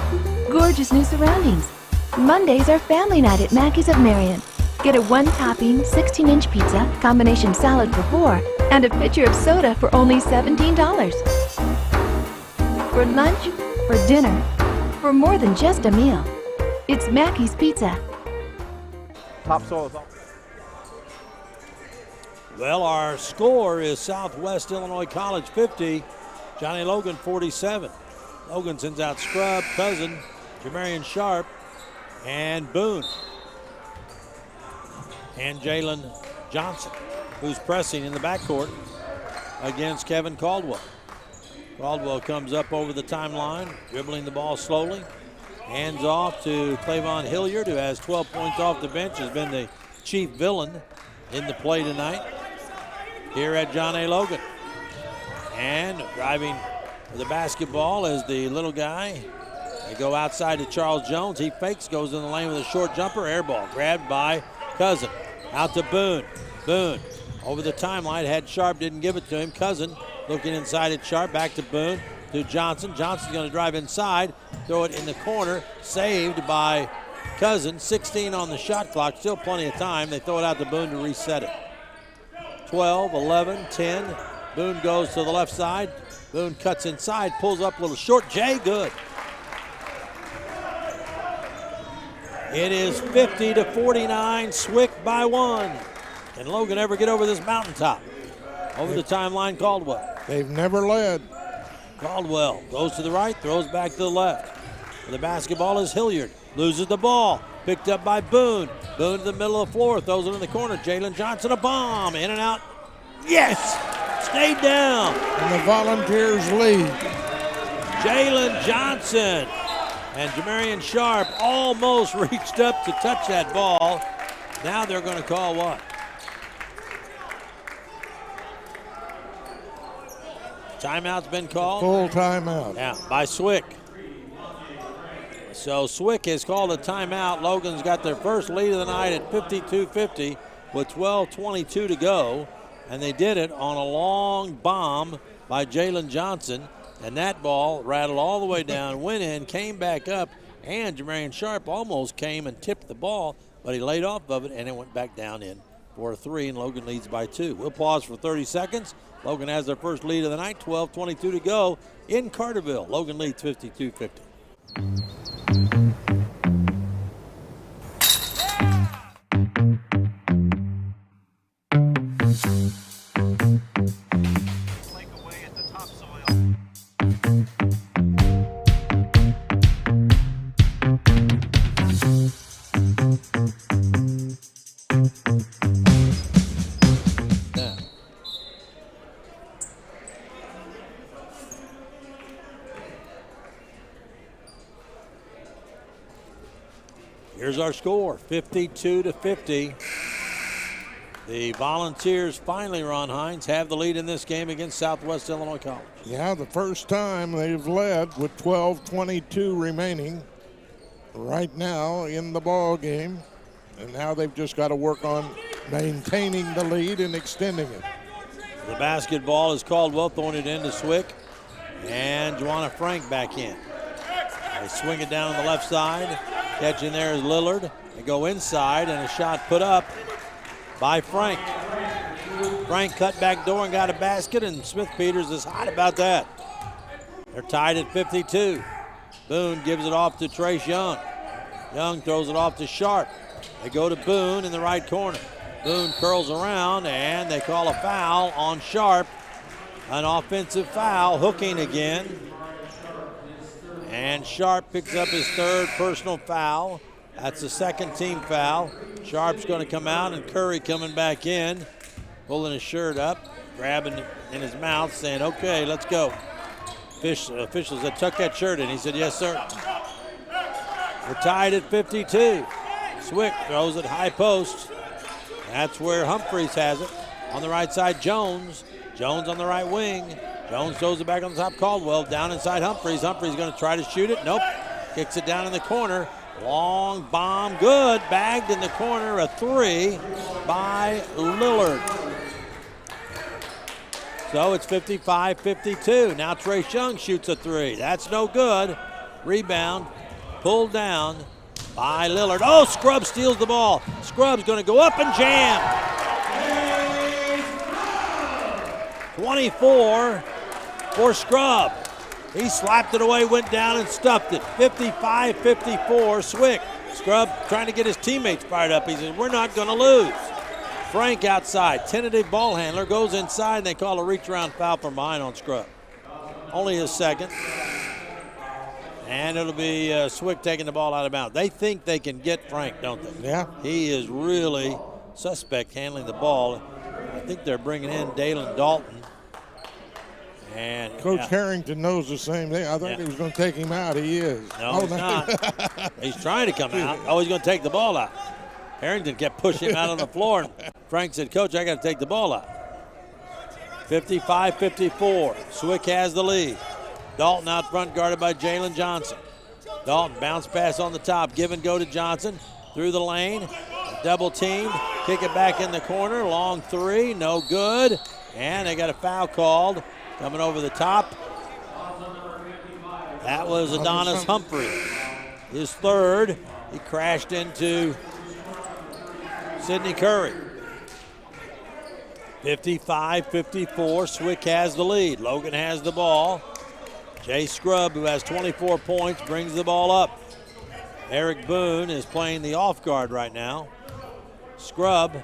gorgeous new surroundings. Mondays are family night at Mackey's of Marion. Get a 1-topping, 16-inch pizza, combination salad for 4, and a pitcher of soda for only $17. For lunch, for dinner, for more than just a meal, it's Mackey's Pizza. Topsoil is Well, our score is Southwest Illinois College 50, Johnny Logan 47. Logan sends out Scrub, Cousin, Jamarian Sharp, and Boone. And Jalen Johnson, who's pressing in the backcourt against Kevin Caldwell. Caldwell comes up over the timeline, dribbling the ball slowly. Hands off to Clavon Hilliard, who has 12 points off the bench, has been the chief villain in the play tonight here at John A. Logan. And driving the basketball is the little guy. They go outside to Charles Jones. He fakes, goes in the lane with a short jumper. Air ball grabbed by Cousin. Out to Boone. Boone over the timeline. Had Sharp, didn't give it to him. Cousin looking inside at Sharp. Back to Boone. To Johnson. Johnson's going to drive inside. Throw it in the corner. Saved by Cousin. 16 on the shot clock. Still plenty of time. They throw it out to Boone to reset it. 12, 11, 10, Boone goes to the left side. Boone cuts inside, pulls up a little short. Jay, good. It is 50-49, SWIC by 1. Can Logan ever get over this mountaintop? Over the timeline, Caldwell. They've never led. Caldwell goes to the right, throws back to the left. The basketball is Hilliard. Loses the ball. Picked up by Boone. Boone to the middle of the floor, throws it in the corner. Jalen Johnson, a bomb. In and out. Yes! Stayed down. And the Volunteers lead. Jalen Johnson and Jamarian Sharp almost reached up to touch that ball. Now they're going to call what? Timeout's been called? Full timeout. Yeah, by SWIC. So SWIC has called a timeout. Logan's got their first lead of the night at 52-50 with 12:22 to go. And they did it on a long bomb by Jalen Johnson. And that ball rattled all the way down, went in, came back up, and Jamarian Sharp almost came and tipped the ball, but he laid off of it, and it went back down in for a 3, and Logan leads by 2. We'll pause for 30 seconds. Logan has their first lead of the night, 12:22 to go in Carterville. Logan leads 52-50. Here's our score, 52-50. The Volunteers finally, Ron Hines, have the lead in this game against Southwest Illinois College. Yeah, the first time they've led with 12:22 remaining right now in the ball game. And now they've just got to work on maintaining the lead and extending it. The basketball is Caldwell throwing it into SWIC. And Juana Frank back in. They swing it down on the left side. Catch in there is Lillard. They go inside, and a shot put up by Frank. Frank cut back door and got a basket, and Smith Peters is hot about that. They're tied at 52. Boone gives it off to Trace Young. Young throws it off to Sharp. They go to Boone in the right corner. Boone curls around, and they call a foul on Sharp. An offensive foul, hooking again. And Sharp picks up his third personal foul. That's the second team foul. Sharp's going to come out, and Curry coming back in, pulling his shirt up, grabbing it in his mouth, saying, okay, let's go. Officials said, tuck that shirt in. He said, yes, sir. We're tied at 52. SWIC throws it high post. That's where Humphreys has it. On the right side, Jones. Jones on the right wing. Jones throws it back on the top. Caldwell down inside Humphreys. Humphreys going to try to shoot it. Nope. Kicks it down in the corner. Long bomb. Good. Bagged in the corner. A 3 by Lillard. So it's 55-52. Now Trace Young shoots a 3. That's no good. Rebound. Pulled down by Lillard. Oh, Scrubs steals the ball. Scrubs going to go up and jam. 24 for Scrub. He slapped it away, went down and stuffed it. 55-54, SWIC. Scrub trying to get his teammates fired up. He says, we're not going to lose. Frank outside, tentative ball handler, goes inside, and they call a reach-around foul from behind on Scrub. Only his second. And it'll be SWIC taking the ball out of bounds. They think they can get Frank, don't they? Yeah. He is really suspect handling the ball. I think they're bringing in Dalen Dalton. And Coach Harrington knows the same thing. I thought he was going to take him out. He is. No, he's not. He's trying to come out. Oh, he's going to take the ball out. Harrington kept pushing him out on the floor. Frank said, Coach, I got to take the ball out. 55-54. SWIC has the lead. Dalton out front, guarded by Jalen Johnson. Dalton bounce pass on the top. Give and go to Johnson. Through the lane. Double team. Kick it back in the corner. Long 3. No good. And they got a foul called. Coming over the top. That was Adonis Humphrey. His third. He crashed into Sidney Curry. 55-54, SWIC has the lead. Logan has the ball. Jay Scrubb, who has 24 points, brings the ball up. Eric Boone is playing the off guard right now. Scrubb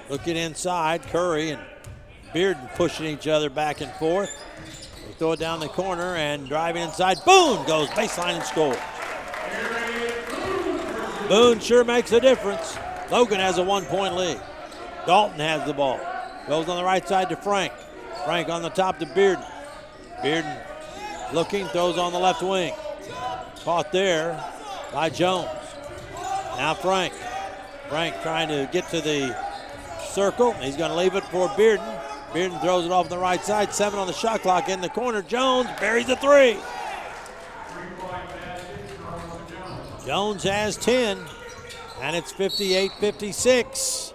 looking inside. Curry and Bearden pushing each other back and forth. They throw it down the corner and driving inside. Boone goes baseline and scores. Boone sure makes a difference. Logan has a 1-point lead. Dalton has the ball. Goes on the right side to Frank. Frank on the top to Bearden. Bearden looking, throws on the left wing. Caught there by Jones. Now Frank. Frank trying to get to the circle. He's going to leave it for Bearden. Bearden throws it off on the right side. 7 on the shot clock in the corner. Jones buries the 3. Jones has 10, and it's 58-56.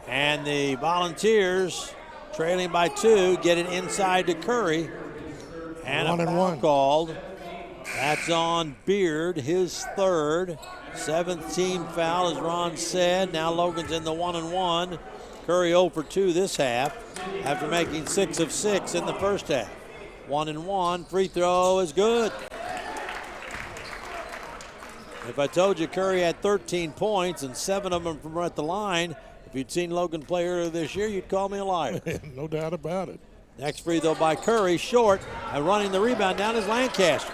And the Volunteers, trailing by 2, get it inside to Curry. And a foul called. That's on Beard, his 3rd. 7th team foul, as Ron said. Now Logan's in the 1-1. Curry 0 for 2 this half after making 6 of 6 in the first half. 1-1, free throw is good. If I told you Curry had 13 points and 7 of them from at the line, if you'd seen Logan play earlier this year, you'd call me a liar. No doubt about it. Next free throw by Curry, short, and running the rebound down is Lancaster.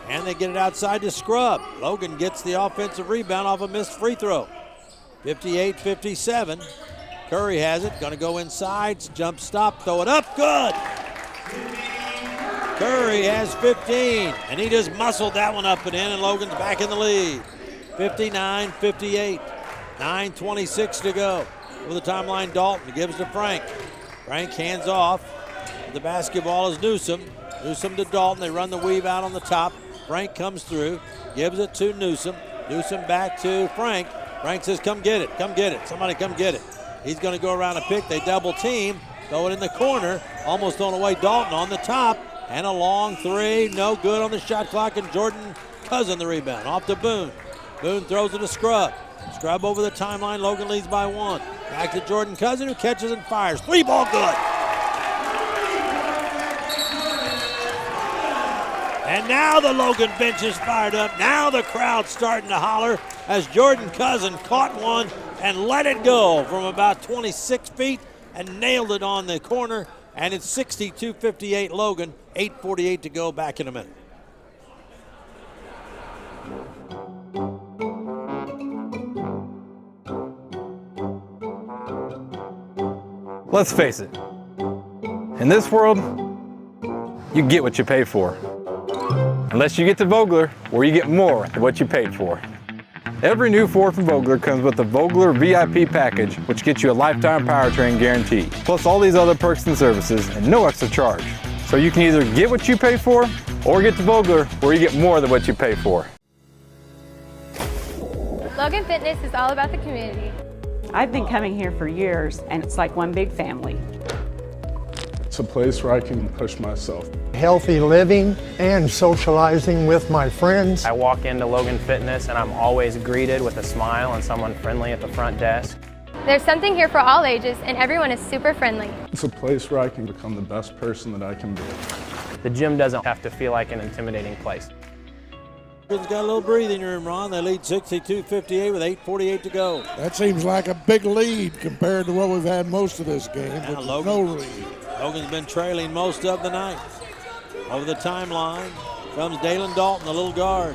And they get it outside to Scrubb. Logan gets the offensive rebound off a missed free throw. 58-57. Curry has it, gonna go inside, jump stop, throw it up, good! Curry has 15, and he just muscled that one up and in, and Logan's back in the lead. 59-58, 9:26 to go. Over the timeline, Dalton gives to Frank. Frank hands off. The basketball is Newsom. Newsom to Dalton. They run the weave out on the top. Frank comes through, gives it to Newsom. Newsom back to Frank. Frank says, come get it, come get it. Somebody come get it. He's going to go around a pick. They double team, throw it in the corner. Almost thrown away. Dalton on the top. And a long 3, no good on the shot clock, and Jordan Cousin the rebound. Off to Boone. Boone throws it to Scrubb. Scrubb over the timeline. Logan leads by 1. Back to Jordan Cousin, who catches and fires. 3 ball good. And now the Logan bench is fired up. Now the crowd's starting to holler as Jordan Cousin caught one and let it go from about 26 feet and nailed it on the corner. And it's 62-58 Logan, 8:48 to go, back in a minute. Let's face it, in this world, you get what you pay for. Unless you get to Vogler, where you get more than what you paid for. Every new Ford from Vogler comes with the Vogler VIP package, which gets you a lifetime powertrain guarantee, plus all these other perks and services, and no extra charge. So you can either get what you pay for, or get to Vogler, where you get more than what you pay for. Logan Fitness is all about the community. I've been coming here for years, and it's like one big family. It's a place where I can push myself. Healthy living and socializing with my friends. I walk into Logan Fitness and I'm always greeted with a smile and someone friendly at the front desk. There's something here for all ages, and everyone is super friendly. It's a place where I can become the best person that I can be. The gym doesn't have to feel like an intimidating place. Logan's got a little breathing room, Ron. They lead 62-58 with 8:48 to go. That seems like a big lead compared to what we've had most of this game, but no lead. Logan's been trailing most of the night. Over the timeline comes Dalen Dalton, the little guard.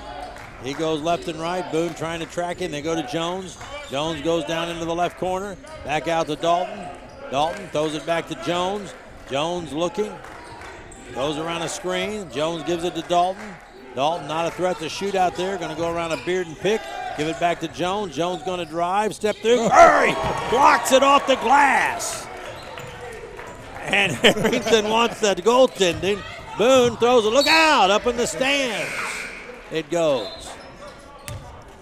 He goes left and right. Boone trying to track him. They go to Jones. Jones goes down into the left corner. Back out to Dalton. Dalton throws it back to Jones. Jones looking. Goes around a screen. Jones gives it to Dalton. Dalton not a threat to shoot out there. Going to go around a beard and pick. Give it back to Jones. Jones going to drive. Step through. Curry blocks it off the glass. And Harrington wants that goaltending. Boone throws a look out up in the stands. It goes.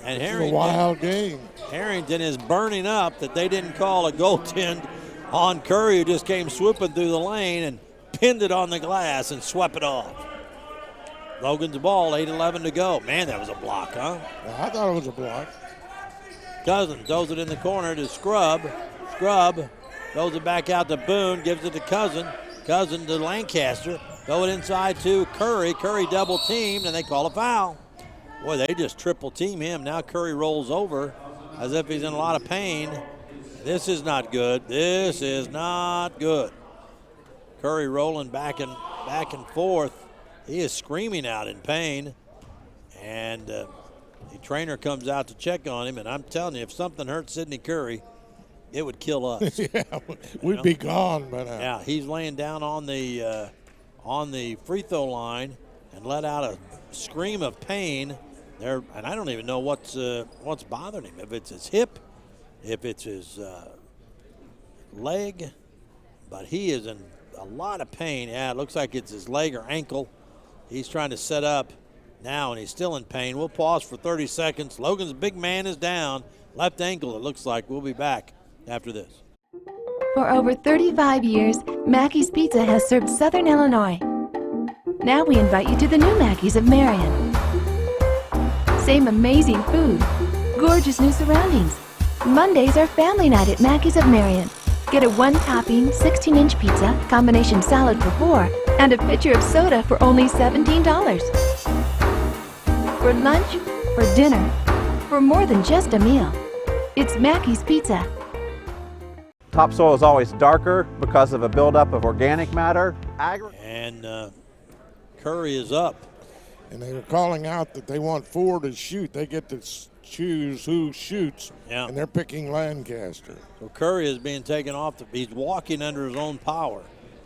And Harrington, a wild game. Harrington is burning up that they didn't call a goaltend on Curry, who just came swooping through the lane and pinned it on the glass and swept it off. Logan's ball, 8:11 to go. Man, that was a block, huh? I thought it was a block. Cousin throws it in the corner to Scrubb. Scrubb throws it back out to Boone, gives it to Cousin. Cousin to Lancaster. Throw it inside to Curry. Curry double teamed, and they call a foul. Boy, they just triple team him. Now Curry rolls over as if he's in a lot of pain. This is not good. This is not good. Curry rolling back and forth. He is screaming out in pain. And the trainer comes out to check on him. And I'm telling you, if something hurt Sidney Curry, it would kill us. Yeah, we'd be gone by now. Yeah, he's laying down on the free throw line and let out a scream of pain there. And I don't even know what's bothering him. If it's his hip, if it's his leg, but he is in a lot of pain. Yeah, it looks like it's his leg or ankle. He's trying to set up now, and he's still in pain. We'll pause for 30 seconds. Logan's big man is down. Left ankle, it looks like. We'll be back after this. For over 35 years, Mackey's Pizza has served Southern Illinois. Now we invite you to the new Mackey's of Marion. Same amazing food, gorgeous new surroundings. Mondays are family night at Mackey's of Marion. Get a one-topping, 16-inch pizza, combination salad for $4, and a pitcher of soda for only $17. For lunch, for dinner, for more than just a meal, it's Mackey's Pizza. Topsoil is always darker because of a buildup of organic matter. And Curry is up. And they were calling out that they want 4 to shoot. They get to choose who shoots, and they're picking Lancaster. So Curry is being taken off. He's walking under his own power,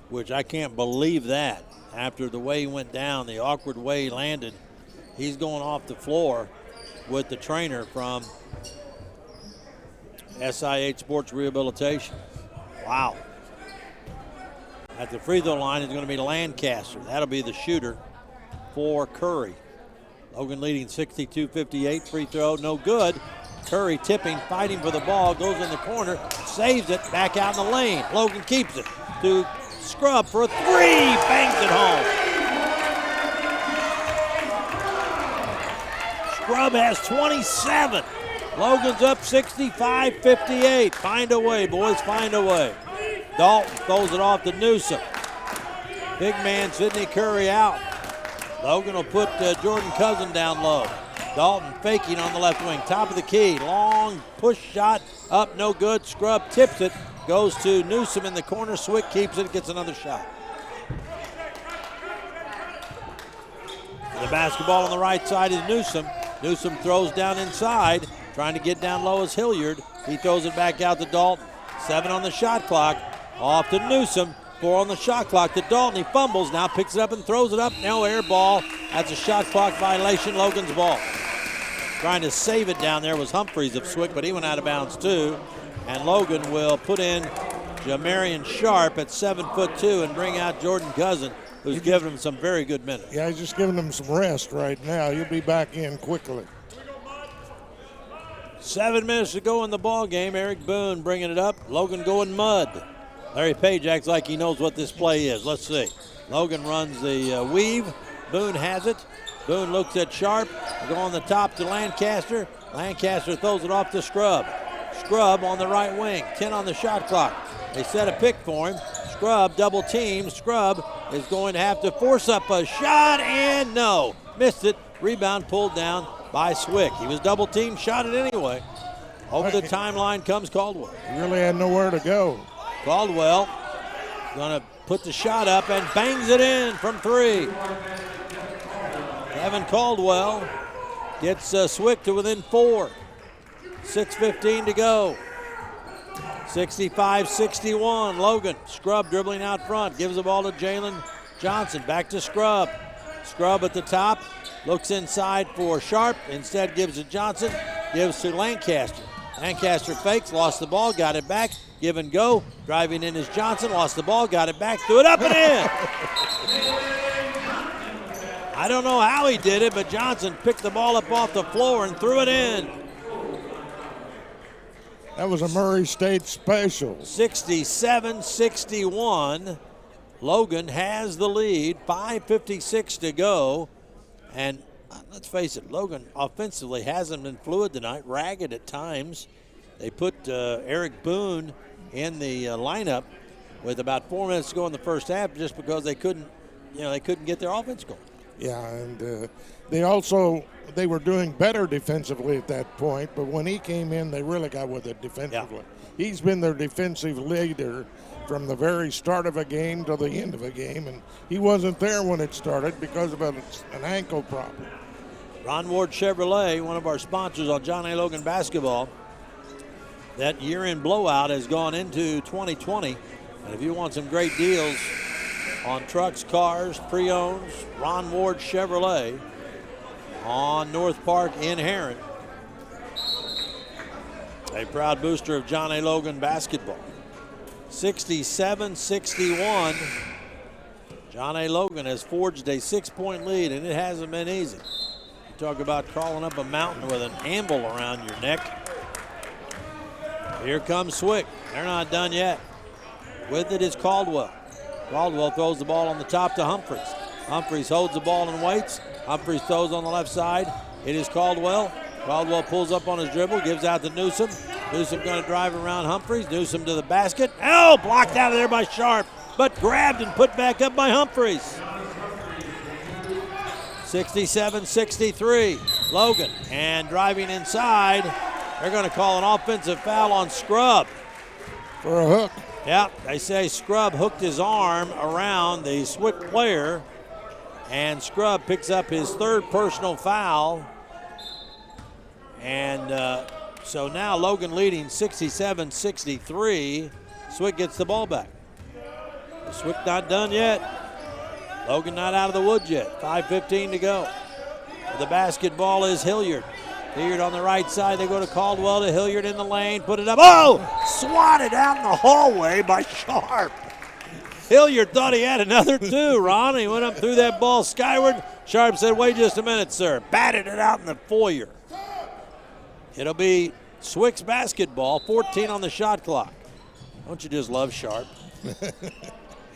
which I can't believe that. After the way he went down, the awkward way he landed, he's going off the floor with the trainer from SIH Sports Rehabilitation. Wow. At the free throw line is going to be Lancaster. That'll be the shooter for Curry. Logan leading 62-58. Free throw, no good. Curry tipping, fighting for the ball, goes in the corner, saves it, back out in the lane. Logan keeps it to Scrub for a 3, bangs it home. Scrub has 27. Logan's up 65-58. Find a way, boys, find a way. Dalton throws it off to Newsom. Big man Sidney Curry out. Logan will put Jordan Cousin down low. Dalton faking on the left wing. Top of the key. Long push shot up, no good. Scrub tips it. Goes to Newsom in the corner. SWIC keeps it, gets another shot. The basketball on the right side is Newsom. Newsom throws down inside. Trying to get down low is Hilliard. He throws it back out to Dalton. 7 on the shot clock. Off to Newsom. 4 on the shot clock to Dalton. He fumbles, now picks it up and throws it up. No air ball. That's a shot clock violation. Logan's ball. Trying to save it down there was Humphreys of SWIC, but he went out of bounds too. And Logan will put in Jamarian Sharp at 7'2" and bring out Jordan Cousin, who's given him some very good minutes. Yeah, he's just giving him some rest right now. He'll be back in quickly. 7 minutes to go in the ball game. Eric Boone bringing it up. Logan going mud. Larry Page acts like he knows what this play is. Let's see. Logan runs the weave. Boone has it. Boone looks at Sharp. Go on the top to Lancaster. Lancaster throws it off to Scrub. Scrub on the right wing. 10 on the shot clock. They set a pick for him. Scrub double team. Scrub is going to have to force up a shot, and no. Missed it. Rebound pulled down by SWIC. He was double teamed, shot it anyway. Over the timeline comes Caldwell. He really had nowhere to go. Caldwell gonna put the shot up and bangs it in from 3. Evan Caldwell gets SWIC to within 4. 6:15 to go. 65-61. Logan. Scrub dribbling out front. Gives the ball to Jalen Johnson. Back to Scrub. Scrub at the top. Looks inside for Sharp. Instead gives to Johnson. Gives to Lancaster. Lancaster fakes. Lost the ball. Got it back. Give and go. Driving in is Johnson. Lost the ball. Got it back. Threw it up and in. I don't know how he did it, but Johnson picked the ball up off the floor and threw it in. That was a Murray State special. 67-61. Logan has the lead. 5:56 to go. And let's face it, Logan offensively hasn't been fluid tonight, ragged at times. They put Eric Boone in the lineup with about 4 minutes to go in the first half, just because they couldn't get their offense going. Yeah, and they were doing better defensively at that point, but when he came in, they really got with it defensively. Yeah. He's been their defensive leader from the very start of a game to the end of a game, and he wasn't there when it started because of an ankle problem. Ron Ward Chevrolet, one of our sponsors on John A. Logan basketball, that year-end blowout has gone into 2020, and if you want some great deals on trucks, cars, pre-owns, Ron Ward Chevrolet on North Park in Heron. A proud booster of John A. Logan basketball. 67-61. John A. Logan has forged a 6-point lead, and it hasn't been easy. You talk about crawling up a mountain with an anvil around your neck. Here comes SWIC. They're not done yet. With it is Caldwell. Caldwell throws the ball on the top to Humphreys. Humphreys holds the ball and waits. Humphreys throws on the left side. It is Caldwell. Caldwell pulls up on his dribble, gives out to Newsom. Newsom going to drive around Humphreys. Newsom to the basket. Oh, blocked out of there by Sharp, but grabbed and put back up by Humphreys. 67-63. Logan, and driving inside. They're going to call an offensive foul on Scrub. For a hook. Yeah, they say Scrub hooked his arm around the SWIC player, and Scrub picks up his third personal foul. And so now Logan leading 67-63. SWIC gets the ball back. SWIC not done yet. Logan not out of the woods yet. 5:15 to go. The basketball is Hilliard. Hilliard on the right side. They go to Caldwell to Hilliard in the lane. Put it up. Oh! Swatted out in the hallway by Sharp. Hilliard thought he had another two, Ron. He went up through that ball skyward. Sharp said, wait just a minute, sir. Batted it out in the foyer. It'll be SWIC's basketball. 14 on the shot clock. Don't you just love Sharp?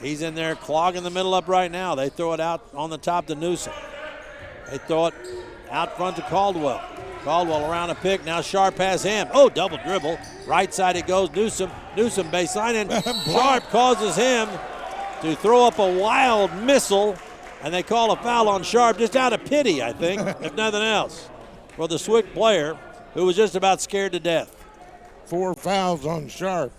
He's in there clogging the middle up right now. They throw it out on the top to Newsom. They throw it out front to Caldwell. Caldwell around a pick. Now Sharp has him. Oh, double dribble. Right side it goes. Newsom baseline, and Sharp causes him to throw up a wild missile, and they call a foul on Sharp just out of pity, I think, if nothing else, for the SWIC player who was just about scared to death. 4 fouls on Sharp.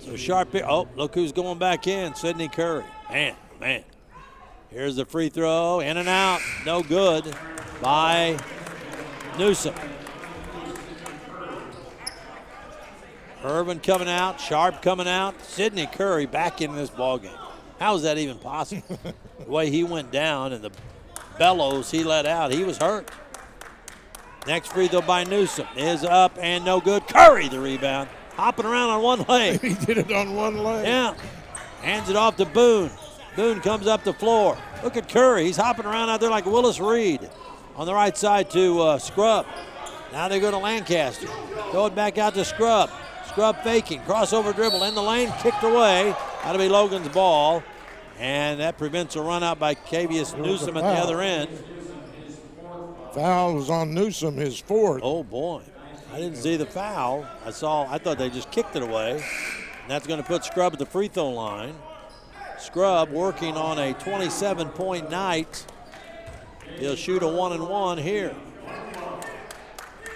So Sharp, oh, look who's going back in, Sidney Curry. Man. Here's the free throw, in and out, no good by Newsom. Irvin coming out, Sharp coming out, Sidney Curry back in this ballgame. How is that even possible? The way he went down and the bellows he let out, he was hurt. Next free throw by Newsom is up and no good. Curry the rebound, hopping around on one leg. He did it on one leg. Yeah, hands it off to Boone. Boone comes up the floor. Look at Curry, he's hopping around out there like Willis Reed. On the right side to Scrub. Now they go to Lancaster. Throw it back out to Scrub. Scrub faking, crossover dribble in the lane, kicked away. That'll be Logan's ball, and that prevents a run out by Cavius Newsom at the other end. Foul was on Newsom, his fourth. Oh boy, I didn't see the foul. I thought they just kicked it away. And that's going to put Scrub at the free throw line. Scrub working on a 27-point night. He'll shoot a 1-and-1 here.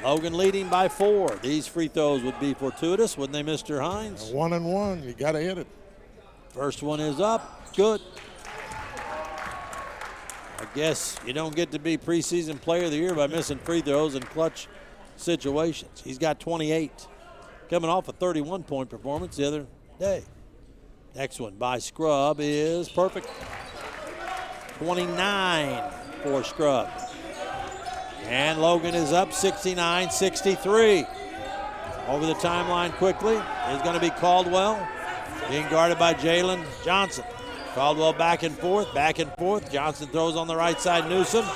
Logan leading by 4. These free throws would be fortuitous, wouldn't they, Mr. Hines? 1-and-1, you got to hit it. First one is up, good. I guess you don't get to be preseason player of the year by missing free throws in clutch situations. He's got 28, coming off a 31-point performance the other day. Next one by Scrub is perfect. 29 for Scrub. And Logan is up 69-63. Over the timeline quickly is going to be Caldwell, being guarded by Jalen Johnson. Caldwell back and forth. Johnson throws on the right side, Newsom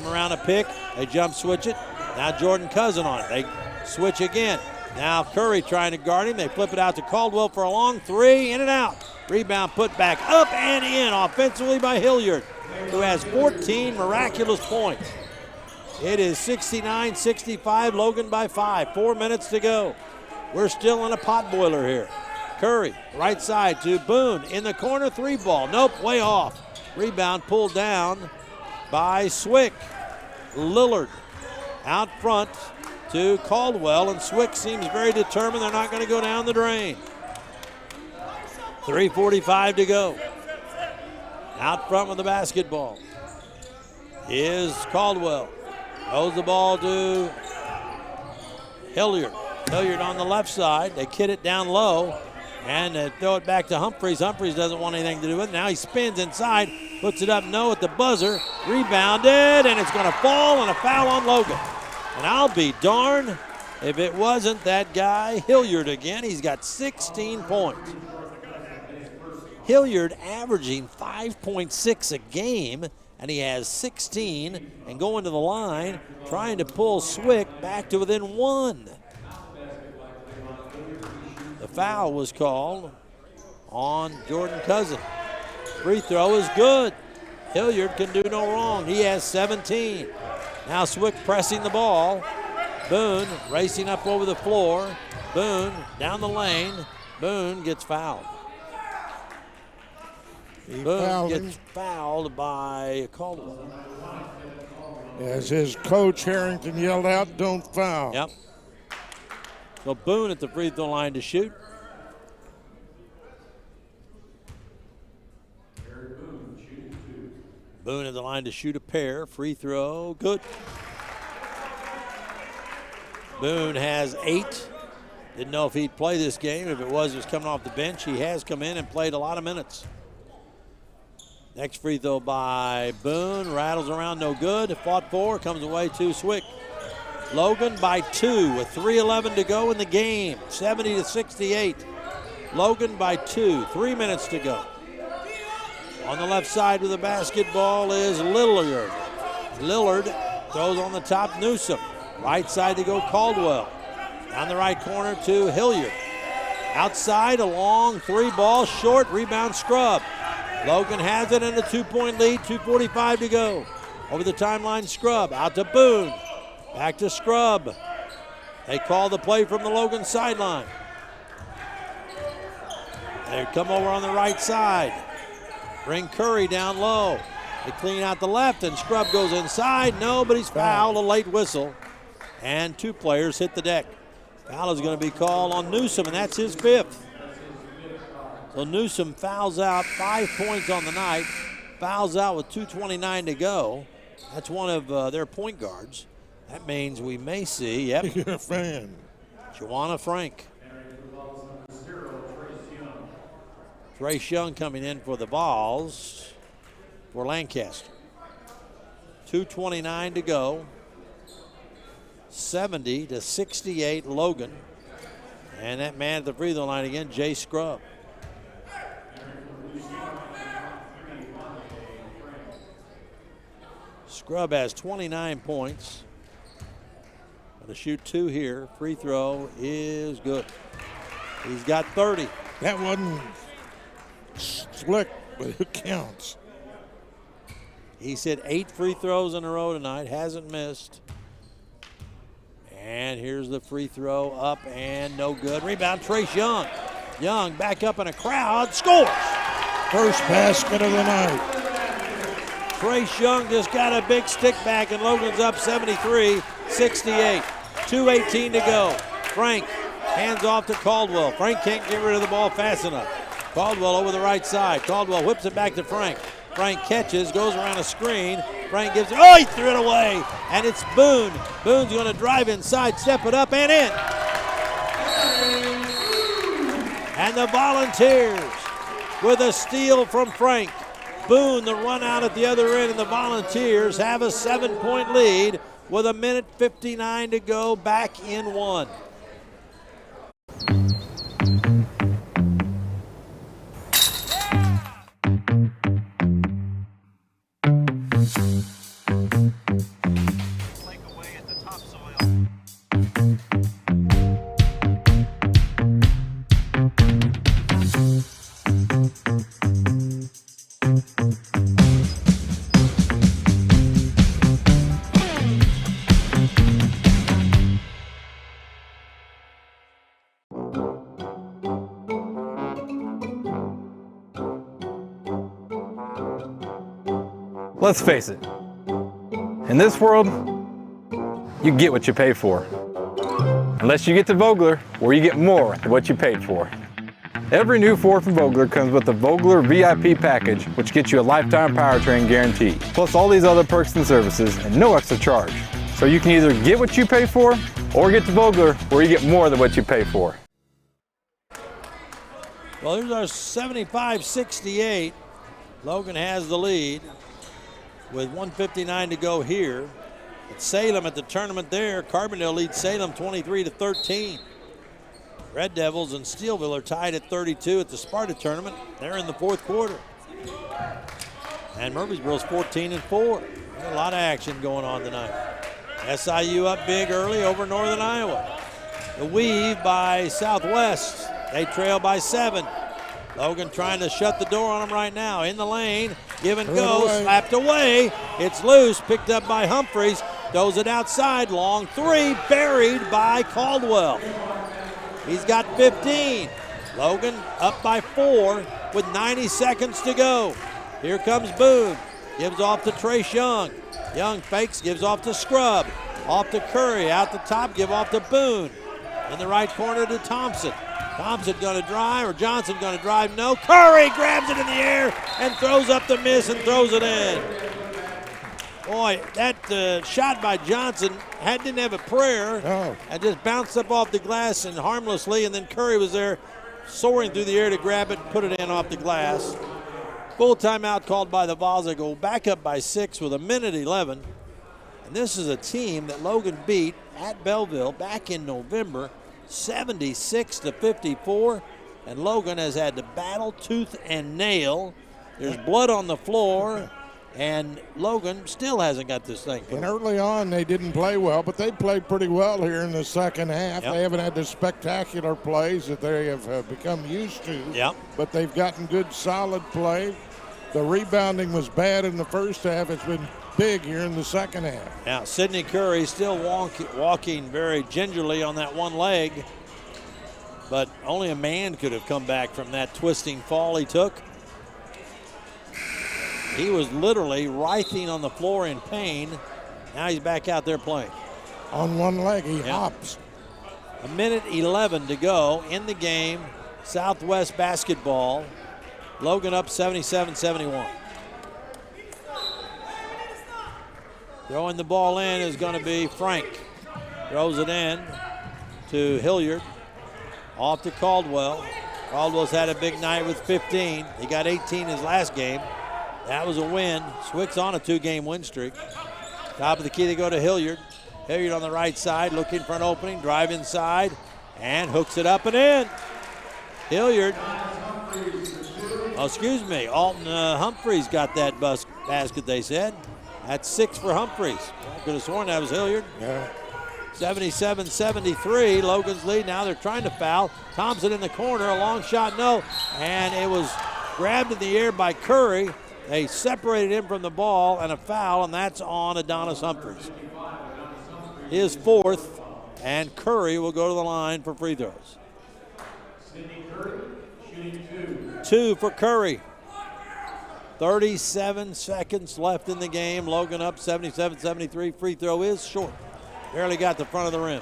around a pick. They jump switch it. Now Jordan Cousin on it. They switch again. Now Curry trying to guard him. They flip it out to Caldwell for a long three, in and out. Rebound put back up and in offensively by Hilliard, who has 14 miraculous points. It is 69-65, Logan by 5. 4 minutes to go. We're still in a pot boiler here. Curry, right side to Boone. In the corner, 3 ball. Nope, way off. Rebound pulled down by SWIC. Lillard out front to Caldwell, and SWIC seems very determined they're not going to go down the drain. 3:45 to go. Out front with the basketball is Caldwell. Throws the ball to Hilliard. Hilliard on the left side. They kid it down low and they throw it back to Humphries. Humphries doesn't want anything to do with it. Now he spins inside, puts it up no at the buzzer. Rebounded, and it's going to fall, and a foul on Logan. And I'll be darned if it wasn't that guy, Hilliard again. He's got 16 points. Hilliard averaging 5.6 a game, and he has 16, and going to the line, trying to pull SWIC back to within 1. The foul was called on Jordan Cousin. Free throw is good. Hilliard can do no wrong. He has 17. Now SWIC pressing the ball. Boone racing up over the floor. Boone down the lane. Boone gets fouled. Boone gets fouled by Caldwell. As his coach Harrington yelled out, "Don't foul." Yep. So Boone at the free throw line to shoot. Boone at the line to shoot a pair. Free throw, good. Boone has 8. Didn't know if he'd play this game. If it was coming off the bench. He has come in and played a lot of minutes. Next free throw by Boone. Rattles around, no good. Fought for, comes away to SWIC. Logan by 2 with 3:11 to go in the game. 70-68. Logan by 2. 3 minutes to go. On the left side with the basketball is Lillard. Lillard throws on the top, Newsom. Right side to go Caldwell. Down the right corner to Hilliard. Outside, a long 3 ball, short, rebound Scrub. Logan has it in a 2-point lead, 2:45 to go. Over the timeline, Scrub out to Boone. Back to Scrub. They call the play from the Logan sideline. They come over on the right side. Bring Curry down low. They clean out the left, and Scrub goes inside. No, but he's fouled, a late whistle. And 2 players hit the deck. Foul is going to be called on Newsom, and that's his 5th. So Newsom fouls out, 5 points on the night. Fouls out with 2:29 to go. That's one of their point guards. That means we may see, yep. You're a fan. Joanna Frank. Trace Young coming in for the Vols for Lancaster. 2:29 to go. 70-68 Logan. And that man at the free throw line again, Jay Scrub. Scrub has 29 points. Going to shoot 2 here. Free throw is good. He's got 30. That wasn't slick, but it counts. He's hit 8 free throws in a row tonight. Hasn't missed. And here's the free throw up and no good. Rebound, Trace Young. Young back up in a crowd, scores. First basket of the night. Trace Young just got a big stick back, and Logan's up 73-68. 2:18 to go. Frank hands off to Caldwell. Frank can't get rid of the ball fast enough. Caldwell over the right side. Caldwell whips it back to Frank. Frank catches, goes around a screen. Frank gives it, oh, he threw it away. And it's Boone. Boone's going to drive inside, step it up, and in. And the Volunteers with a steal from Frank. Boone, the run out at the other end, and the Volunteers have a 7-point lead with 1:59 to go, back in 1. Let's face it, in this world, you get what you pay for. Unless you get to Vogler, where you get more than what you paid for. Every new Ford from Vogler comes with the Vogler VIP package, which gets you a lifetime powertrain guarantee, plus all these other perks and services and no extra charge. So you can either get what you pay for or get to Vogler, where you get more than what you pay for. Well, here's our 75-68. Logan has the lead with 1:59 to go here. At Salem at the tournament there, Carbondale leads Salem 23-13. Red Devils and Steelville are tied at 32 at the Sparta tournament. They're in the fourth quarter. And Murfreesboro's 14-4. A lot of action going on tonight. SIU up big early over Northern Iowa. The weave by Southwest. They trail by 7. Logan trying to shut the door on them right now. In the lane, give and go, slapped away. It's loose, picked up by Humphreys. Throws it outside, long 3, buried by Caldwell. He's got 15. Logan up by 4 with 90 seconds to go. Here comes Boone. Gives off to Trace Young. Young fakes, gives off to Scrub. Off to Curry, out the top, give off to Boone. In the right corner to Thompson. Thompson gonna drive, or Johnson gonna drive? No. Curry grabs it in the air and throws up the miss and throws it in. Boy, that shot by Johnson didn't have a prayer. No. And just bounced up off the glass and harmlessly, and then Curry was there soaring through the air to grab it and put it in off the glass. Full timeout called by the Vols. They go back up by 6 with 1:11. And this is a team that Logan beat at Belleville back in November, 76-54. And Logan has had to battle tooth and nail. There's blood on the floor. And Logan still hasn't got this thing. And early on, they didn't play well, but they played pretty well here in the second half. Yep. They haven't had the spectacular plays that they have become used to. Yep. But they've gotten good, solid play. The rebounding was bad in the first half. It's been big here in the second half. Now, Sidney Curry still walking very gingerly on that one leg, but only a man could have come back from that twisting fall he took. He was literally writhing on the floor in pain. Now he's back out there playing. On one leg, he hops. 1:11 to go in the game. Southwest basketball. Logan up 77-71. Throwing the ball in is going to be Frank. Throws it in to Hilliard. Off to Caldwell. Caldwell's had a big night with 15. He got 18 his last game. That was a win. SWIC's on a 2-game win streak. Top of the key, they go to Hilliard. Hilliard on the right side, looking for an opening. Drive inside, and hooks it up and in. Hilliard. Alton Humphreys got that basket, they said. That's 6 for Humphreys. I could have sworn that was Hilliard. Yeah. 77-73, Logan's lead. Now they're trying to foul. Thompson in the corner, a long shot, no. And it was grabbed in the air by Curry. They separated him from the ball, and a foul, and that's on Adonis Humphreys. His 4th, and Curry will go to the line for free throws. 2 for Curry. 37 seconds left in the game. Logan up 77-73. Free throw is short. Barely got the front of the rim.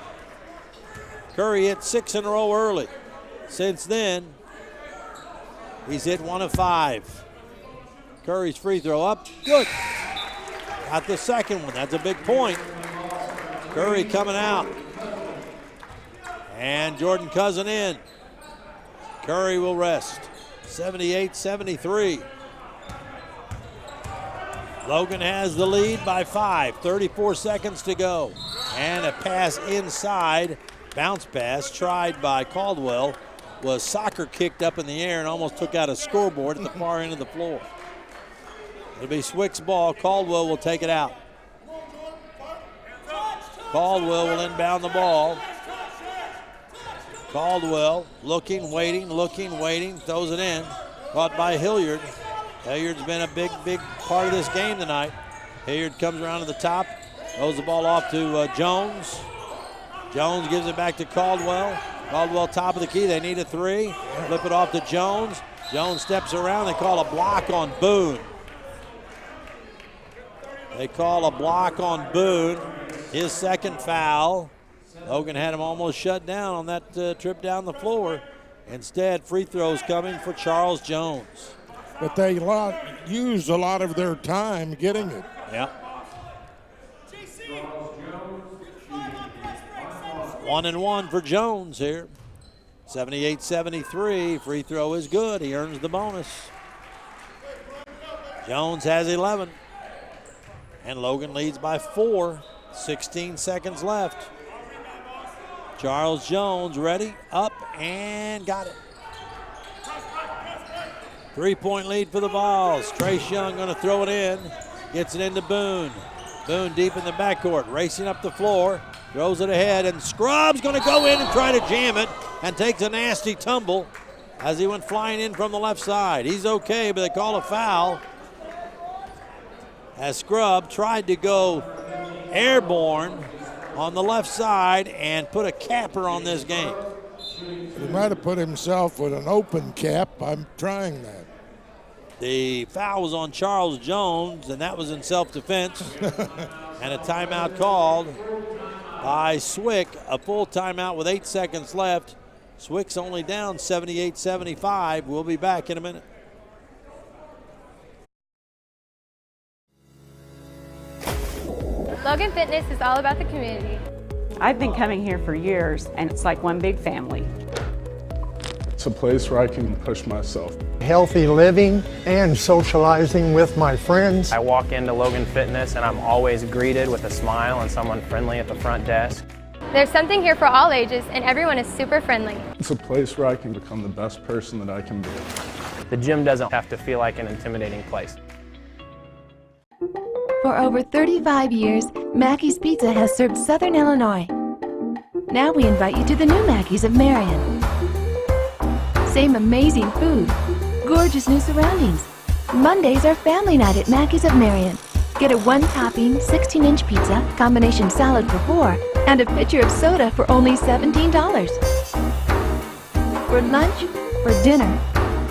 Curry hit 6 in a row early. Since then, he's hit 1 of 5. Curry's free throw up, good. Got the second one, that's a big point. Curry coming out. And Jordan Cousin in. Curry will rest. 78-73. Logan has the lead by 5, 34 seconds to go. And a pass inside, bounce pass tried by Caldwell, was soccer kicked up in the air and almost took out a scoreboard at the far end of the floor. It'll be SWIC's ball. Caldwell will take it out. Caldwell will inbound the ball. Caldwell looking, waiting, throws it in. Caught by Hilliard. Hilliard's been a big part of this game tonight. Hilliard comes around to the top, throws the ball off to Jones. Jones gives it back to Caldwell. Caldwell top of the key, they need a 3. Flip it off to Jones. Jones steps around, they call a block on Boone. They call a block on Boone, his second foul. Logan had him almost shut down on that trip down the floor. Instead, free throws coming for Charles Jones. But they used a lot of their time getting it. Yeah. 1-1 for Jones here. 78-73. Free throw is good. He earns the bonus. Jones has 11. And Logan leads by 4. 16 seconds left. Charles Jones ready, up, and got it. 3-point lead for the Vols. Trace Young going to throw it in. Gets it into Boone. Boone deep in the backcourt, racing up the floor. Throws it ahead, and Scrub's going to go in and try to jam it and takes a nasty tumble as he went flying in from the left side. He's okay, but they call a foul as Scrub tried to go airborne on the left side and put a capper on this game. He might have put himself with an open cap. I'm trying that. The foul was on Charles Jones, and that was in self-defense. And a timeout called by SWIC, a full timeout with 8 seconds left. SWIC's only down 78-75. We'll be back in a minute. Logan Fitness is all about the community. I've been coming here for years, and it's like one big family. It's a place where I can push myself. Healthy living and socializing with my friends. I walk into Logan Fitness and I'm always greeted with a smile and someone friendly at the front desk. There's something here for all ages, and everyone is super friendly. It's a place where I can become the best person that I can be. The gym doesn't have to feel like an intimidating place. For over 35 years, Mackey's Pizza has served Southern Illinois. Now we invite you to the new Mackey's of Marion. Same amazing food, gorgeous new surroundings. Mondays are family night at Mackey's of Marion. Get a one-topping, 16-inch pizza, combination salad for $4, and a pitcher of soda for only $17. For lunch, for dinner,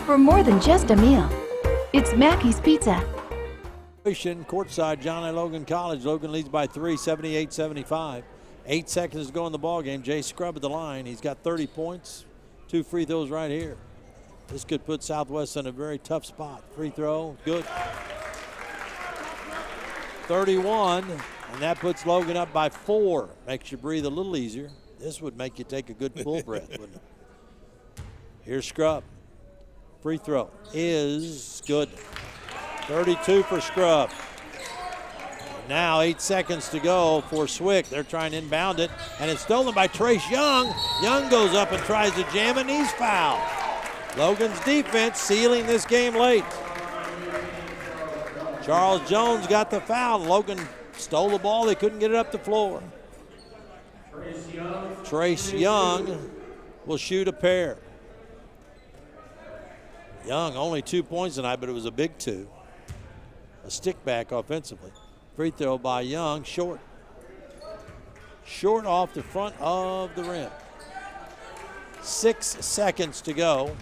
for more than just a meal, it's Mackey's Pizza. Courtside, John A. Logan College. Logan leads by 3, 78-75. 8 seconds to go in the ball game. Jay Scrub at the line. He's got 30 points. 2 free throws right here. This could put Southwest in a very tough spot. Free throw, good. 31, and that puts Logan up by 4. Makes you breathe a little easier. This would make you take a good full breath, wouldn't it? Here's Scrub. Free throw is good. 32 for Scrub. Now 8 seconds to go for SWIC. They're trying to inbound it, and it's stolen by Trace Young. Young goes up and tries to jam it, and he's fouled. Logan's defense sealing this game late. Charles Jones got the foul. Logan stole the ball. They couldn't get it up the floor. Trace Young will shoot a pair. Young only 2 points tonight, but it was a big 2. A stick back offensively. Free throw by Young, short. Short off the front of the rim. 6 seconds to go.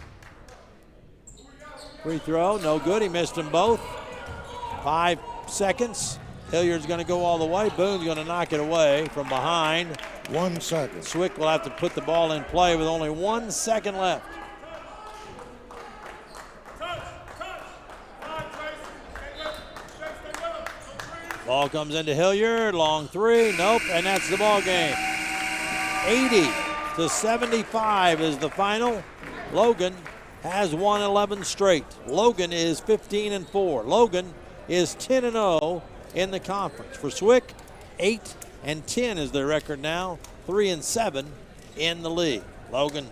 Free throw, no good. He missed them both. 5 seconds. Hilliard's going to go all the way. Boone's going to knock it away from behind. 1 second. SWIC will have to put the ball in play with only 1 second left. Ball comes into Hilliard, long 3, nope, and that's the ball game. 80-75 is the final. Logan has won 11 straight. Logan is 15-4. Logan is 10-0 in the conference. For SWIC, 8-10 is their record now. 3-7 in the league. Logan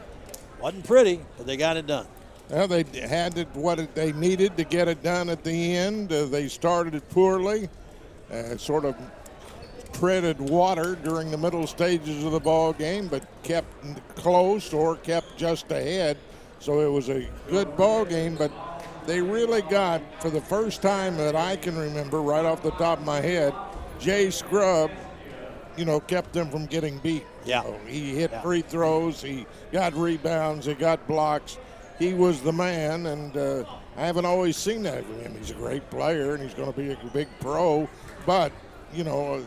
wasn't pretty, but they got it done. Well, they had what they needed to get it done at the end. They started it poorly. Sort of treaded water during the middle stages of the ball game, but kept close or kept just ahead. So it was a good ball game, but they really got, for the first time that I can remember right off the top of my head, Jay Scrub, kept them from getting beat. Yeah. He hit free throws, he got rebounds, he got blocks. He was the man, and I haven't always seen that from him. He's a great player, and he's going to be a big pro. But, you know,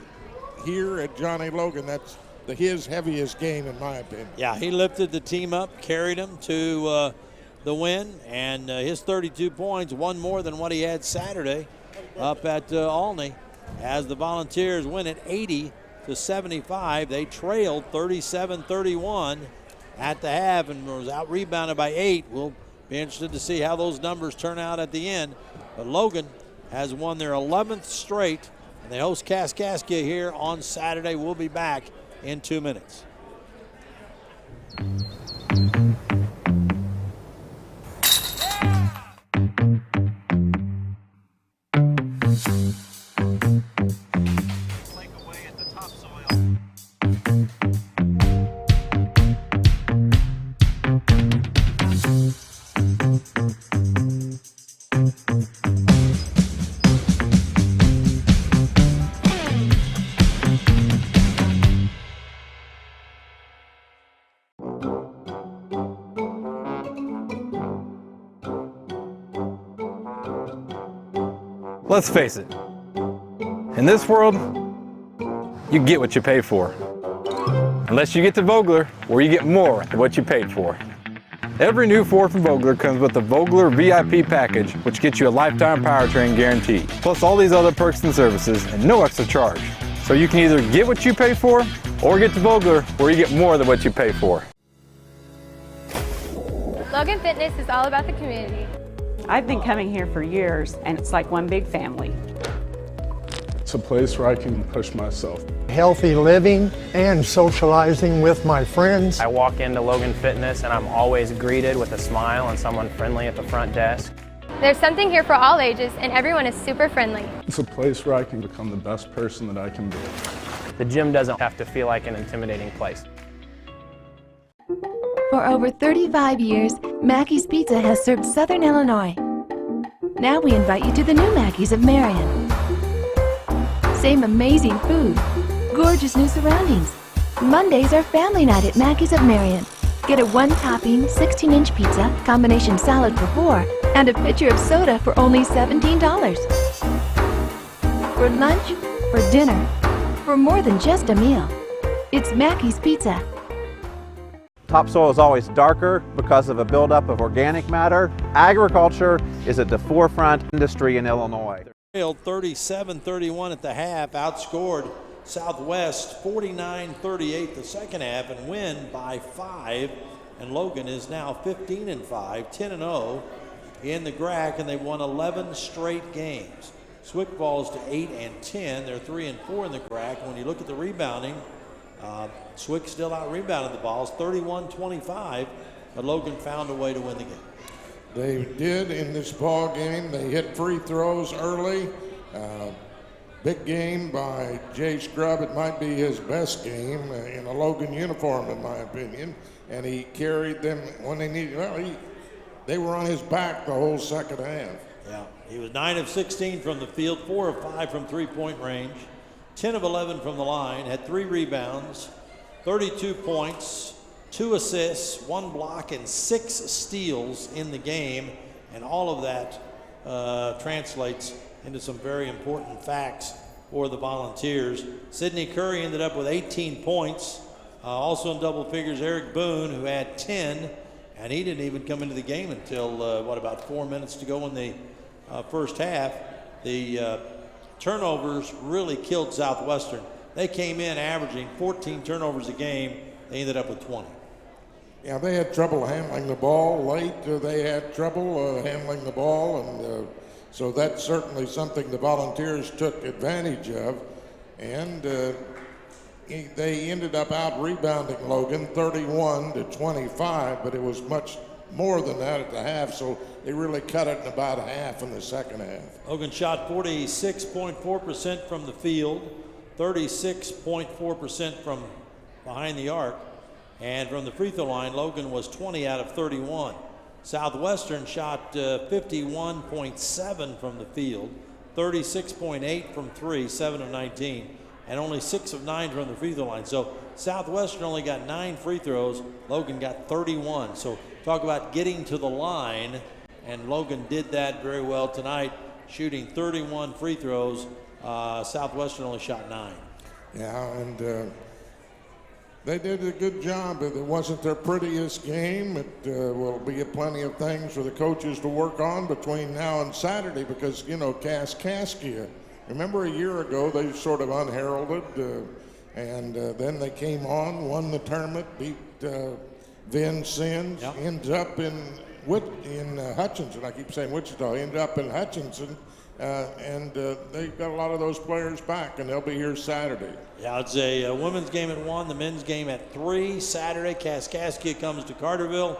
here at Johnny Logan, that's his heaviest game, in my opinion. Yeah, he lifted the team up, carried them to the win, and his 32 points, one more than what he had Saturday up at Olney, as the Volunteers win it 80-75. They trailed 37-31 at the half and was out-rebounded by 8. We'll be interested to see how those numbers turn out at the end. But Logan has won their 11th straight, and they host Kaskaskia here on Saturday. We'll be back in 2 minutes. Let's face it, in this world, you get what you pay for. Unless you get to Vogler, where you get more than what you paid for. Every new Ford from Vogler comes with the Vogler VIP package, which gets you a lifetime powertrain guarantee, plus all these other perks and services, and no extra charge. So you can either get what you pay for, or get to Vogler, where you get more than what you pay for. Logan Fitness is all about the community. I've been coming here for years, and it's like one big family. It's a place where I can push myself. Healthy living and socializing with my friends. I walk into Logan Fitness and I'm always greeted with a smile and someone friendly at the front desk. There's something here for all ages, and everyone is super friendly. It's a place where I can become the best person that I can be. The gym doesn't have to feel like an intimidating place. For over 35 years, Mackey's Pizza has served Southern Illinois. Now we invite you to the new Mackey's of Marion. Same amazing food, gorgeous new surroundings. Mondays are family night at Mackey's of Marion. Get a one-topping, 16-inch pizza, combination salad for $4, and a pitcher of soda for only $17. For lunch, for dinner, for more than just a meal, it's Mackey's Pizza. Topsoil is always darker because of a buildup of organic matter. Agriculture is at the forefront industry in Illinois. Trailed 37-31 at the half, outscored Southwest 49-38 the second half, and win by 5. And Logan is now 15-5, 10-0 in the GRAC, and they've won 11 straight games. SWIC falls to 8-10. They're 3-4 in the GRAC. When you look at the rebounding, SWIC still out-rebounded the balls, 31-25, but Logan found a way to win the game. They did in this ball game. They hit free throws early. Big game by Jay Scrub. It might be his best game in a Logan uniform, in my opinion. And he carried them when they needed. Well, they were on his back the whole second half. Yeah, he was 9 of 16 from the field, 4 of 5 from three-point range, 10 of 11 from the line, had 3 rebounds, 32 points, 2 assists, 1 block, and 6 steals in the game. And all of that translates into some very important facts for the Volunteers. Sidney Curry ended up with 18 points. Also in double figures, Eric Boone, who had 10, and he didn't even come into the game until, about 4 minutes to go in the first half. The turnovers really killed Southwestern. They came in averaging 14 turnovers a game. They ended up with 20. Yeah, they had trouble handling the ball late. They had trouble handling the ball, and so that's certainly something the Volunteers took advantage of. And they ended up out-rebounding Logan 31-25, but it was much more than that at the half, so they really cut it in about half in the second half. Logan shot 46.4% from the field, 36.4% from behind the arc, and from the free throw line, Logan was 20 out of 31. Southwestern shot 51.7 from the field, 36.8 from 3, 7 of 19, and only 6 of 9 from the free throw line. So Southwestern only got 9 free throws. Logan got 31. So talk about getting to the line. and Logan did that very well tonight, shooting 31 free throws. Southwestern only shot 9. Yeah, and they did a good job. It wasn't their prettiest game. It will be plenty of things for the coaches to work on between now and Saturday because, you know, Kaskaskia, remember a year ago they sort of unheralded, and then they came on, won the tournament, beat Vincennes, ends up in Hutchinson. I keep saying Wichita, ended up in Hutchinson. And they've got a lot of those players back, and they'll be here Saturday. Yeah, it's a women's game at 1, the men's game at 3. Saturday, Kaskaskia comes to Carterville.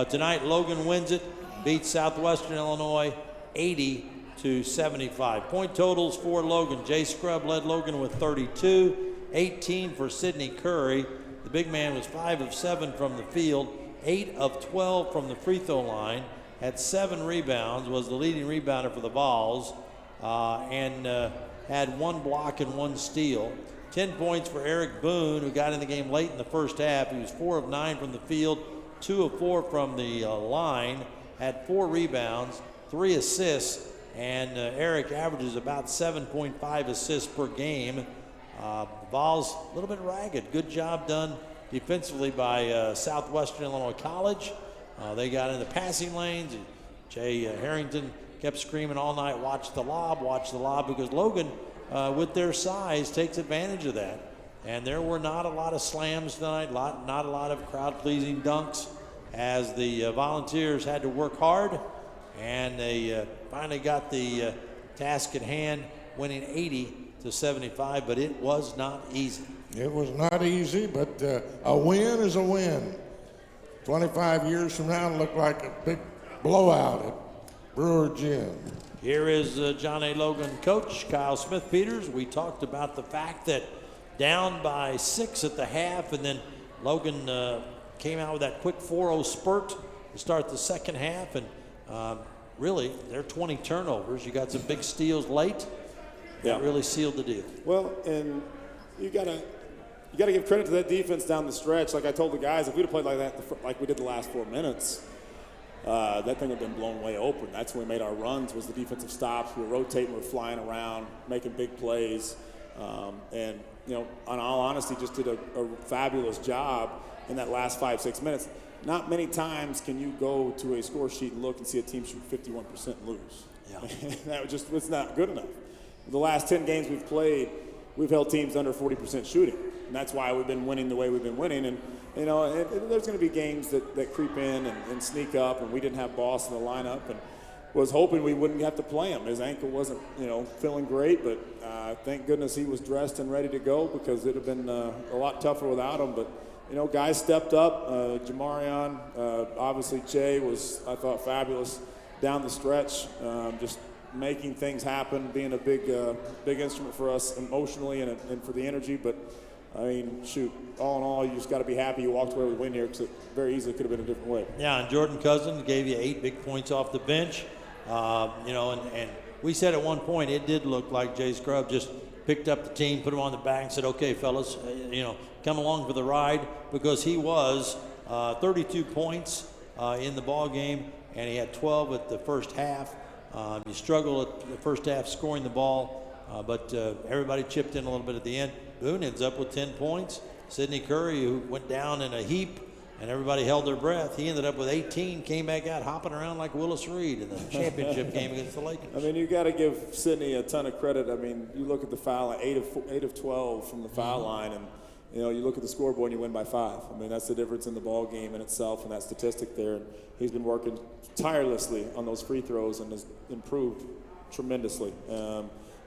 Tonight, Logan wins it, beats Southwestern Illinois 80-75. Point totals for Logan. Jay Scrubb led Logan with 32, 18 for Sidney Curry. The big man was 5 of 7 from the field, 8 of 12 from the free throw line. Had 7 rebounds, was the leading rebounder for the Vols, and had 1 block and 1 steal. 10 points for Eric Boone, who got in the game late in the first half. He was 4 of 9 from the field, 2 of 4 from the line, had 4 rebounds, 3 assists, and Eric averages about 7.5 assists per game. The Vols a little bit ragged. Good job done defensively by Southwestern Illinois College. They got in the passing lanes. Jay Harrington kept screaming all night, watch the lob, because Logan, with their size, takes advantage of that. And there were not a lot of slams tonight, not a lot of crowd-pleasing dunks, as the Volunteers had to work hard, and they finally got the task at hand, winning 80-75, but it was not easy. It was not easy, but a win is a win. 25 years from now, it'll look like a big blowout at Brewer Gym. Here is John A. Logan coach Kyle Smith-Peters. We talked about the fact that down by 6 at the half, and then Logan came out with that quick 4-0 spurt to start the second half, and really, their 20 turnovers. You got some big steals late. That really sealed the deal. Well, and you got to give credit to that defense down the stretch. Like I told the guys, if we'd have played like that, like we did the last 4 minutes, that thing had been blown way open. That's when we made our runs, was the defensive stops. We were rotating, we were flying around, making big plays. And, you know, in all honesty, just did a fabulous job in that last 5-6 minutes. Not many times can you go to a score sheet and look and see a team shoot 51% and lose. Yeah. That just was not good enough. The last 10 games we've played, we've held teams under 40% shooting. And that's why we've been winning the way we've been winning. And, you know, there's going to be games that creep in and sneak up, and we didn't have Boss in the lineup, and was hoping we wouldn't have to play him. His ankle wasn't, you know, feeling great, but thank goodness he was dressed and ready to go, because it would have been a lot tougher without him. But, you know, guys stepped up. Jamarion, obviously Jay was, I thought, fabulous down the stretch, just making things happen, being a big instrument for us emotionally and for the energy. But I mean, shoot, all in all, you just got to be happy you walked away with a win here, because it very easily could have been a different way. Yeah, and Jordan Cousins gave you 8 big points off the bench. You know, and we said at one point it did look like Jay Scrubb just picked up the team, put them on the back, and said, okay, fellas, you know, come along for the ride, because he was 32 points in the ball game, and he had 12 at the first half. He struggled at the first half scoring the ball, but everybody chipped in a little bit at the end. Boone ends up with 10 points. Sidney Curry, who went down in a heap, and everybody held their breath, he ended up with 18, came back out hopping around like Willis Reed in the championship game against the Lakers. I mean, you got to give Sidney a ton of credit. I mean, you look at the foul line, 8 of 12 from the foul line, and you know, you look at the scoreboard and you win by 5. I mean, that's the difference in the ball game in itself, and that statistic there. And he's been working tirelessly on those free throws and has improved tremendously.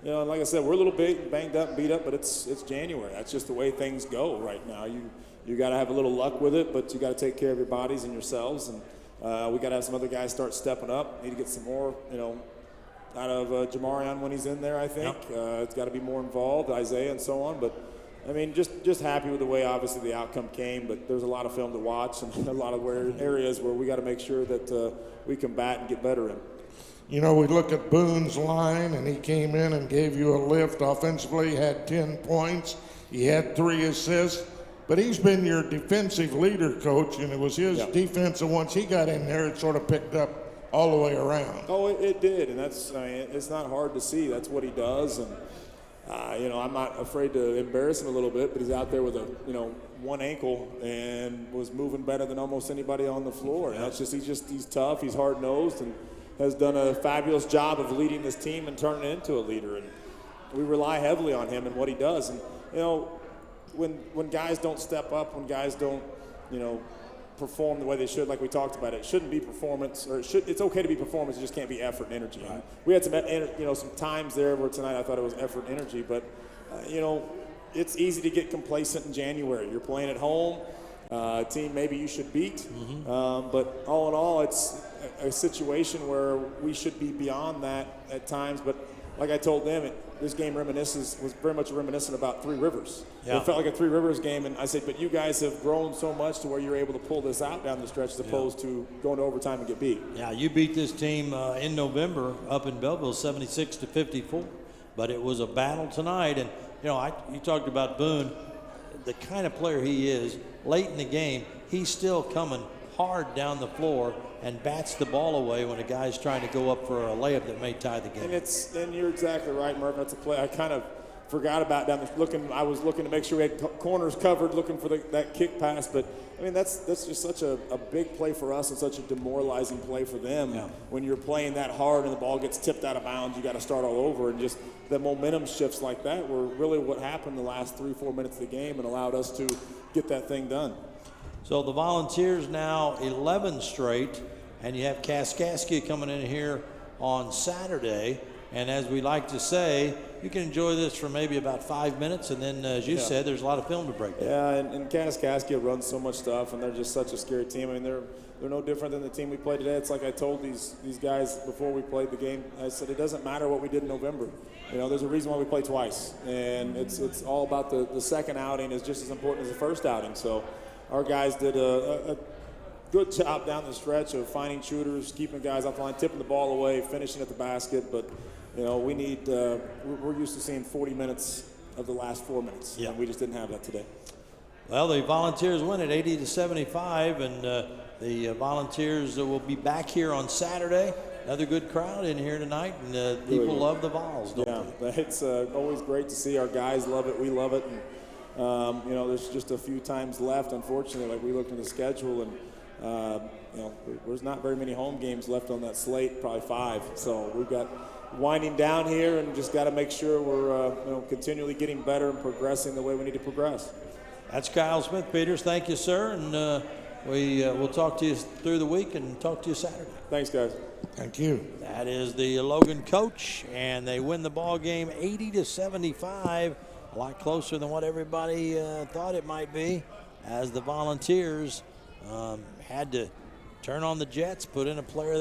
You know, and like I said, we're a little bit banged up, beat up, but it's January. That's just the way things go right now. You got to have a little luck with it, but you got to take care of your bodies and yourselves. And we got to have some other guys start stepping up. Need to get some more, you know, out of Jamarion when he's in there. I think it's got to be more involved, Isaiah and so on. But I mean, just happy with the way obviously the outcome came. But there's a lot of film to watch and a lot of areas where we got to make sure that we combat and get better in. You know, we look at Boone's line, and he came in and gave you a lift offensively. He had 10 points. He had 3 assists. But he's been your defensive leader, Coach, and it was his defense. And once he got in there, it sort of picked up all the way around. Oh, it did, and that's, I mean, it's not hard to see. That's what he does, and you know, I'm not afraid to embarrass him a little bit, but he's out there with a, you know, one ankle and was moving better than almost anybody on the floor. And that's he's tough, he's hard-nosed, and has done a fabulous job of leading this team and turning it into a leader. And we rely heavily on him and what he does. And, you know, when guys don't step up, when guys don't, you know, perform the way they should, like we talked about, it shouldn't be performance, or it's okay to be performance, it just can't be effort and energy. Right. We had some, you know, some times there where tonight I thought it was effort and energy, but, you know, it's easy to get complacent in January. You're playing at home, a team maybe you should beat, but all in all, it's a situation where we should be beyond that at times. But like I told them, this game was very much reminiscent about Three Rivers. Yeah. It felt like a Three Rivers game, and I said, but you guys have grown so much to where you're able to pull this out down the stretch as opposed to going to overtime and get beat. Yeah, you beat this team in November up in Belleville 76-54, but it was a battle tonight. And, you know, you talked about Boone, the kind of player he is, late in the game, he's still coming hard down the floor and bats the ball away when a guy's trying to go up for a layup that may tie the game. And you're exactly right, Murph. That's a play I kind of forgot about down there. I was looking to make sure we had corners covered, looking for that kick pass. But I mean, that's just such a big play for us and such a demoralizing play for them. Yeah. When you're playing that hard and the ball gets tipped out of bounds, you got to start all over. And just the momentum shifts like that were really what happened the last 3-4 minutes of the game and allowed us to get that thing done. So the Volunteers now 11 straight, and you have Kaskaskia coming in here on Saturday. And as we like to say, you can enjoy this for maybe about 5 minutes, and then, as you said, there's a lot of film to break down. Yeah, and Kaskaskia runs so much stuff, and they're just such a scary team. I mean, they're no different than the team we played today. It's like I told these guys before we played the game. I said it doesn't matter what we did in November. You know, there's a reason why we play twice, and it's all about the second outing is just as important as the first outing. So our guys did a good job down the stretch of finding shooters, keeping guys off the line, tipping the ball away, finishing at the basket. But, you know, we need we're used to seeing 40 minutes of the last 4 minutes, and we just didn't have that today. Well, the Volunteers win at 80-75, and the Volunteers will be back here on Saturday. Another good crowd in here tonight, and people love the Vols, don't they? Yeah, it's always great to see. Our guys love it. We love it. And, you know, there's just a few times left, unfortunately. Like, we looked at the schedule, and you know, there's not very many home games left on that slate, probably 5. So we've got winding down here, and just got to make sure we're you know, continually getting better and progressing the way we need to progress. That's Kyle Smith, Peters. Thank you, sir, and we'll talk to you through the week and talk to you Saturday. Thanks, guys. Thank you. That is the Logan coach, and they win the ball game 80-75. A lot closer than what everybody thought it might be, as the Volunteers had to turn on the Jets, put in a player that